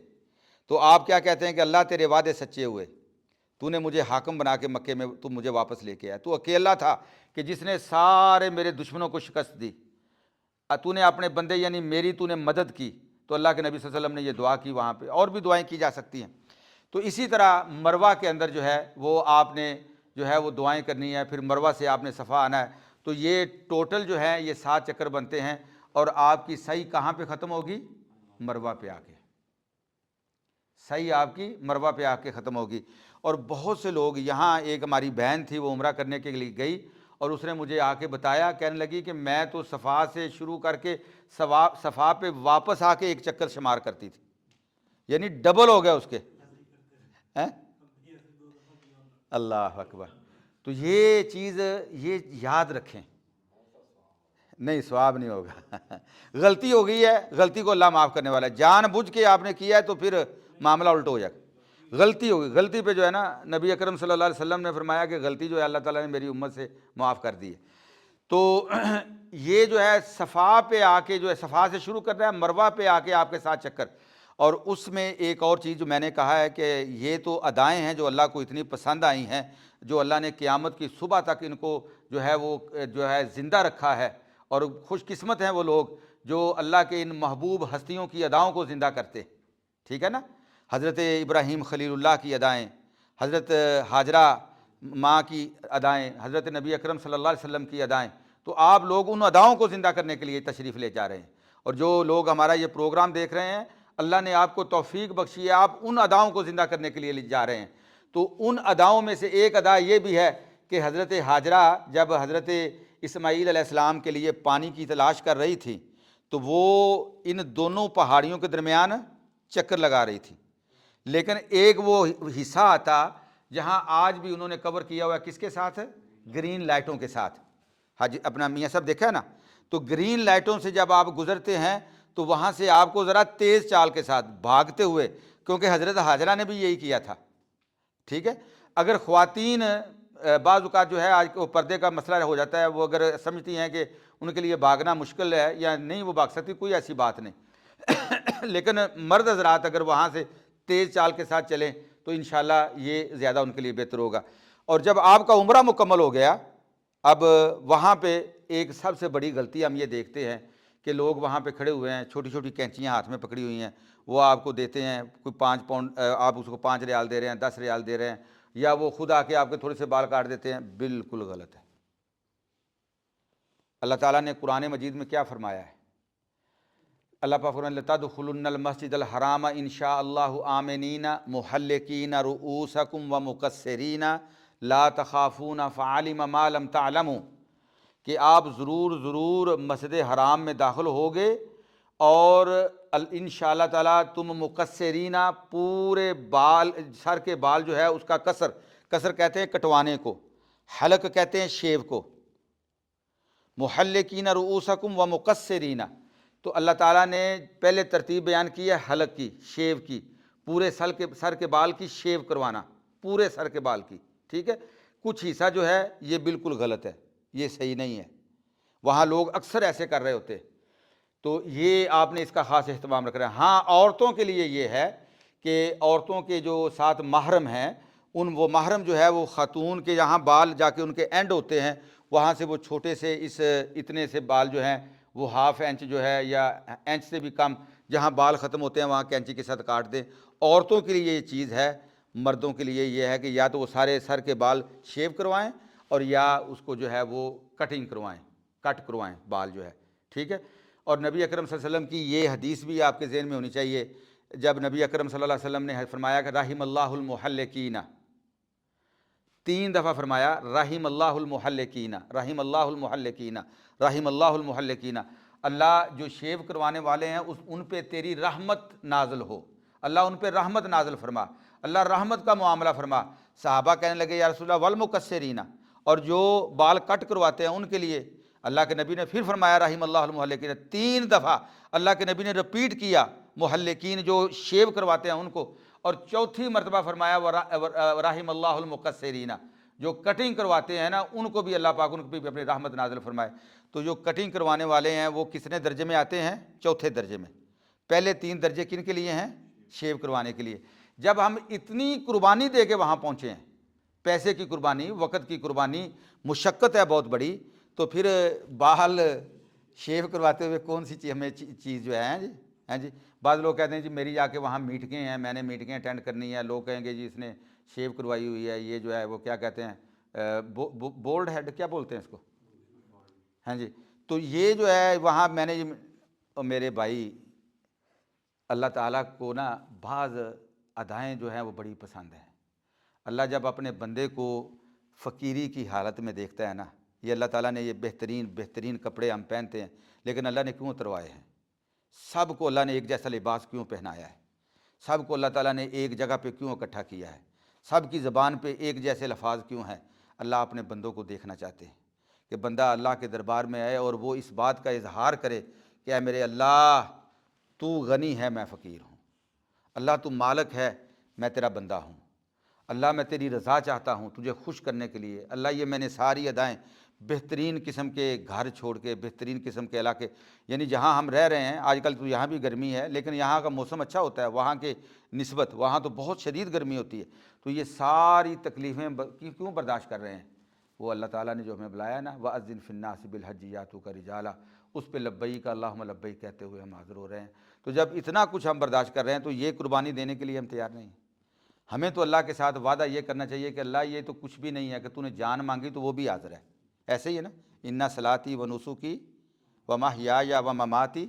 تو آپ کیا کہتے ہیں کہ اللہ تیرے وعدے سچے ہوئے، تو نے مجھے حاکم بنا کے مکے میں تو مجھے واپس لے کے آیا، تو اکیلا تھا کہ جس نے سارے میرے دشمنوں کو شکست دی، تو نے اپنے بندے یعنی میری تو نے مدد کی۔ تو اللہ کے نبی صلی اللہ علیہ وسلم نے یہ دعا کی، وہاں پہ اور بھی دعائیں کی جا سکتی ہیں۔ تو اسی طرح مروہ کے اندر جو ہے وہ آپ نے جو ہے وہ دعائیں کرنی ہے، پھر مروہ سے آپ نے صفا آنا ہے، تو یہ ٹوٹل جو ہے یہ 7 چکر بنتے ہیں، اور آپ کی سعی کہاں پہ ختم ہوگی؟ مروہ پہ آ کے، سعی آپ کی مروہ پہ آ کے ختم ہوگی۔ اور بہت سے لوگ یہاں، ایک ہماری بہن تھی وہ عمرہ کرنے کے لیے گئی، اور اس نے مجھے آ کے بتایا، کہنے لگی کہ میں تو صفا سے شروع کر کے صفا پہ واپس آ کے ایک چکر شمار کرتی تھی، یعنی ڈبل ہو گیا اس کے، اللہ اکبر۔ تو یہ چیز یہ یاد رکھیں، نہیں ثواب نہیں ہوگا، غلطی ہو گئی ہے، غلطی کو اللہ معاف کرنے والا ہے، جان بوجھ کے آپ نے کیا ہے تو پھر معاملہ الٹ ہو جائے گا۔ غلطی ہوگی، غلطی پہ جو ہے نا نبی اکرم صلی اللہ علیہ وسلم نے فرمایا کہ غلطی جو ہے اللہ تعالیٰ نے میری امت سے معاف کر دی ہے۔ تو یہ جو ہے صفا پہ آ کے جو ہے صفا سے شروع کرنا ہے، مروہ پہ آ کے آپ کے 7 چکر، اور اس میں ایک اور چیز جو میں نے کہا ہے کہ یہ تو ادائیں ہیں جو اللہ کو اتنی پسند آئی ہیں، جو اللہ نے قیامت کی صبح تک ان کو جو ہے وہ جو ہے زندہ رکھا ہے، اور خوش قسمت ہیں وہ لوگ جو اللہ کے ان محبوب ہستیوں کی اداؤں کو زندہ کرتے، ٹھیک ہے نا۔ حضرت ابراہیم خلیل اللہ کی ادائیں، حضرت حاجرہ ماں کی ادائیں، حضرت نبی اکرم صلی اللہ علیہ وسلم کی ادائیں، تو آپ لوگ ان اداؤں کو زندہ کرنے کے لیے تشریف لے جا رہے ہیں، اور جو لوگ ہمارا یہ پروگرام دیکھ رہے ہیں اللہ نے آپ کو توفیق بخشی ہے، آپ ان اداؤں کو زندہ کرنے کے لیے جا رہے ہیں۔ تو ان اداؤں میں سے ایک ادا یہ بھی ہے کہ حضرت حاجرہ جب حضرت اسماعیل علیہ السلام کے لیے پانی کی تلاش کر رہی تھی تو وہ ان دونوں پہاڑیوں کے درمیان چکر لگا رہی تھی، لیکن ایک وہ حصہ آتا جہاں آج بھی انہوں نے کور کیا ہوا ہے، کس کے ساتھ؟ گرین لائٹوں کے ساتھ۔ حاجی اپنا میاں صاحب دیکھا ہے نا، تو گرین لائٹوں سے جب آپ گزرتے ہیں تو وہاں سے آپ کو ذرا تیز چال کے ساتھ بھاگتے ہوئے کیونکہ حضرت حاجرہ نے بھی یہی کیا تھا، ٹھیک ہے۔ اگر خواتین بعض اوقات جو ہے آج وہ پردے کا مسئلہ ہو جاتا ہے، وہ اگر سمجھتی ہیں کہ ان کے لیے بھاگنا مشکل ہے یا نہیں وہ بھاگ سکتی، کوئی ایسی بات نہیں لیکن مرد حضرات اگر وہاں سے تیز چال کے ساتھ چلیں تو انشاءاللہ یہ زیادہ ان کے لیے بہتر ہوگا۔ اور جب آپ کا عمرہ مکمل ہو گیا، اب وہاں پہ ایک سب سے بڑی غلطی ہم یہ دیکھتے ہیں کہ لوگ وہاں پہ کھڑے ہوئے ہیں، چھوٹی چھوٹی کینچیاں ہاتھ میں پکڑی ہوئی ہیں، وہ آپ کو دیتے ہیں کوئی 5 پاؤنڈ، آپ اس کو 5 ریال دے رہے ہیں، 10 ریال دے رہے ہیں، یا وہ خود آ کے آپ کے تھوڑے سے بال کاٹ دیتے ہیں، بالکل غلط ہے۔ اللہ تعالیٰ نے قرآن مجید میں کیا فرمایا ہے؟ اللہ پاک فرماتے ہیں لَتَدْخُلُنَّ الْمَسْجِدَ الْحَرَامَ إِنْ شَاءَ اللَّهُ آمِنِينَ مُحَلِّقِينَ رُؤُوسَكُمْ وَمُقَصِّرِينَ لَا تَخَافُونَ فَعَلِمَ مَا لَمْ تَعْلَمُوا، کہ آپ ضرور مسجد حرام میں داخل ہوگے اور انشاءاللہ تعالیٰ تم مقصرین، پورے بال، سر کے بال جو ہے اس کا قصر کہتے ہیں کٹوانے کو، حلق کہتے ہیں شیو کو، محلقین رؤوسکم و مقصرین، تو اللہ تعالیٰ نے پہلے ترتیب بیان کی ہے حلق کی، شیو کی، پورے سر کے بال کی شیو کروانا، پورے سر کے بال کی، ٹھیک ہے۔ کچھ حصہ جو ہے یہ بالکل غلط ہے، یہ صحیح نہیں ہے، وہاں لوگ اکثر ایسے کر رہے ہوتے، تو یہ آپ نے اس کا خاص اہتمام رکھ رہا ہے۔ ہاں عورتوں کے لیے یہ ہے کہ عورتوں کے جو ساتھ محرم ہیں، وہ محرم جو ہے وہ خاتون کے یہاں بال جا کے ان کے اینڈ ہوتے ہیں، وہاں سے وہ چھوٹے سے اتنے سے بال جو ہیں وہ ½ انچ جو ہے یا انچ سے بھی کم جہاں بال ختم ہوتے ہیں وہاں کینچی کے ساتھ کاٹ دیں۔ عورتوں کے لیے یہ چیز ہے، مردوں کے لیے یہ ہے کہ یا تو وہ سارے سر کے بال شیو کروائیں اور یا اس کو جو ہے وہ کٹنگ کروائیں، کٹ کروائیں بال جو ہے، ٹھیک ہے۔ اور نبی اکرم صلی اللہ علیہ وسلم کی یہ حدیث بھی آپ کے ذہن میں ہونی چاہیے، جب نبی اکرم صلی اللہ علیہ وسلم نے فرمایا کہ رحم اللہ المحلقین، 3 دفعہ فرمایا رحم اللہ المحلقین، رحم اللہ المحلقین، رحم اللہ المحلقین، اللہ جو شیو کروانے والے ہیں ان پہ تیری رحمت نازل ہو، اللہ ان پہ رحمت نازل فرما، اللہ رحمت کا معاملہ فرما۔ صحابہ کہنے لگے یا رسول اللہ والمقصرین، اور جو بال کٹ کرواتے ہیں ان کے لیے؟ اللہ کے نبی نے پھر فرمایا رحم اللہ المحلقین، 3 دفعہ اللہ کے نبی نے رپیٹ کیا محلقین جو شیو کرواتے ہیں ان کو، اور چوتھی مرتبہ فرمایا رحم اللہ المقصرین، جو کٹنگ کرواتے ہیں نا ان کو بھی اللہ پاک ان کو بھی اپنی رحمت نازل فرمائے۔ تو جو کٹنگ کروانے والے ہیں وہ کتنے درجے میں آتے ہیں؟ چوتھے درجے میں۔ پہلے 3 درجے کن کے لیے ہیں؟ شیو کروانے کے لیے۔ جب ہم اتنی قربانی دے کے وہاں پہنچے ہیں، پیسے کی قربانی، وقت کی قربانی، مشقت ہے بہت بڑی، تو پھر بال شیو کرواتے ہوئے کون سی ہمیں چیز جو ہے جی، ہیں جی۔ بعض لوگ کہتے ہیں جی میری جا کے وہاں میٹنگیں ہیں، میں نے میٹنگیں اٹینڈ کرنی ہے، لوگ کہیں گے جی اس نے شیو کروائی ہوئی ہے، یہ جو ہے وہ کیا کہتے ہیں بولڈ ہیڈ کیا بولتے ہیں اس کو، ہاں جی۔ تو یہ جو ہے وہاں میں نے میرے بھائی اللہ تعالیٰ کو نا بعض ادائیں جو ہیں وہ بڑی پسند ہیں۔ اللہ جب اپنے بندے کو فقیری کی حالت میں دیکھتا ہے نا، یہ اللہ تعالیٰ نے یہ بہترین کپڑے ہم پہنتے ہیں، لیکن اللہ نے کیوں اتروائے ہیں؟ سب کو اللہ نے ایک جیسا لباس کیوں پہنایا ہے؟ سب کو اللہ تعالیٰ نے ایک جگہ پہ کیوں اکٹھا کیا ہے؟ سب کی زبان پہ ایک جیسے لفاظ کیوں ہیں؟ اللہ اپنے بندوں کو دیکھنا چاہتے ہیں کہ بندہ اللہ کے دربار میں آئے اور وہ اس بات کا اظہار کرے کہ اے میرے اللہ تو غنی ہے میں فقیر ہوں، اللہ تو مالک ہے میں تیرا بندہ ہوں، اللہ میں تیری رضا چاہتا ہوں تجھے خوش کرنے کے لیے، اللہ یہ میں نے ساری ادائیں بہترین قسم کے گھر چھوڑ کے، بہترین قسم کے علاقے، یعنی جہاں ہم رہ رہے ہیں آج کل تو یہاں بھی گرمی ہے لیکن یہاں کا موسم اچھا ہوتا ہے، وہاں کے نسبت وہاں تو بہت شدید گرمی ہوتی ہے، تو یہ ساری تکلیفیں کیوں برداشت کر رہے ہیں؟ وہ اللہ تعالیٰ نے جو ہمیں بلایا نا وَأَذِّن فِي النَّاسِ بِالْحَجِّ يَأْتُوكَ رِجَالًا، اس پہ لبیک اللہم لبیک کہتے ہوئے ہم حاضر ہو رہے ہیں۔ تو جب اتنا کچھ ہم برداشت کر رہے ہیں تو یہ قربانی دینے کے لیے ہم تیار نہیں ہیں۔ ہمیں تو اللہ کے ساتھ وعدہ یہ کرنا چاہیے کہ اللہ یہ تو کچھ بھی نہیں ہے کہ تو نے جان مانگی تو وہ بھی حاضر ہے، ایسے ہی ہے نا، اِنَّ صَلَاتِي وَنُسُكِي وَمَحْيَايَ وَمَمَاتِي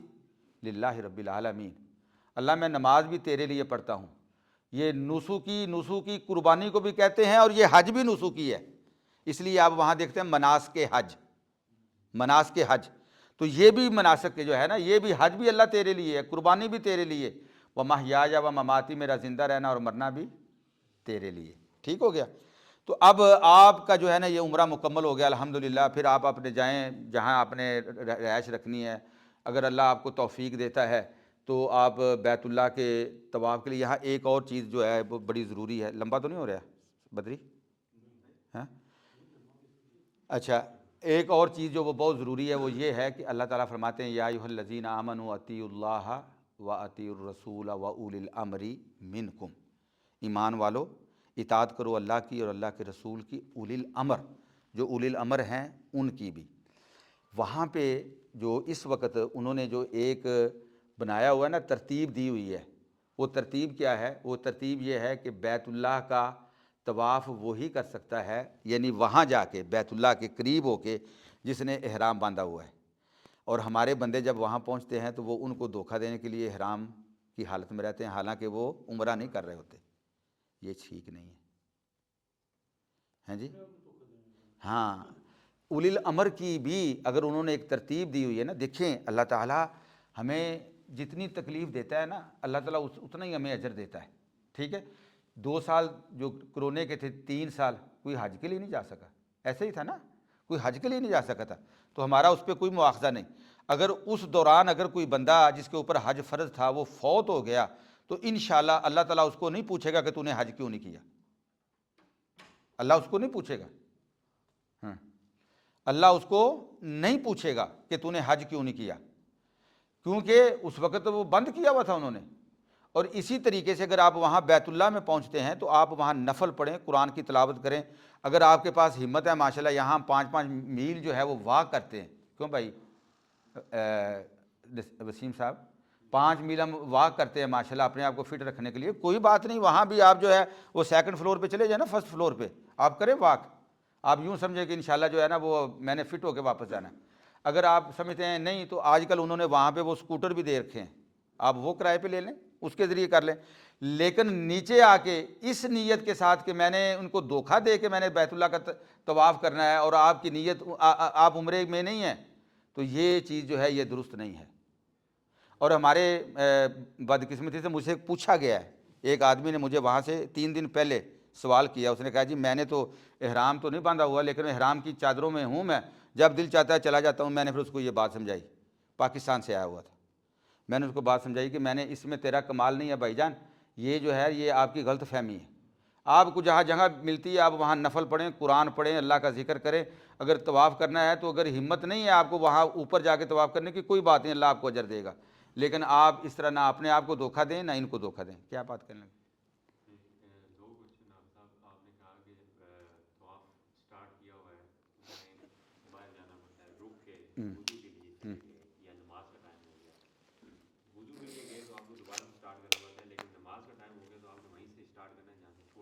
لِلَّهِ رَبِّ الْعَالَمِينَ، اللہ میں نماز بھی تیرے لیے پڑھتا ہوں، یہ نسوکی قربانی کو بھی کہتے ہیں، اور یہ حج بھی نسوکی ہے، اس لیے آپ وہاں دیکھتے ہیں مناسک حج، تو یہ بھی مناسک جو ہے نا، یہ بھی حج بھی اللہ تیرے لیے ہے، قربانی بھی تیرے لیے، وَمَحْيَايَ وَمَمَاتِي میرا زندہ رہنا اور مرنا بھی تیرے لیے، ٹھیک ہو گیا۔ تو اب آپ کا جو ہے نا یہ عمرہ مکمل ہو گیا الحمدللہ، پھر آپ اپنے جائیں جہاں آپ نے رہائش رکھنی ہے، اگر اللہ آپ کو توفیق دیتا ہے تو آپ بیت اللہ کے طواف کے لیے یہاں ایک اور چیز جو ہے وہ بڑی ضروری ہے. لمبا تو نہیں ہو رہا بدری؟ ہاں اچھا، ایک اور چیز جو وہ بہت ضروری ہے وہ یہ ہے کہ اللہ تعالیٰ فرماتے ہیں یا ایھا الذین آمنوا اطیعوا اللہ و اطیعوا الرسول و اولی الامر منکم، ایمان والو اطاعت کرو اللہ کی اور اللہ کے رسول کی، اولی الامر، جو اولی الامر ہیں ان کی بھی. وہاں پہ جو اس وقت انہوں نے جو ایک بنایا ہوا ہے نا، ترتیب دی ہوئی ہے، وہ ترتیب کیا ہے؟ وہ ترتیب یہ ہے کہ بیت اللہ کا طواف وہی کر سکتا ہے، یعنی وہاں جا کے بیت اللہ کے قریب ہو کے جس نے احرام باندھا ہوا ہے. اور ہمارے بندے جب وہاں پہنچتے ہیں تو وہ ان کو دھوکہ دینے کے لیے احرام کی حالت میں رہتے ہیں، حالانکہ وہ عمرہ نہیں کر رہے ہوتے. یہ ٹھیک نہیں ہے. ہیں جی؟ ہاں، اولی الامر کی بھی اگر انہوں نے ایک ترتیب دی ہوئی ہے نا، دیکھیں اللہ تعالیٰ ہمیں جتنی تکلیف دیتا ہے نا، اللہ تعالیٰ اتنا ہی ہمیں اجر دیتا ہے. ٹھیک ہے، 2 سال جو کرونے کے تھے، 3 سال کوئی حج کے لیے نہیں جا سکا، ایسے ہی تھا نا، کوئی حج کے لیے نہیں جا سکا تھا، تو ہمارا اس پہ کوئی مواخذہ نہیں. اگر اس دوران اگر کوئی بندہ جس کے اوپر حج فرض تھا وہ فوت ہو گیا تو انشاءاللہ اللہ تعالیٰ اس کو نہیں پوچھے گا کہ تو نے حج کیوں نہیں کیا. اللہ اس کو نہیں پوچھے گا. ہاں، اللہ اس کو نہیں پوچھے گا کہ تو نے حج کیوں نہیں کیا، کیونکہ اس وقت وہ بند کیا ہوا تھا انہوں نے. اور اسی طریقے سے اگر آپ وہاں بیت اللہ میں پہنچتے ہیں تو آپ وہاں نفل پڑھیں، قرآن کی تلاوت کریں. اگر آپ کے پاس ہمت ہے ماشاءاللہ، یہاں 5 میل جو ہے وہ واک کرتے ہیں. کیوں بھائی وسیم صاحب؟ 5 میل ہم واک کرتے ہیں ماشاءاللہ اپنے آپ کو فٹ رکھنے کے لیے. کوئی بات نہیں، وہاں بھی آپ جو ہے وہ 2nd فلور پہ چلے جائیں نا، 1st فلور پہ آپ کریں واک. آپ یوں سمجھیں کہ انشاءاللہ جو ہے نا وہ میں نے فٹ ہو کے واپس جانا ہے. اگر آپ سمجھتے ہیں نہیں تو آج کل انہوں نے وہاں پہ وہ اسکوٹر بھی دے رکھے ہیں، آپ وہ کرائے پہ لے لیں، اس کے ذریعے کر لیں. لیکن نیچے آ کے اس نیت کے ساتھ کہ میں نے ان کو دھوکہ دے کے میں نے بیت اللہ کا طواف کرنا ہے اور آپ کی نیت آپ عمرے میں نہیں ہیں، تو یہ چیز جو ہے یہ درست نہیں ہے. اور ہمارے بدقسمتی سے مجھ سے پوچھا گیا ہے، ایک آدمی نے مجھے وہاں سے 3 دن پہلے سوال کیا. اس نے کہا جی میں نے تو احرام تو نہیں باندھا ہوا، لیکن احرام کی چادروں میں ہوں، میں جب دل چاہتا ہے چلا جاتا ہوں. میں نے پھر اس کو یہ بات سمجھائی، پاکستان سے آیا ہوا تھا. میں نے اس کو بات سمجھائی کہ میں نے اس میں تیرا کمال نہیں ہے بھائی جان، یہ جو ہے یہ آپ کی غلط فہمی ہے. آپ کو جہاں جگہ ملتی ہے آپ وہاں نفل پڑھیں، قرآن پڑھیں، اللہ کا ذکر کریں. اگر طواف کرنا ہے تو اگر ہمت نہیں ہے آپ کو وہاں اوپر جا کے طواف کرنے کی، کوئی بات نہیں، اللہ آپ کو اجر دے گا. لیکن آپ اس طرح نہ اپنے آپ کو دھوکہ دیں نہ ان کو دھوکہ دیں. کیا بات کرنے لگے؟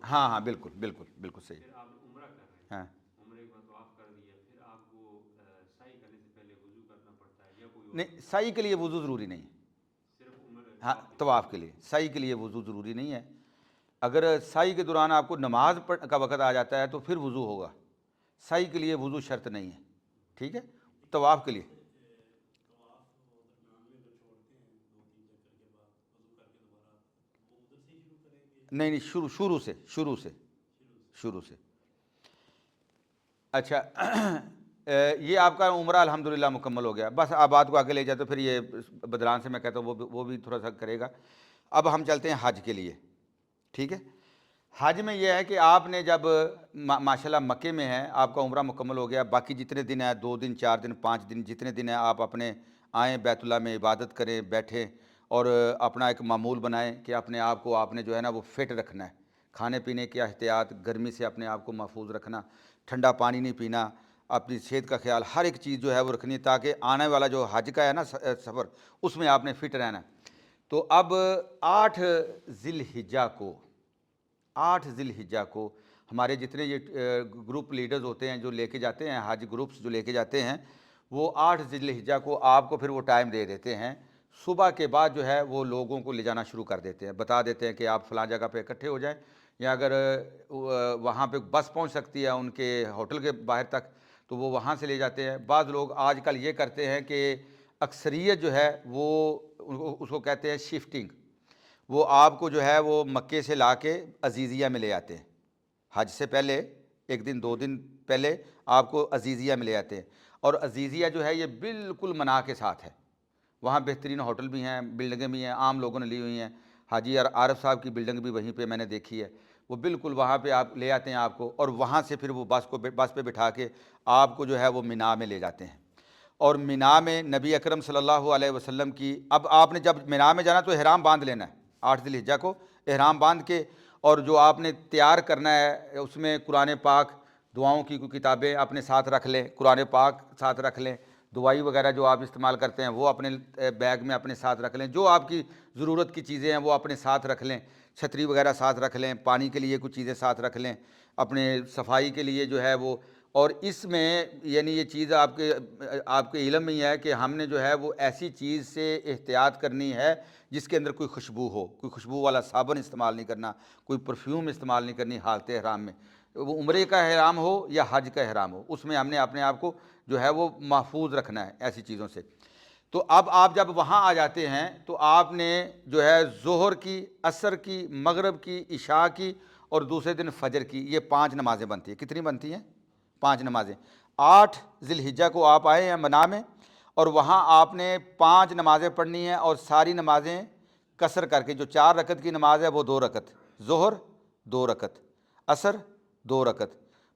ہاں ہاں بالکل بالکل بالکل صحیح. ہاں نہیں، سعی کے لیے وضو ضروری نہیں ہے. ہاں طواف کے لیے سعی کے لیے وضو ضروری نہیں ہے. اگر سعی کے دوران آپ کو نماز کا وقت آ جاتا ہے تو پھر وضو ہوگا. سعی کے لیے وضو شرط نہیں ہے. ٹھیک ہے، طواف کے لیے نہیں نہیں، شروع سے. اچھا یہ آپ کا عمرہ الحمدللہ مکمل ہو گیا. بس آپ بات کو آگے لے جائے تو پھر یہ بدران سے میں کہتا ہوں وہ بھی تھوڑا سا کرے گا. اب ہم چلتے ہیں حج کے لیے. ٹھیک ہے، حج میں یہ ہے کہ آپ نے جب ماشاءاللہ مکے میں ہیں، آپ کا عمرہ مکمل ہو گیا. باقی جتنے دن ہیں، 2 دن 4 دن 5 دن جتنے دن ہیں، آپ اپنے آئیں بیت اللہ میں عبادت کریں، بیٹھیں اور اپنا ایک معمول بنائیں کہ اپنے آپ کو آپ نے جو ہے نا وہ فٹ رکھنا ہے. کھانے پینے کی احتیاط، گرمی سے اپنے آپ کو محفوظ رکھنا، ٹھنڈا پانی نہیں پینا، اپنی صحت کا خیال، ہر ایک چیز جو ہے وہ رکھنی ہے تاکہ آنے والا جو حج کا ہے نا سفر، اس میں آپ نے فٹ رہنا ہے. تو اب 8 ذی الحجہ کو ہمارے جتنے یہ گروپ لیڈرز ہوتے ہیں جو لے کے جاتے ہیں، حج گروپس جو لے کے جاتے ہیں، وہ 8 ذی الحجہ کو آپ کو پھر وہ ٹائم دے دیتے ہیں. صبح کے بعد جو ہے وہ لوگوں کو لے جانا شروع کر دیتے ہیں، بتا دیتے ہیں کہ آپ فلاں جگہ پہ اکٹھے ہو جائیں، یا اگر وہاں پہ بس پہنچ سکتی ہے ان کے ہوٹل کے باہر تک تو وہ وہاں سے لے جاتے ہیں. بعض لوگ آج کل یہ کرتے ہیں کہ اکثریت جو ہے وہ اس کو کہتے ہیں شفٹنگ، وہ آپ کو جو ہے وہ مکے سے لا کے عزیزیہ میں لے آتے ہیں. حج سے پہلے 1 دن 2 دن پہلے آپ کو عزیزیہ میں لے آتے ہیں. اور عزیزیہ جو ہے یہ بالکل منا کے ساتھ ہے، وہاں بہترین ہوٹل بھی ہیں، بلڈنگیں بھی ہیں، عام لوگوں نے لی ہوئی ہیں. حاجی عارف صاحب کی بلڈنگ بھی وہیں پہ میں نے دیکھی ہے. وہ بالکل وہاں پہ آپ لے آتے ہیں آپ کو، اور وہاں سے پھر وہ بس پہ بٹھا کے آپ کو جو ہے وہ مینا میں لے جاتے ہیں. اور مینا میں نبی اکرم صلی اللہ علیہ وسلم کی، اب آپ نے جب مینا میں جانا تو احرام باندھ لینا ہے 8 ذی الحجہ کو، احرام باندھ کے، اور جو آپ نے تیار کرنا ہے اس میں قرآن پاک، دعاؤں کی کوئی کتابیں اپنے ساتھ رکھ لیں، قرآن پاک ساتھ رکھ لیں، دوائی وغیرہ جو آپ استعمال کرتے ہیں وہ اپنے بیگ میں اپنے ساتھ رکھ لیں، جو آپ کی ضرورت کی چیزیں ہیں وہ اپنے ساتھ رکھ لیں، چھتری وغیرہ ساتھ رکھ لیں، پانی کے لیے کچھ چیزیں ساتھ رکھ لیں، اپنے صفائی کے لیے جو ہے وہ. اور اس میں یعنی یہ چیز آپ کے علم میں ہی ہے کہ ہم نے جو ہے وہ ایسی چیز سے احتیاط کرنی ہے جس کے اندر کوئی خوشبو ہو، کوئی خوشبو والا صابن استعمال نہیں کرنا، کوئی پرفیوم استعمال نہیں کرنی حالت احرام میں. وہ عمرے کا احرام ہو یا حج کا احرام ہو، اس میں ہم نے اپنے آپ کو جو ہے وہ محفوظ رکھنا ہے ایسی چیزوں سے. تو اب آپ جب وہاں آ جاتے ہیں تو آپ نے جو ہے ظہر کی، عصر کی، مغرب کی، عشاء کی اور دوسرے دن فجر کی، یہ 5 نمازیں بنتی ہیں. کتنی بنتی ہیں؟ 5 نمازیں. 8 ذی الحجہ کو آپ آئے ہیں منا میں، اور وہاں آپ نے 5 نمازیں پڑھنی ہیں، اور ساری نمازیں قصر کر کے، جو 4 رکعت کی نماز ہے وہ 2 رکعت، ظہر 2 رکعت، عصر 2 رکعت،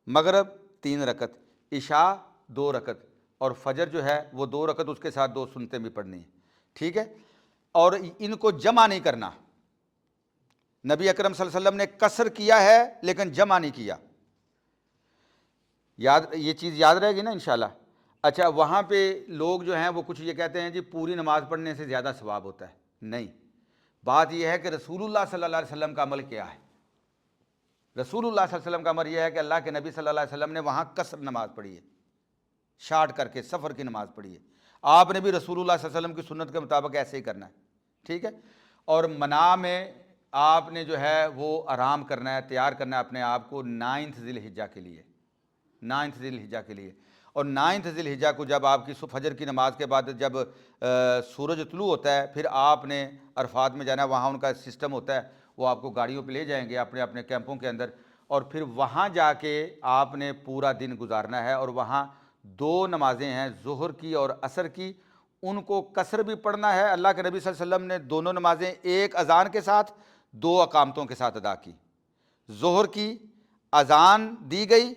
مغرب 3 رکعت، عشاء 2 رکعت، اور فجر جو ہے وہ 2 رکعت، اس کے ساتھ 2 سنتیں بھی پڑھنی ہیں. ٹھیک ہے؟ اور ان کو جمع نہیں کرنا. نبی اکرم صلی اللہ علیہ وسلم نے قصر کیا ہے لیکن جمع نہیں کیا. یہ چیز یاد رہے گی نا انشاءاللہ. اچھا، وہاں پہ لوگ جو ہیں وہ کچھ یہ کہتے ہیں جی پوری نماز پڑھنے سے زیادہ ثواب ہوتا ہے. نہیں، بات یہ ہے کہ رسول اللہ صلی اللہ علیہ وسلم کا عمل کیا ہے. رسول اللہ صلی اللہ علیہ وسلم کا عمل یہ ہے کہ اللہ کے نبی صلی اللہ علیہ وسلم نے وہاں قصر نماز پڑھی ہے، شارٹ کر کے سفر کی نماز پڑھی ہے. آپ نے بھی رسول اللہ صلی اللہ علیہ وسلم کی سنت کے مطابق ایسے ہی کرنا ہے. ٹھیک ہے؟ اور منا میں آپ نے جو ہے وہ آرام کرنا ہے، تیار کرنا ہے اپنے آپ کو 9 ذی الحجہ کے لیے، 9 ذی الحجہ کے لیے. اور 9 ذی الحجہ کو جب آپ کی فجر کی نماز کے بعد جب سورج طلوع ہوتا ہے، پھر آپ نے عرفات میں جانا ہے. وہاں ان کا سسٹم ہوتا ہے، وہ آپ کو گاڑیوں پہ لے جائیں گے اپنے اپنے کیمپوں کے اندر، اور پھر وہاں جا کے آپ نے پورا دن گزارنا ہے. اور وہاں 2 نمازیں ہیں، ظہر کی اور عصر کی، ان کو قصر بھی پڑھنا ہے. اللہ کے نبی صلی اللہ علیہ وسلم نے دونوں نمازیں ایک اذان کے ساتھ 2 اقامتوں کے ساتھ ادا کی. ظہر کی اذان دی گئی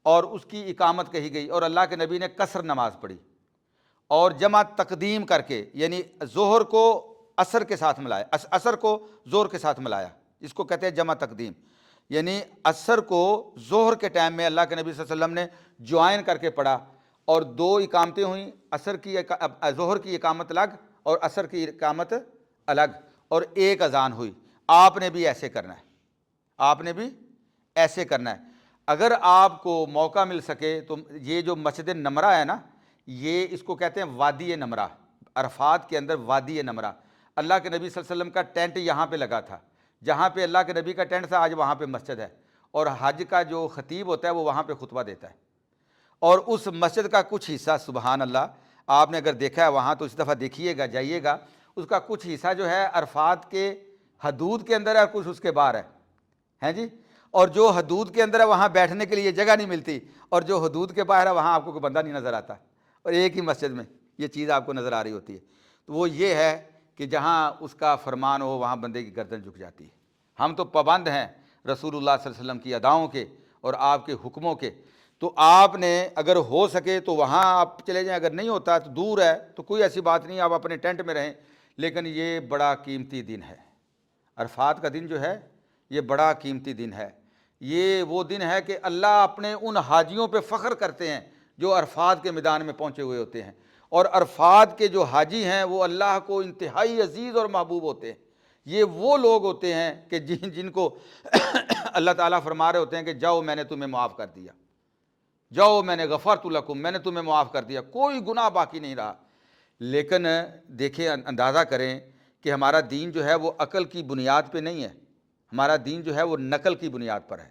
اور اس کی اقامت کہی گئی، اور اللہ کے نبی نے قصر نماز پڑھی، اور جمع تقدیم کر کے، یعنی ظہر کو عصر کے ساتھ ملایا، عصر کو ظہر کے ساتھ ملایا. اس کو کہتے ہیں جمع تقدیم. یعنی عصر کو ظہر کے ٹائم میں اللہ کے نبی صلی اللہ علیہ وسلم نے جوائن کر کے پڑھا، اور 2 اقامتیں ہوئیں، ظہر کی اقامت الگ اور عصر کی اقامت الگ، اور ایک اذان ہوئی. آپ نے بھی ایسے کرنا ہے، آپ نے بھی ایسے کرنا ہے. اگر آپ کو موقع مل سکے تو یہ جو مسجد نمرہ ہے نا، یہ اس کو کہتے ہیں وادی نمرہ، عرفات کے اندر وادی نمرہ. اللہ کے نبی صلی اللہ علیہ وسلم کا ٹینٹ یہاں پہ لگا تھا، جہاں پہ اللہ کے نبی کا ٹینٹ تھا آج وہاں پہ مسجد ہے. اور حج کا جو خطیب ہوتا ہے وہ وہاں پہ خطبہ دیتا ہے. اور اس مسجد کا کچھ حصہ، سبحان اللہ، آپ نے اگر دیکھا ہے وہاں تو اس دفعہ دیکھیے گا، جائیے گا، اس کا کچھ حصہ جو ہے عرفات کے حدود کے اندر ہے اور کچھ اس کے باہر ہے جی. اور جو حدود کے اندر ہے وہاں بیٹھنے کے لیے جگہ نہیں ملتی، اور جو حدود کے باہر ہے وہاں آپ کو کوئی بندہ نہیں نظر آتا، اور ایک ہی مسجد میں یہ چیز آپ کو نظر آ رہی ہوتی ہے. تو وہ یہ ہے کہ جہاں اس کا فرمان ہو وہاں بندے کی گردن جھک جاتی ہے. ہم تو پابند ہیں رسول اللہ صلی اللہ علیہ وسلم کی اداؤں کے اور آپ کے حکموں کے. تو آپ نے اگر ہو سکے تو وہاں آپ چلے جائیں، اگر نہیں ہوتا تو دور ہے تو کوئی ایسی بات نہیں، آپ اپنے ٹینٹ میں رہیں. لیکن یہ بڑا قیمتی دن ہے، عرفات کا دن جو ہے یہ بڑا قیمتی دن ہے. یہ وہ دن ہے کہ اللہ اپنے ان حاجیوں پہ فخر کرتے ہیں جو عرفات کے میدان میں پہنچے ہوئے ہوتے ہیں. اور عرفات کے جو حاجی ہیں وہ اللہ کو انتہائی عزیز اور محبوب ہوتے ہیں. یہ وہ لوگ ہوتے ہیں کہ جن کو اللہ تعالیٰ فرما رہے ہوتے ہیں کہ جاؤ میں نے تمہیں معاف کر دیا، جاؤ میں نے غفرت لکم، میں نے تمہیں معاف کر دیا، کوئی گناہ باقی نہیں رہا. لیکن دیکھیں، اندازہ کریں کہ ہمارا دین جو ہے وہ عقل کی بنیاد پہ نہیں ہے، ہمارا دین جو ہے وہ نقل کی بنیاد پر ہے.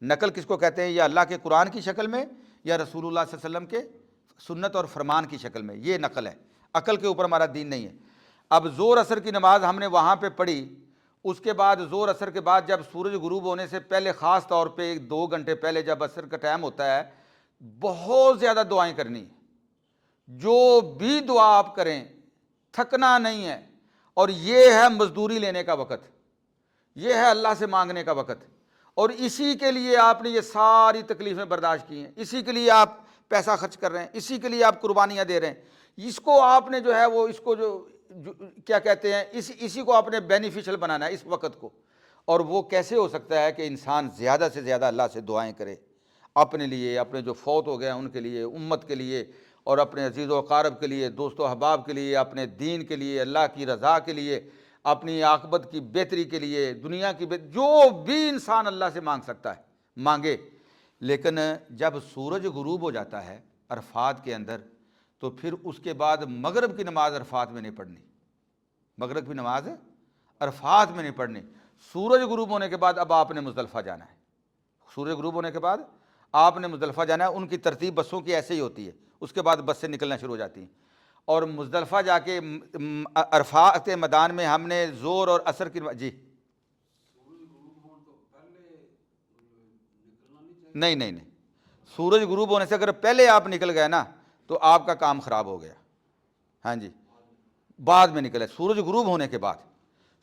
نقل کس کو کہتے ہیں؟ یا اللہ کے قرآن کی شکل میں یا رسول اللہ صلی اللہ علیہ وسلم کے سنت اور فرمان کی شکل میں، یہ نقل ہے. عقل کے اوپر ہمارا دین نہیں ہے. اب زور اثر کی نماز ہم نے وہاں پہ پڑھی، اس کے بعد زور اثر کے بعد جب سورج غروب ہونے سے پہلے، خاص طور پہ 2 گھنٹے پہلے جب اثر کا ٹائم ہوتا ہے، بہت زیادہ دعائیں کرنی. جو بھی دعا آپ کریں تھکنا نہیں ہے، اور یہ ہے مزدوری لینے کا وقت، یہ ہے اللہ سے مانگنے کا وقت، اور اسی کے لیے آپ نے یہ ساری تکلیفیں برداشت کی ہیں، اسی کے لیے آپ پیسہ خرچ کر رہے ہیں، اسی کے لیے آپ قربانیاں دے رہے ہیں، اس کو آپ نے جو ہے وہ اس کو جو کیا کہتے ہیں اسی کو آپ نے بینیفیشل بنانا ہے اس وقت کو۔ اور وہ کیسے ہو سکتا ہے کہ انسان زیادہ سے زیادہ اللہ سے دعائیں کرے اپنے لیے، اپنے جو فوت ہو گئے ہیں ان کے لیے، امت کے لیے، اور اپنے عزیز و اقارب کے لیے، دوست و احباب کے لیے، اپنے دین کے لیے، اللہ کی رضا کے لیے، اپنی عاقبت کی بہتری کے لیے، دنیا کی جو بھی انسان اللہ سے مانگ سکتا ہے مانگے۔ لیکن جب سورج غروب ہو جاتا ہے عرفات کے اندر، تو پھر اس کے بعد مغرب کی نماز عرفات میں نہیں پڑھنی، مغرب کی نماز عرفات میں نہیں پڑھنی۔ سورج غروب ہونے کے بعد اب آپ نے مزدلفہ جانا ہے، سورج غروب ہونے کے بعد آپ نے مزدلفہ جانا ہے۔ ان کی ترتیب بسوں کی ایسے ہی ہوتی ہے، اس کے بعد بس سے نکلنا شروع ہو جاتی ہیں، اور مزدلفہ جا کے عرفات میدان میں ہم نے زور اور عصر کی جی نہیں نہیں نہیں، سورج غروب ہونے سے اگر پہلے آپ نکل گئے نا تو آپ کا کام خراب ہو گیا۔ ہاں جی، بعد میں نکلے، سورج غروب ہونے کے بعد،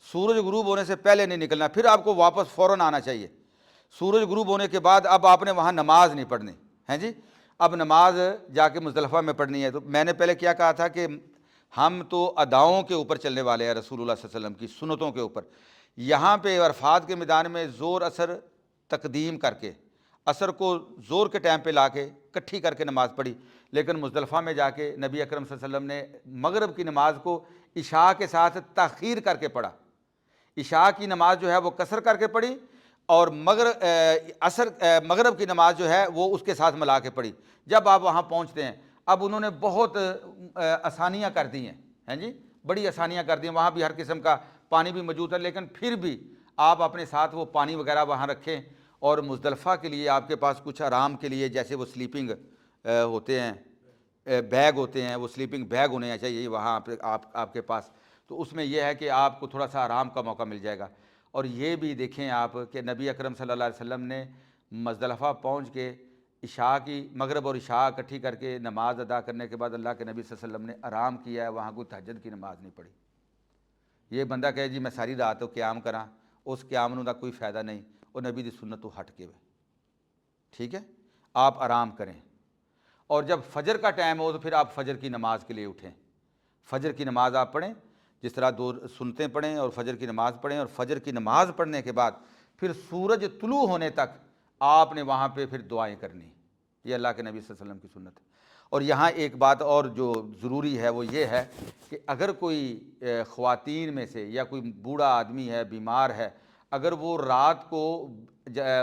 سورج غروب ہونے سے پہلے نہیں نکلنا، پھر آپ کو واپس فوراً آنا چاہیے۔ سورج غروب ہونے کے بعد اب آپ نے وہاں نماز نہیں پڑھنی ہے جی، اب نماز جا کے مزدلفہ میں پڑھنی ہے۔ تو میں نے پہلے کیا کہا تھا کہ ہم تو اداؤں کے اوپر چلنے والے ہیں، رسول اللہ صلی اللہ علیہ وسلم کی سنتوں کے اوپر۔ یہاں پہ عرفات کے میدان میں زور اثر تقدیم کر کے، عصر کو زور کے ٹائم پہ لا کے کٹھی کر کے نماز پڑھی، لیکن مزدلفہ میں جا کے نبی اکرم صلی اللہ علیہ وسلم نے مغرب کی نماز کو عشاء کے ساتھ تاخیر کر کے پڑھا۔ عشاء کی نماز جو ہے وہ قصر کر کے پڑھی، اور مغرب کی نماز جو ہے وہ اس کے ساتھ ملا کے پڑھی۔ جب آپ وہاں پہنچتے ہیں، اب انہوں نے بہت آسانیاں کر دی ہیں جی، بڑی آسانیاں کر دی ہیں، وہاں بھی ہر قسم کا پانی بھی موجود ہے، لیکن پھر بھی آپ اپنے ساتھ وہ پانی وغیرہ وہاں رکھیں، اور مزدلفہ کے لیے آپ کے پاس کچھ آرام کے لیے جیسے وہ سلیپنگ ہوتے ہیں، بیگ ہوتے ہیں، وہ سلیپنگ بیگ ہونے چاہیے وہاں آپ کے پاس، تو اس میں یہ ہے کہ آپ کو تھوڑا سا آرام کا موقع مل جائے گا۔ اور یہ بھی دیکھیں آپ کہ نبی اکرم صلی اللہ علیہ وسلم نے مزدلفہ پہنچ کے عشاء کی، مغرب اور عشاء اکٹھی کر کے نماز ادا کرنے کے بعد اللہ کے نبی صلی اللہ علیہ وسلم نے آرام کیا ہے، وہاں کوئی تہجد کی نماز نہیں پڑھی۔ یہ بندہ کہے جی میں ساری رات تو قیام کراں، اس قیام کا کوئی فائدہ نہیں، وہ نبی دی سنت تو ہٹ کے ہوئے، ٹھیک ہے، آپ آرام کریں۔ اور جب فجر کا ٹائم ہو تو پھر آپ فجر کی نماز کے لیے اٹھیں، فجر کی نماز آپ پڑھیں، جس طرح دو سنتیں پڑھیں اور فجر کی نماز پڑھیں، اور فجر کی نماز پڑھنے کے بعد پھر سورج طلوع ہونے تک آپ نے وہاں پہ پھر دعائیں کرنی۔ یہ اللہ کے نبی صلی اللہ علیہ وسلم کی سنت ہے۔ اور یہاں ایک بات اور جو ضروری ہے وہ یہ ہے کہ اگر کوئی خواتین میں سے یا کوئی بوڑھا آدمی ہے، بیمار ہے، اگر وہ رات کو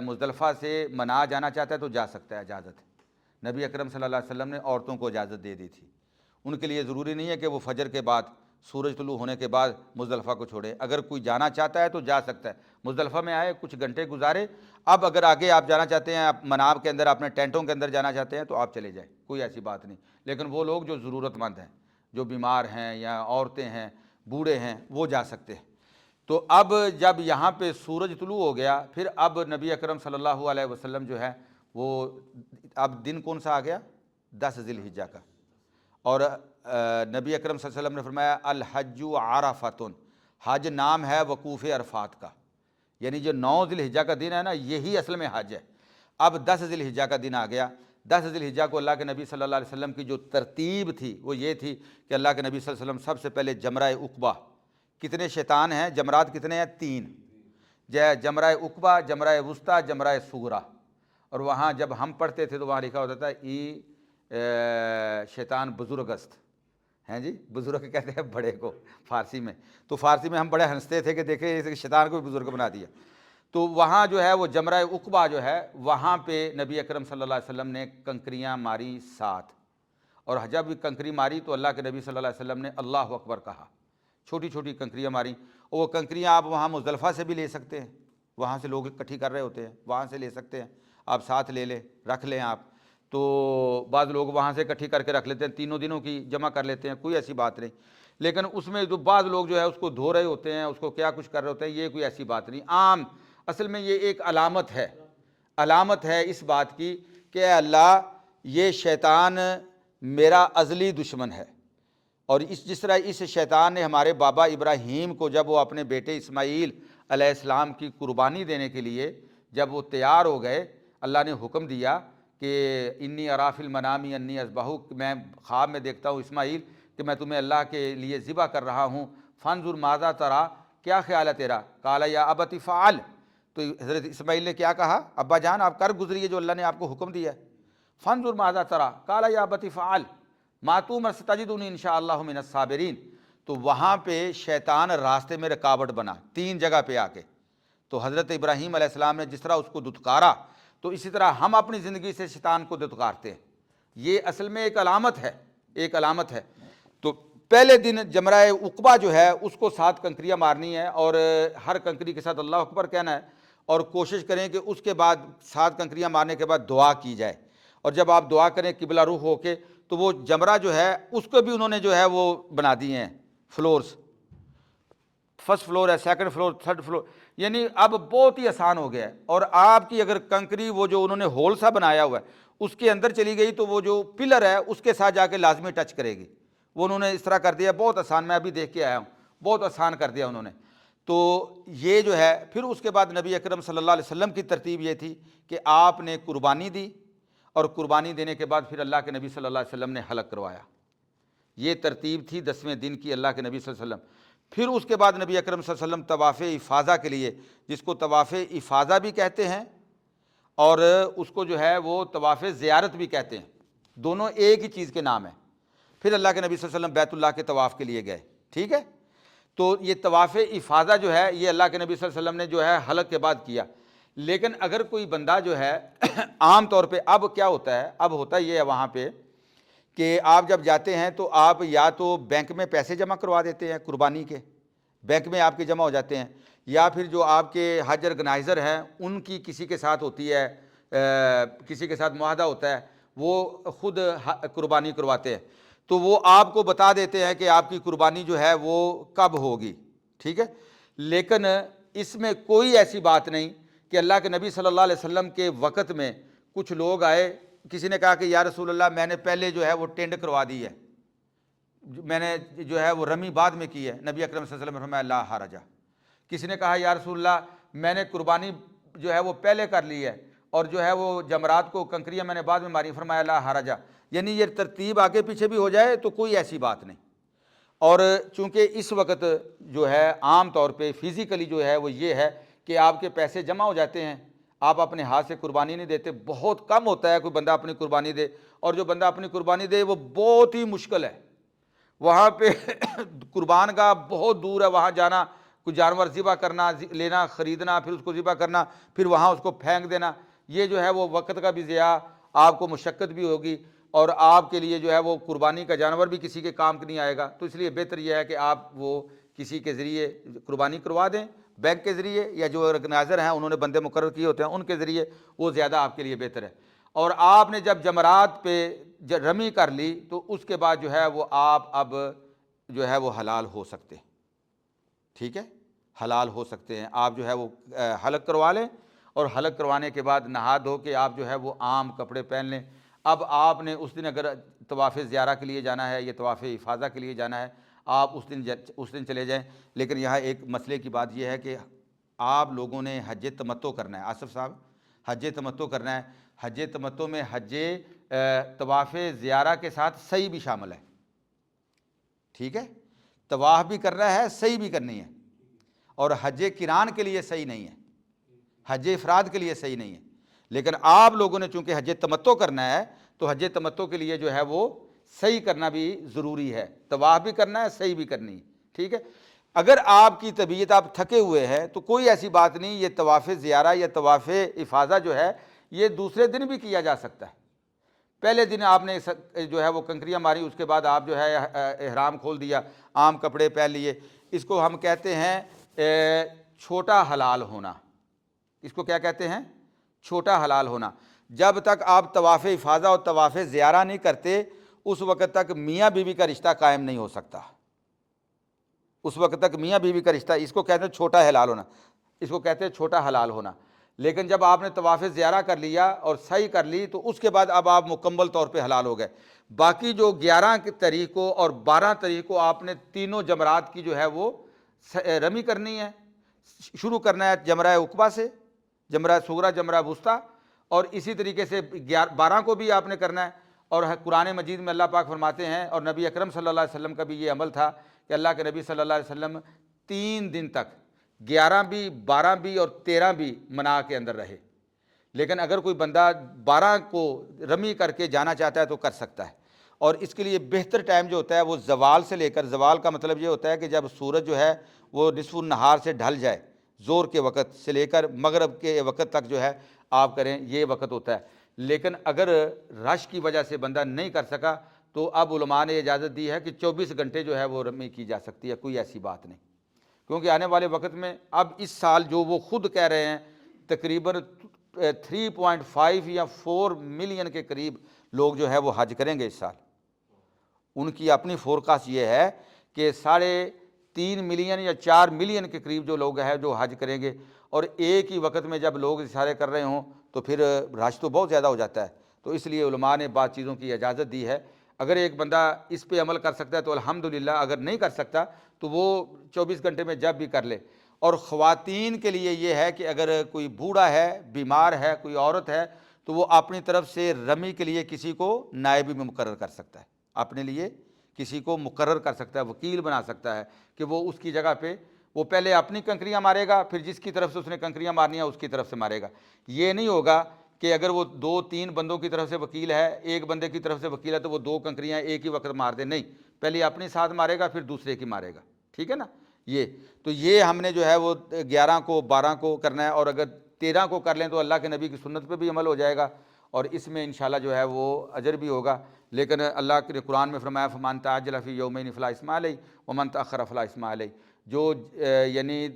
مزدلفہ سے منا جانا چاہتا ہے تو جا سکتا ہے، اجازت ہے۔ نبی اکرم صلی اللہ علیہ وسلم نے عورتوں کو اجازت دے دی تھی، ان کے لیے ضروری نہیں ہے کہ وہ فجر کے بعد، سورج طلوع ہونے کے بعد مزدلفہ کو چھوڑے، اگر کوئی جانا چاہتا ہے تو جا سکتا ہے، مزدلفہ میں آئے، کچھ گھنٹے گزارے۔ اب اگر آگے آپ جانا چاہتے ہیں، آپ مناب کے اندر اپنے ٹینٹوں کے اندر جانا چاہتے ہیں تو آپ چلے جائیں، کوئی ایسی بات نہیں۔ لیکن وہ لوگ جو ضرورت مند ہیں، جو بیمار ہیں یا عورتیں ہیں، بوڑھے ہیں، وہ جا سکتے ہیں۔ تو اب جب یہاں پہ سورج طلوع ہو گیا، پھر اب نبی اکرم صلی اللہ علیہ وسلم جو ہے وہ، اب دن کون سا آ گیا؟ 10 ذی الحجہ کا، اور نبی اکرم صلی اللہ علیہ وسلم نے فرمایا الحج عرفۃ، حج نام ہے وقوف عرفات کا، یعنی جو 9 ذی الحجہ کا دن ہے نا، یہی اصل میں حج ہے۔ اب 10 ذی الحجہ کا دن آ گیا۔ 10 ذی الحجہ کو اللہ کے نبی صلی اللہ علیہ وسلم کی جو ترتیب تھی وہ یہ تھی کہ اللہ کے نبی صلی اللہ علیہ وسلم سب سے پہلے جمرہ عقبہ، کتنے شیطان ہیں، جمرات کتنے ہیں؟ 3، جمرہ عقبہ، جمرہ وسطیٰ، جمرہ صغریٰ۔ اور وہاں جب ہم پڑھتے تھے تو وہاں لکھا ہوتا تھا ای شیطان بزرگ است، ہیں جی، بزرگ کہتے ہیں بڑے کو فارسی میں، تو فارسی میں ہم بڑے ہنستے تھے کہ دیکھیں اس شیطان کو بھی بزرگ بنا دیا۔ تو وہاں جو ہے وہ جمرہ عقبہ جو ہے، وہاں پہ نبی اکرم صلی اللہ علیہ وسلم نے کنکریاں ماری 7، اور جب بھی کنکری ماری تو اللہ کے نبی صلی اللہ علیہ وسلم نے اللہ اکبر کہا، چھوٹی چھوٹی کنکریاں ماری۔ اور وہ کنکریاں آپ وہاں مزدلفہ سے بھی لے سکتے ہیں، وہاں سے لوگ اکٹھی کر رہے ہوتے ہیں، وہاں سے لے سکتے ہیں، آپ ساتھ لے لیں، رکھ لیں آپ۔ تو بعض لوگ وہاں سے اکٹھی کر کے رکھ لیتے ہیں، 3 دنوں کی جمع کر لیتے ہیں، کوئی ایسی بات نہیں۔ لیکن اس میں جو بعض لوگ جو ہے اس کو دھو رہے ہوتے ہیں، اس کو کیا کچھ کر رہے ہوتے ہیں، یہ کوئی ایسی بات نہیں، عام اصل میں یہ ایک علامت ہے، علامت ہے اس بات کی کہ اے اللہ یہ شیطان میرا ازلی دشمن ہے، اور جس طرح اس شیطان نے ہمارے بابا ابراہیم کو جب وہ اپنے بیٹے اسماعیل علیہ السلام کی قربانی دینے کے لیے جب وہ تیار ہو گئے، اللہ نے حکم دیا کہ انی اری فی المنام انی اذبحک، میں خواب میں دیکھتا ہوں اسماعیل کہ میں تمہیں اللہ کے لیے ذبح کر رہا ہوں، فانظر ماذا تری، کیا خیال ہے تیرا؟ قال یا ابت فعل، تو حضرت اسماعیل نے کیا کہا؟ ابا جان آپ کر گزریے جو اللہ نے آپ کو حکم دیا ہے۔ فانظر ماذا تری قال یا ابت فعل ما تؤمر ستجدنی ان شاء اللہ من الصابرین۔ تو وہاں پہ شیطان راستے میں رکاوٹ بنا 3 جگہ پہ آ کے۔ تو حضرت ابراہیم علیہ السلام نے جس طرح اس کو دھتکارا، تو اسی طرح ہم اپنی زندگی سے شیطان کو دھتکارتے ہیں۔ یہ اصل میں ایک علامت ہے، ایک علامت ہے۔ تو پہلے دن جمرہ عقبہ جو ہے اس کو 7 کنکریاں مارنی ہے، اور ہر کنکری کے ساتھ اللہ اکبر کہنا ہے، اور کوشش کریں کہ اس کے بعد 7 کنکریاں مارنے کے بعد دعا کی جائے، اور جب آپ دعا کریں قبلہ رخ ہو کے، تو وہ جمرہ جو ہے اس کو بھی انہوں نے جو ہے وہ بنا دیے ہیں فلورز، فرسٹ فلور ہے، سیکنڈ فلور، تھرڈ فلور، یعنی اب بہت ہی آسان ہو گیا ہے۔ اور آپ کی اگر کنکری وہ جو انہوں نے ہول سا بنایا ہوا ہے اس کے اندر چلی گئی تو وہ جو پلر ہے اس کے ساتھ جا کے لازمی ٹچ کرے گی، وہ انہوں نے اس طرح کر دیا، بہت آسان، میں ابھی دیکھ کے آیا ہوں، بہت آسان کر دیا انہوں نے۔ تو یہ جو ہے پھر اس کے بعد نبی اکرم صلی اللہ علیہ وسلم کی ترتیب یہ تھی کہ آپ نے قربانی دی، اور قربانی دینے کے بعد پھر اللہ کے نبی صلی اللہ علیہ وسلم نے حلق کروایا۔ یہ ترتیب تھی 10ویں دن کی اللہ کے نبی صلی اللہ علیہ وسلم۔ پھر اس کے بعد نبی اکرم صلی اللہ علیہ وسلم طواف افاضہ کے لیے، جس کو طواف افاضہ بھی کہتے ہیں اور اس کو جو ہے وہ طواف زیارت بھی کہتے ہیں، دونوں ایک ہی چیز کے نام ہیں۔ پھر اللہ کے نبی صلی اللہ علیہ وسلم بیت اللہ کے طواف کے لیے گئے، ٹھیک ہے۔ تو یہ طواف افاضہ جو ہے یہ اللہ کے نبی صلی اللہ علیہ وسلم نے جو ہے حلق کے بعد کیا۔ لیکن اگر کوئی بندہ جو ہے عام طور پہ اب کیا ہوتا ہے، اب ہوتا یہ ہے وہاں پہ کہ آپ جب جاتے ہیں تو آپ یا تو بینک میں پیسے جمع کروا دیتے ہیں قربانی کے، بینک میں آپ کے جمع ہو جاتے ہیں، یا پھر جو آپ کے حج آرگنائزر ہیں ان کی کسی کے ساتھ ہوتی ہے، کسی کے ساتھ معاہدہ ہوتا ہے، وہ خود قربانی کرواتے ہیں، تو وہ آپ کو بتا دیتے ہیں کہ آپ کی قربانی جو ہے وہ کب ہوگی، ٹھیک ہے۔ لیکن اس میں کوئی ایسی بات نہیں کہ اللہ کے نبی صلی اللہ علیہ وسلم کے وقت میں کچھ لوگ آئے، کسی نے کہا کہ یا رسول اللہ میں نے پہلے جو ہے وہ ٹینڈ کروا دی ہے، میں نے جو ہے وہ رمی بعد میں کی ہے، نبی اکرم صلی اللہ علیہ وسلم نے فرمایا لا حرج۔ کسی نے کہا یا رسول اللہ میں نے قربانی جو ہے وہ پہلے کر لی ہے، اور جو ہے وہ جمرات کو کنکریاں میں نے بعد میں ماری، فرمایا لا حرج۔ یعنی یہ ترتیب آگے پیچھے بھی ہو جائے تو کوئی ایسی بات نہیں۔ اور چونکہ اس وقت جو ہے عام طور پہ فزیکلی جو ہے وہ یہ ہے کہ آپ کے پیسے جمع ہو جاتے ہیں، آپ اپنے ہاتھ سے قربانی نہیں دیتے، بہت کم ہوتا ہے کوئی بندہ اپنی قربانی دے، اور جو بندہ اپنی قربانی دے وہ بہت ہی مشکل ہے، وہاں پہ قربان گاہ بہت دور ہے، وہاں جانا، کوئی جانور ذبح کرنا، لینا، خریدنا، پھر اس کو ذبح کرنا، پھر وہاں اس کو پھینک دینا، یہ جو ہے وہ وقت کا بھی ضیاع، آپ کو مشقت بھی ہوگی، اور آپ کے لیے جو ہے وہ قربانی کا جانور بھی کسی کے کام نہیں آئے گا۔ تو اس لیے بہتر یہ ہے کہ آپ وہ کسی کے ذریعے قربانی کروا دیں، بینک کے ذریعے، یا جو آرگنائزر ہیں انہوں نے بندے مقرر کیے ہوتے ہیں ان کے ذریعے، وہ زیادہ آپ کے لیے بہتر ہے۔ اور آپ نے جب جمرات پہ رمی کر لی تو اس کے بعد جو ہے وہ آپ اب جو ہے وہ حلال ہو سکتے ہیں، ٹھیک ہے، حلال ہو سکتے ہیں۔ آپ جو ہے وہ حلق کروا لیں، اور حلق کروانے کے بعد نہا دھو کے آپ جو ہے وہ عام کپڑے پہن لیں۔ اب آپ نے اس دن اگر طواف زیارہ کے لیے جانا ہے یا طواف افاضہ کے لیے جانا ہے، آپ اس دن چلے جائیں۔ لیکن یہاں ایک مسئلے کی بات یہ ہے کہ آپ لوگوں نے حج تمتع کرنا ہے، آصف صاحب حج تمتع کرنا ہے۔ حج تمتع میں حج طواف زیارہ کے ساتھ سعی بھی شامل ہے، ٹھیک ہے، طواف بھی کرنا ہے، سعی بھی کرنی ہے، اور حج قران کے لیے صحیح نہیں ہے، حج افراد کے لیے صحیح نہیں ہے۔ لیکن آپ لوگوں نے چونکہ حج تمتع کرنا ہے تو حج تمتع کے لیے جو ہے وہ صحیح کرنا بھی ضروری ہے، طواف بھی کرنا ہے، صحیح بھی کرنی ہے، ٹھیک ہے۔ اگر آپ کی طبیعت آپ تھکے ہوئے ہیں تو کوئی ایسی بات نہیں، یہ طواف زیارہ یا طواف افاضہ جو ہے یہ دوسرے دن بھی کیا جا سکتا ہے۔ پہلے دن آپ نے جو ہے وہ کنکریاں ماری، اس کے بعد آپ جو ہے احرام کھول دیا، عام کپڑے پہن لیے، اس کو ہم کہتے ہیں چھوٹا حلال ہونا۔ اس کو کیا کہتے ہیں؟ چھوٹا حلال ہونا۔ جب تک آپ طواف افاضہ اور طواف زیارہ نہیں کرتے اس وقت تک میاں بیوی کا رشتہ قائم نہیں ہو سکتا، اس وقت تک میاں بیوی کا رشتہ، اس کو کہتے ہیں چھوٹا حلال ہونا، اس کو کہتے ہیں چھوٹا حلال ہونا۔ لیکن جب آپ نے طواف زیارہ کر لیا اور سعی کر لی تو اس کے بعد اب آپ مکمل طور پہ حلال ہو گئے۔ باقی جو 11 تاریخ کو اور 12 تاریخ کو آپ نے تینوں جمرات کی جو ہے وہ رمی کرنی ہے۔ شروع کرنا ہے جمرہ عقبہ سے، جمرہ صغریٰ، جمرہ وسطیٰ، اور اسی طریقے سے 12 کو بھی آپ نے کرنا ہے۔ اور قرآن مجید میں اللہ پاک فرماتے ہیں، اور نبی اکرم صلی اللہ علیہ وسلم کا بھی یہ عمل تھا کہ اللہ کے نبی صلی اللہ علیہ وسلم 3 دن تک 11 بھی، 12 بھی اور 13 بھی منا کے اندر رہے۔ لیکن اگر کوئی بندہ 12 کو رمی کر کے جانا چاہتا ہے تو کر سکتا ہے، اور اس کے لیے بہتر ٹائم جو ہوتا ہے وہ زوال سے لے کر، زوال کا مطلب یہ ہوتا ہے کہ جب سورج جو ہے وہ نصف النہار سے ڈھل جائے، زور کے وقت سے لے کر مغرب کے وقت تک جو ہے آپ کریں، یہ وقت ہوتا ہے۔ لیکن اگر رش کی وجہ سے بندہ نہیں کر سکا تو اب علماء نے اجازت دی ہے کہ 24 گھنٹے جو ہے وہ رمی کی جا سکتی ہے، کوئی ایسی بات نہیں، کیونکہ آنے والے وقت میں اب اس سال جو وہ خود کہہ رہے ہیں تقریباً 3.5 یا 4 ملین کے قریب لوگ جو ہے وہ حج کریں گے اس سال۔ ان کی اپنی فورکاسٹ یہ ہے کہ 3.5 ملین یا 4 ملین کے قریب جو لوگ ہیں جو حج کریں گے، اور ایک ہی وقت میں جب لوگ اشارے کر رہے ہوں تو پھر رش تو بہت زیادہ ہو جاتا ہے۔ تو اس لیے علماء نے بعض چیزوں کی اجازت دی ہے۔ اگر ایک بندہ اس پہ عمل کر سکتا ہے تو الحمدللہ، اگر نہیں کر سکتا تو وہ 24 گھنٹے میں جب بھی کر لے۔ اور خواتین کے لیے یہ ہے کہ اگر کوئی بوڑھا ہے، بیمار ہے، کوئی عورت ہے، تو وہ اپنی طرف سے رمی کے لیے کسی کو نائب بھی مقرر کر سکتا ہے، اپنے لیے کسی کو مقرر کر سکتا ہے، وکیل بنا سکتا ہے کہ وہ اس کی جگہ پہ وہ پہلے اپنی کنکریاں مارے گا، پھر جس کی طرف سے اس نے کنکریاں مارنی ہیں اس کی طرف سے مارے گا۔ یہ نہیں ہوگا کہ اگر وہ 2-3 بندوں کی طرف سے وکیل ہے، ایک بندے کی طرف سے وکیل ہے تو وہ 2 کنکریاں ایک ہی وقت مار دے، نہیں، پہلے اپنی ساتھ مارے گا پھر دوسرے کی مارے گا، ٹھیک ہے نا۔ یہ ہم نے جو ہے وہ 11 کو 12 کو کرنا ہے، اور اگر 13 کو کر لیں تو اللہ کے نبی کی سنت پہ بھی عمل ہو جائے گا، اور اس میں انشاءاللہ جو ہے وہ اجر بھی ہوگا۔ لیکن اللہ کے قرآن میں فرمایا فمن تعجل فی یومین فلا اثم علیہ ومن تأخر فلا اثم علیہ، جو یعنی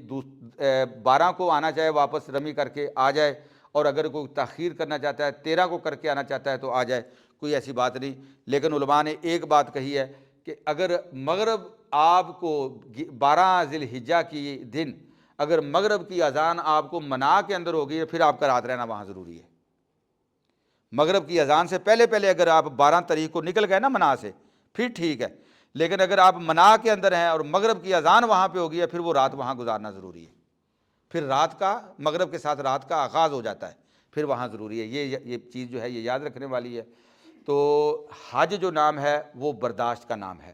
12 کو آنا چاہے واپس رمی کر کے آ جائے، اور اگر کوئی تاخیر کرنا چاہتا ہے 13 کو کر کے آنا چاہتا ہے تو آ جائے، کوئی ایسی بات نہیں۔ لیکن علماء نے ایک بات کہی ہے کہ اگر مغرب آپ کو 12 ذی الحجہ کی دن اگر مغرب کی اذان آپ کو منا کے اندر ہوگی ہے، پھر آپ کا رات رہنا وہاں ضروری ہے۔ مغرب کی اذان سے پہلے اگر آپ 12 تاریخ کو نکل گئے نا منا سے، پھر ٹھیک ہے، لیکن اگر آپ منا کے اندر ہیں اور مغرب کی اذان وہاں پہ ہوگی ہے، پھر وہ رات وہاں گزارنا ضروری ہے، پھر رات کا مغرب کے ساتھ رات کا آغاز ہو جاتا ہے، پھر وہاں ضروری ہے۔ یہ چیز جو ہے یہ یاد رکھنے والی ہے۔ تو حج جو نام ہے وہ برداشت کا نام ہے،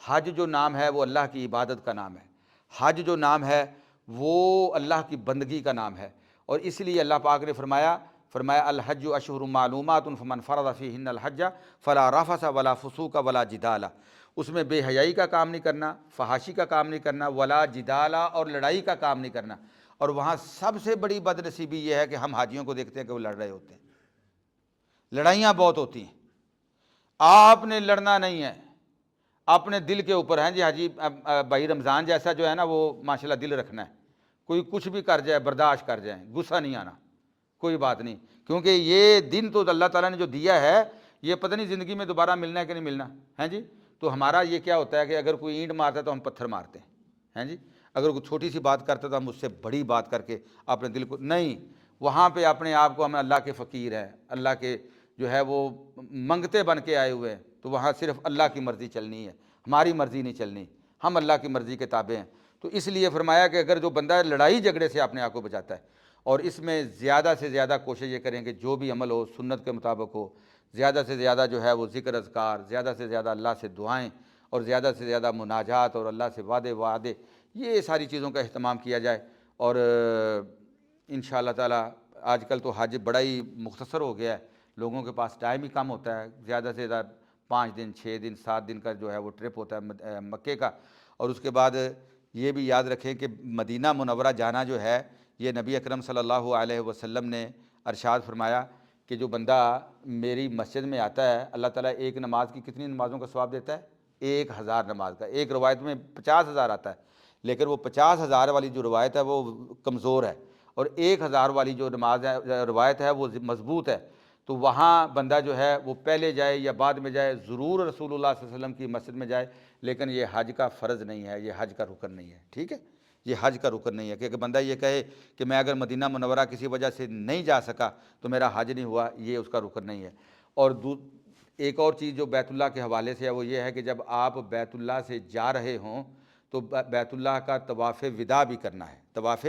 حج جو نام ہے وہ اللہ کی عبادت کا نام ہے، حج جو نام ہے وہ اللہ کی بندگی کا نام ہے۔ اور اس لیے اللہ پاک نے فرمایا الحج اشہر معلومات فمن فرض فیہن الحج فلا رفث ولا فسوق ولا جدال، اس میں بے حیائی کا کام نہیں کرنا، فحاشی کا کام نہیں کرنا، ولا جدالہ اور لڑائی کا کام نہیں کرنا۔ اور وہاں سب سے بڑی بد نصیبی یہ ہے کہ ہم حاجیوں کو دیکھتے ہیں کہ وہ لڑ رہے ہوتے ہیں، لڑائیاں بہت ہوتی ہیں۔ آپ نے لڑنا نہیں ہے، اپنے دل کے اوپر ہیں جی حاجی بھائی رمضان جیسا جو ہے نا وہ ماشاءاللہ دل رکھنا ہے، کوئی کچھ بھی کر جائے برداشت کر جائیں، غصہ نہیں آنا، کوئی بات نہیں، کیونکہ یہ دن تو اللہ تعالیٰ نے جو دیا ہے یہ پتہ نہیں زندگی میں دوبارہ ملنا ہے کہ نہیں ملنا ہے جی۔ تو ہمارا یہ کیا ہوتا ہے کہ اگر کوئی اینٹ مارتا ہے تو ہم پتھر مارتے ہیں جی، اگر کوئی چھوٹی سی بات کرتا ہے تو ہم اس سے بڑی بات کر کے اپنے دل کو نہیں، وہاں پہ اپنے آپ کو ہم اللہ کے فقیر ہیں، اللہ کے جو ہے وہ منگتے بن کے آئے ہوئے ہیں، تو وہاں صرف اللہ کی مرضی چلنی ہے، ہماری مرضی نہیں چلنی، ہم اللہ کی مرضی کے تابع ہیں۔ تو اس لیے فرمایا کہ اگر جو بندہ لڑائی جھگڑے سے اپنے آپ کو بچاتا ہے، اور اس میں زیادہ سے زیادہ کوشش یہ کریں کہ جو بھی عمل ہو سنت کے مطابق ہو، زیادہ سے زیادہ جو ہے وہ ذکر اذکار، زیادہ سے زیادہ اللہ سے دعائیں، اور زیادہ سے زیادہ مناجات اور اللہ سے وعدے، یہ ساری چیزوں کا اہتمام کیا جائے۔ اور انشاءاللہ تعالی آج کل تو حج بڑا ہی مختصر ہو گیا ہے، لوگوں کے پاس ٹائم ہی کم ہوتا ہے، زیادہ سے زیادہ 5 دن 6 دن 7 دن کا جو ہے وہ ٹرپ ہوتا ہے مکے کا۔ اور اس کے بعد یہ بھی یاد رکھیں کہ مدینہ منورہ جانا جو ہے یہ نبی اکرم صلی اللہ علیہ وسلم نے ارشاد فرمایا کہ جو بندہ میری مسجد میں آتا ہے، اللہ تعالیٰ ایک نماز کی کتنی نمازوں کا ثواب دیتا ہے؟ 1000 نماز کا۔ ایک روایت میں 50,000 آتا ہے، لیکن وہ 50,000 والی جو روایت ہے وہ کمزور ہے، اور 1000 والی جو نماز ہے روایت ہے وہ مضبوط ہے۔ تو وہاں بندہ جو ہے وہ پہلے جائے یا بعد میں جائے، ضرور رسول اللہ صلی اللہ علیہ وسلم کی مسجد میں جائے، لیکن یہ حج کا فرض نہیں ہے، یہ حج کا رکن نہیں ہے، ٹھیک ہے۔ یہ حج کا رکن نہیں ہے کہ بندہ یہ کہے کہ میں اگر مدینہ منورہ کسی وجہ سے نہیں جا سکا تو میرا حج نہیں ہوا، یہ اس کا رکن نہیں ہے۔ اور ایک اور چیز جو بیت اللہ کے حوالے سے ہے وہ یہ ہے کہ جب آپ بیت اللہ سے جا رہے ہوں تو بیت اللہ کا طواف وداع بھی کرنا ہے، طواف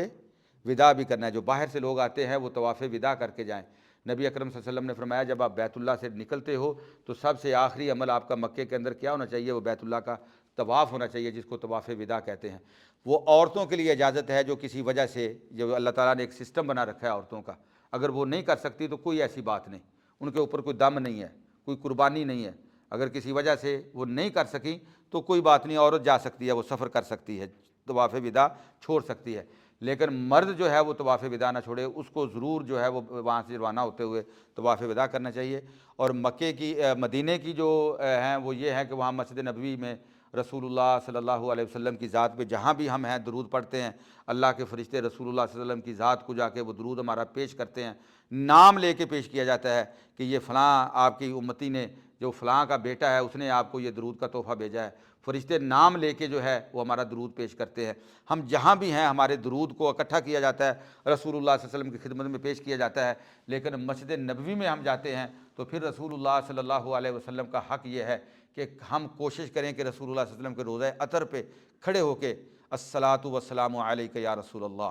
وداع بھی کرنا ہے۔ جو باہر سے لوگ آتے ہیں وہ طواف وداع کر کے جائیں۔ نبی اکرم صلی اللہ علیہ وسلم نے فرمایا جب آپ بیت اللہ سے نکلتے ہو تو سب سے آخری عمل آپ کا مکے کے اندر کیا ہونا چاہیے؟ وہ بیت اللہ کا طواف ہونا چاہیے، جس کو طواف وداع کہتے ہیں۔ وہ عورتوں کے لیے اجازت ہے جو کسی وجہ سے، جو اللہ تعالیٰ نے ایک سسٹم بنا رکھا ہے عورتوں کا، اگر وہ نہیں کر سکتی تو کوئی ایسی بات نہیں، ان کے اوپر کوئی دم نہیں ہے، کوئی قربانی نہیں ہے۔ اگر کسی وجہ سے وہ نہیں کر سکیں تو کوئی بات نہیں، عورت جا سکتی ہے، وہ سفر کر سکتی ہے، طواف وداع چھوڑ سکتی ہے۔ لیکن مرد جو ہے وہ طواف وداع نہ چھوڑے، اس کو ضرور جو ہے وہ وہاں سے روانہ ہوتے ہوئے طواف وداع کرنا چاہیے۔ اور مکے کی مدینے کی جو ہیں وہ یہ ہے کہ وہاں مسجد نبوی میں رسول اللہ صلی اللہ علیہ وسلم کی ذات پہ جہاں بھی ہم ہیں درود پڑھتے ہیں، اللہ کے فرشتے رسول اللہ صلی اللہ علیہ وسلم کی ذات کو جا کے وہ درود ہمارا پیش کرتے ہیں، نام لے کے پیش کیا جاتا ہے کہ یہ فلاں آپ کی امتی نے، جو فلاں کا بیٹا ہے اس نے آپ کو یہ درود کا تحفہ بھیجا ہے۔ فرشتے نام لے کے جو ہے وہ ہمارا درود پیش کرتے ہیں۔ ہم جہاں بھی ہیں ہمارے درود کو اکٹھا کیا جاتا ہے، رسول اللہ صلی اللہ علیہ وسلم کی خدمت میں پیش کیا جاتا ہے۔ لیکن مسجد نبوی میں ہم جاتے ہیں تو پھر رسول اللہ صلی اللہ علیہ وسلم کا حق یہ ہے کہ ہم کوشش کریں کہ رسول اللہ صلی اللہ علیہ وسلم کے روضہ اطہر پہ کھڑے ہو کے الصلاۃ والسلام علیک یا رسول اللہ،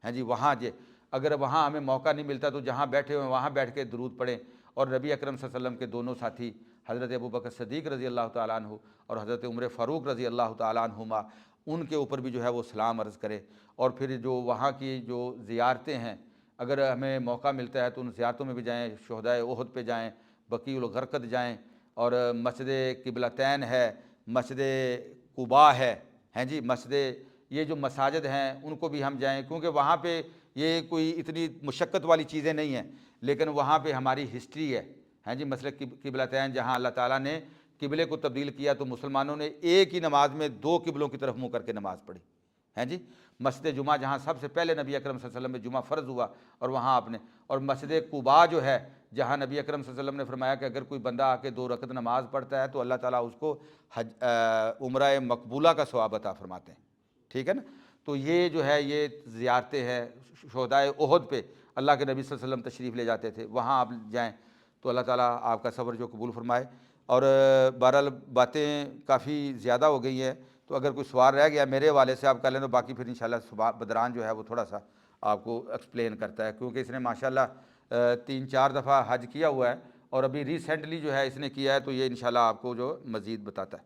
ہیں جی، وہاں اگر وہاں ہمیں موقع نہیں ملتا تو جہاں بیٹھے ہوئے وہاں بیٹھ کے درود پڑھیں۔ اور نبی اکرم صلی اللہ علیہ وسلم کے دونوں ساتھی حضرت ابوبکر صدیق رضی اللہ تعالیٰ عنہ اور حضرت عمر فاروق رضی اللہ تعالیٰ عنہما، ان کے اوپر بھی جو ہے وہ سلام عرض کرے۔ اور پھر جو وہاں کی جو زیارتیں ہیں، اگر ہمیں موقع ملتا ہے تو ان زیارتوں میں بھی جائیں، شہدائے احد پہ جائیں، بقیع الغرقد جائیں، اور مسجد قبلتین ہے، مسجد قباء ہے، ہیں جی، مسجد، یہ جو مساجد ہیں ان کو بھی ہم جائیں، کیونکہ وہاں پہ یہ کوئی اتنی مشقت والی چیزیں نہیں ہیں، لیکن وہاں پہ ہماری ہسٹری ہے، ہیں جی۔ مسجد قبلتین جہاں اللہ تعالیٰ نے قبلے کو تبدیل کیا تو مسلمانوں نے ایک ہی نماز میں دو قبلوں کی طرف منہ کر کے نماز پڑھی، ہیں جی۔ مسجد جمعہ جہاں سب سے پہلے نبی اکرم صلی اللہ علیہ وسلم میں جمعہ فرض ہوا اور وہاں آپ نے، اور مسجد قباء جو ہے جہاں نبی اکرم صلی اللہ علیہ وسلم نے فرمایا کہ اگر کوئی بندہ آ کے 2 رکعت نماز پڑھتا ہے تو اللہ تعالیٰ اس کو عمرہ مقبولہ کا ثواب عطا فرماتے ہیں، ٹھیک ہے نا۔ تو یہ جو ہے یہ زیارتیں ہیں، شہدائے احد پہ اللہ کے نبی صلی اللہ علیہ وسلم تشریف لے جاتے تھے، وہاں آپ جائیں تو اللہ تعالیٰ آپ کا سفر جو قبول فرمائے۔ اور بہرحال باتیں کافی زیادہ ہو گئی ہیں، تو اگر کوئی سوال رہ گیا میرے حوالے سے آپ کر لیں تو باقی پھر انشاءاللہ صبح بدران جو ہے وہ تھوڑا سا آپ کو ایکسپلین کرتا ہے، کیونکہ اس نے ماشاءاللہ 3-4 دفعہ حج کیا ہوا ہے اور ابھی ریسنٹلی جو ہے اس نے کیا ہے، تو یہ انشاءاللہ آپ کو جو مزید بتاتا ہے۔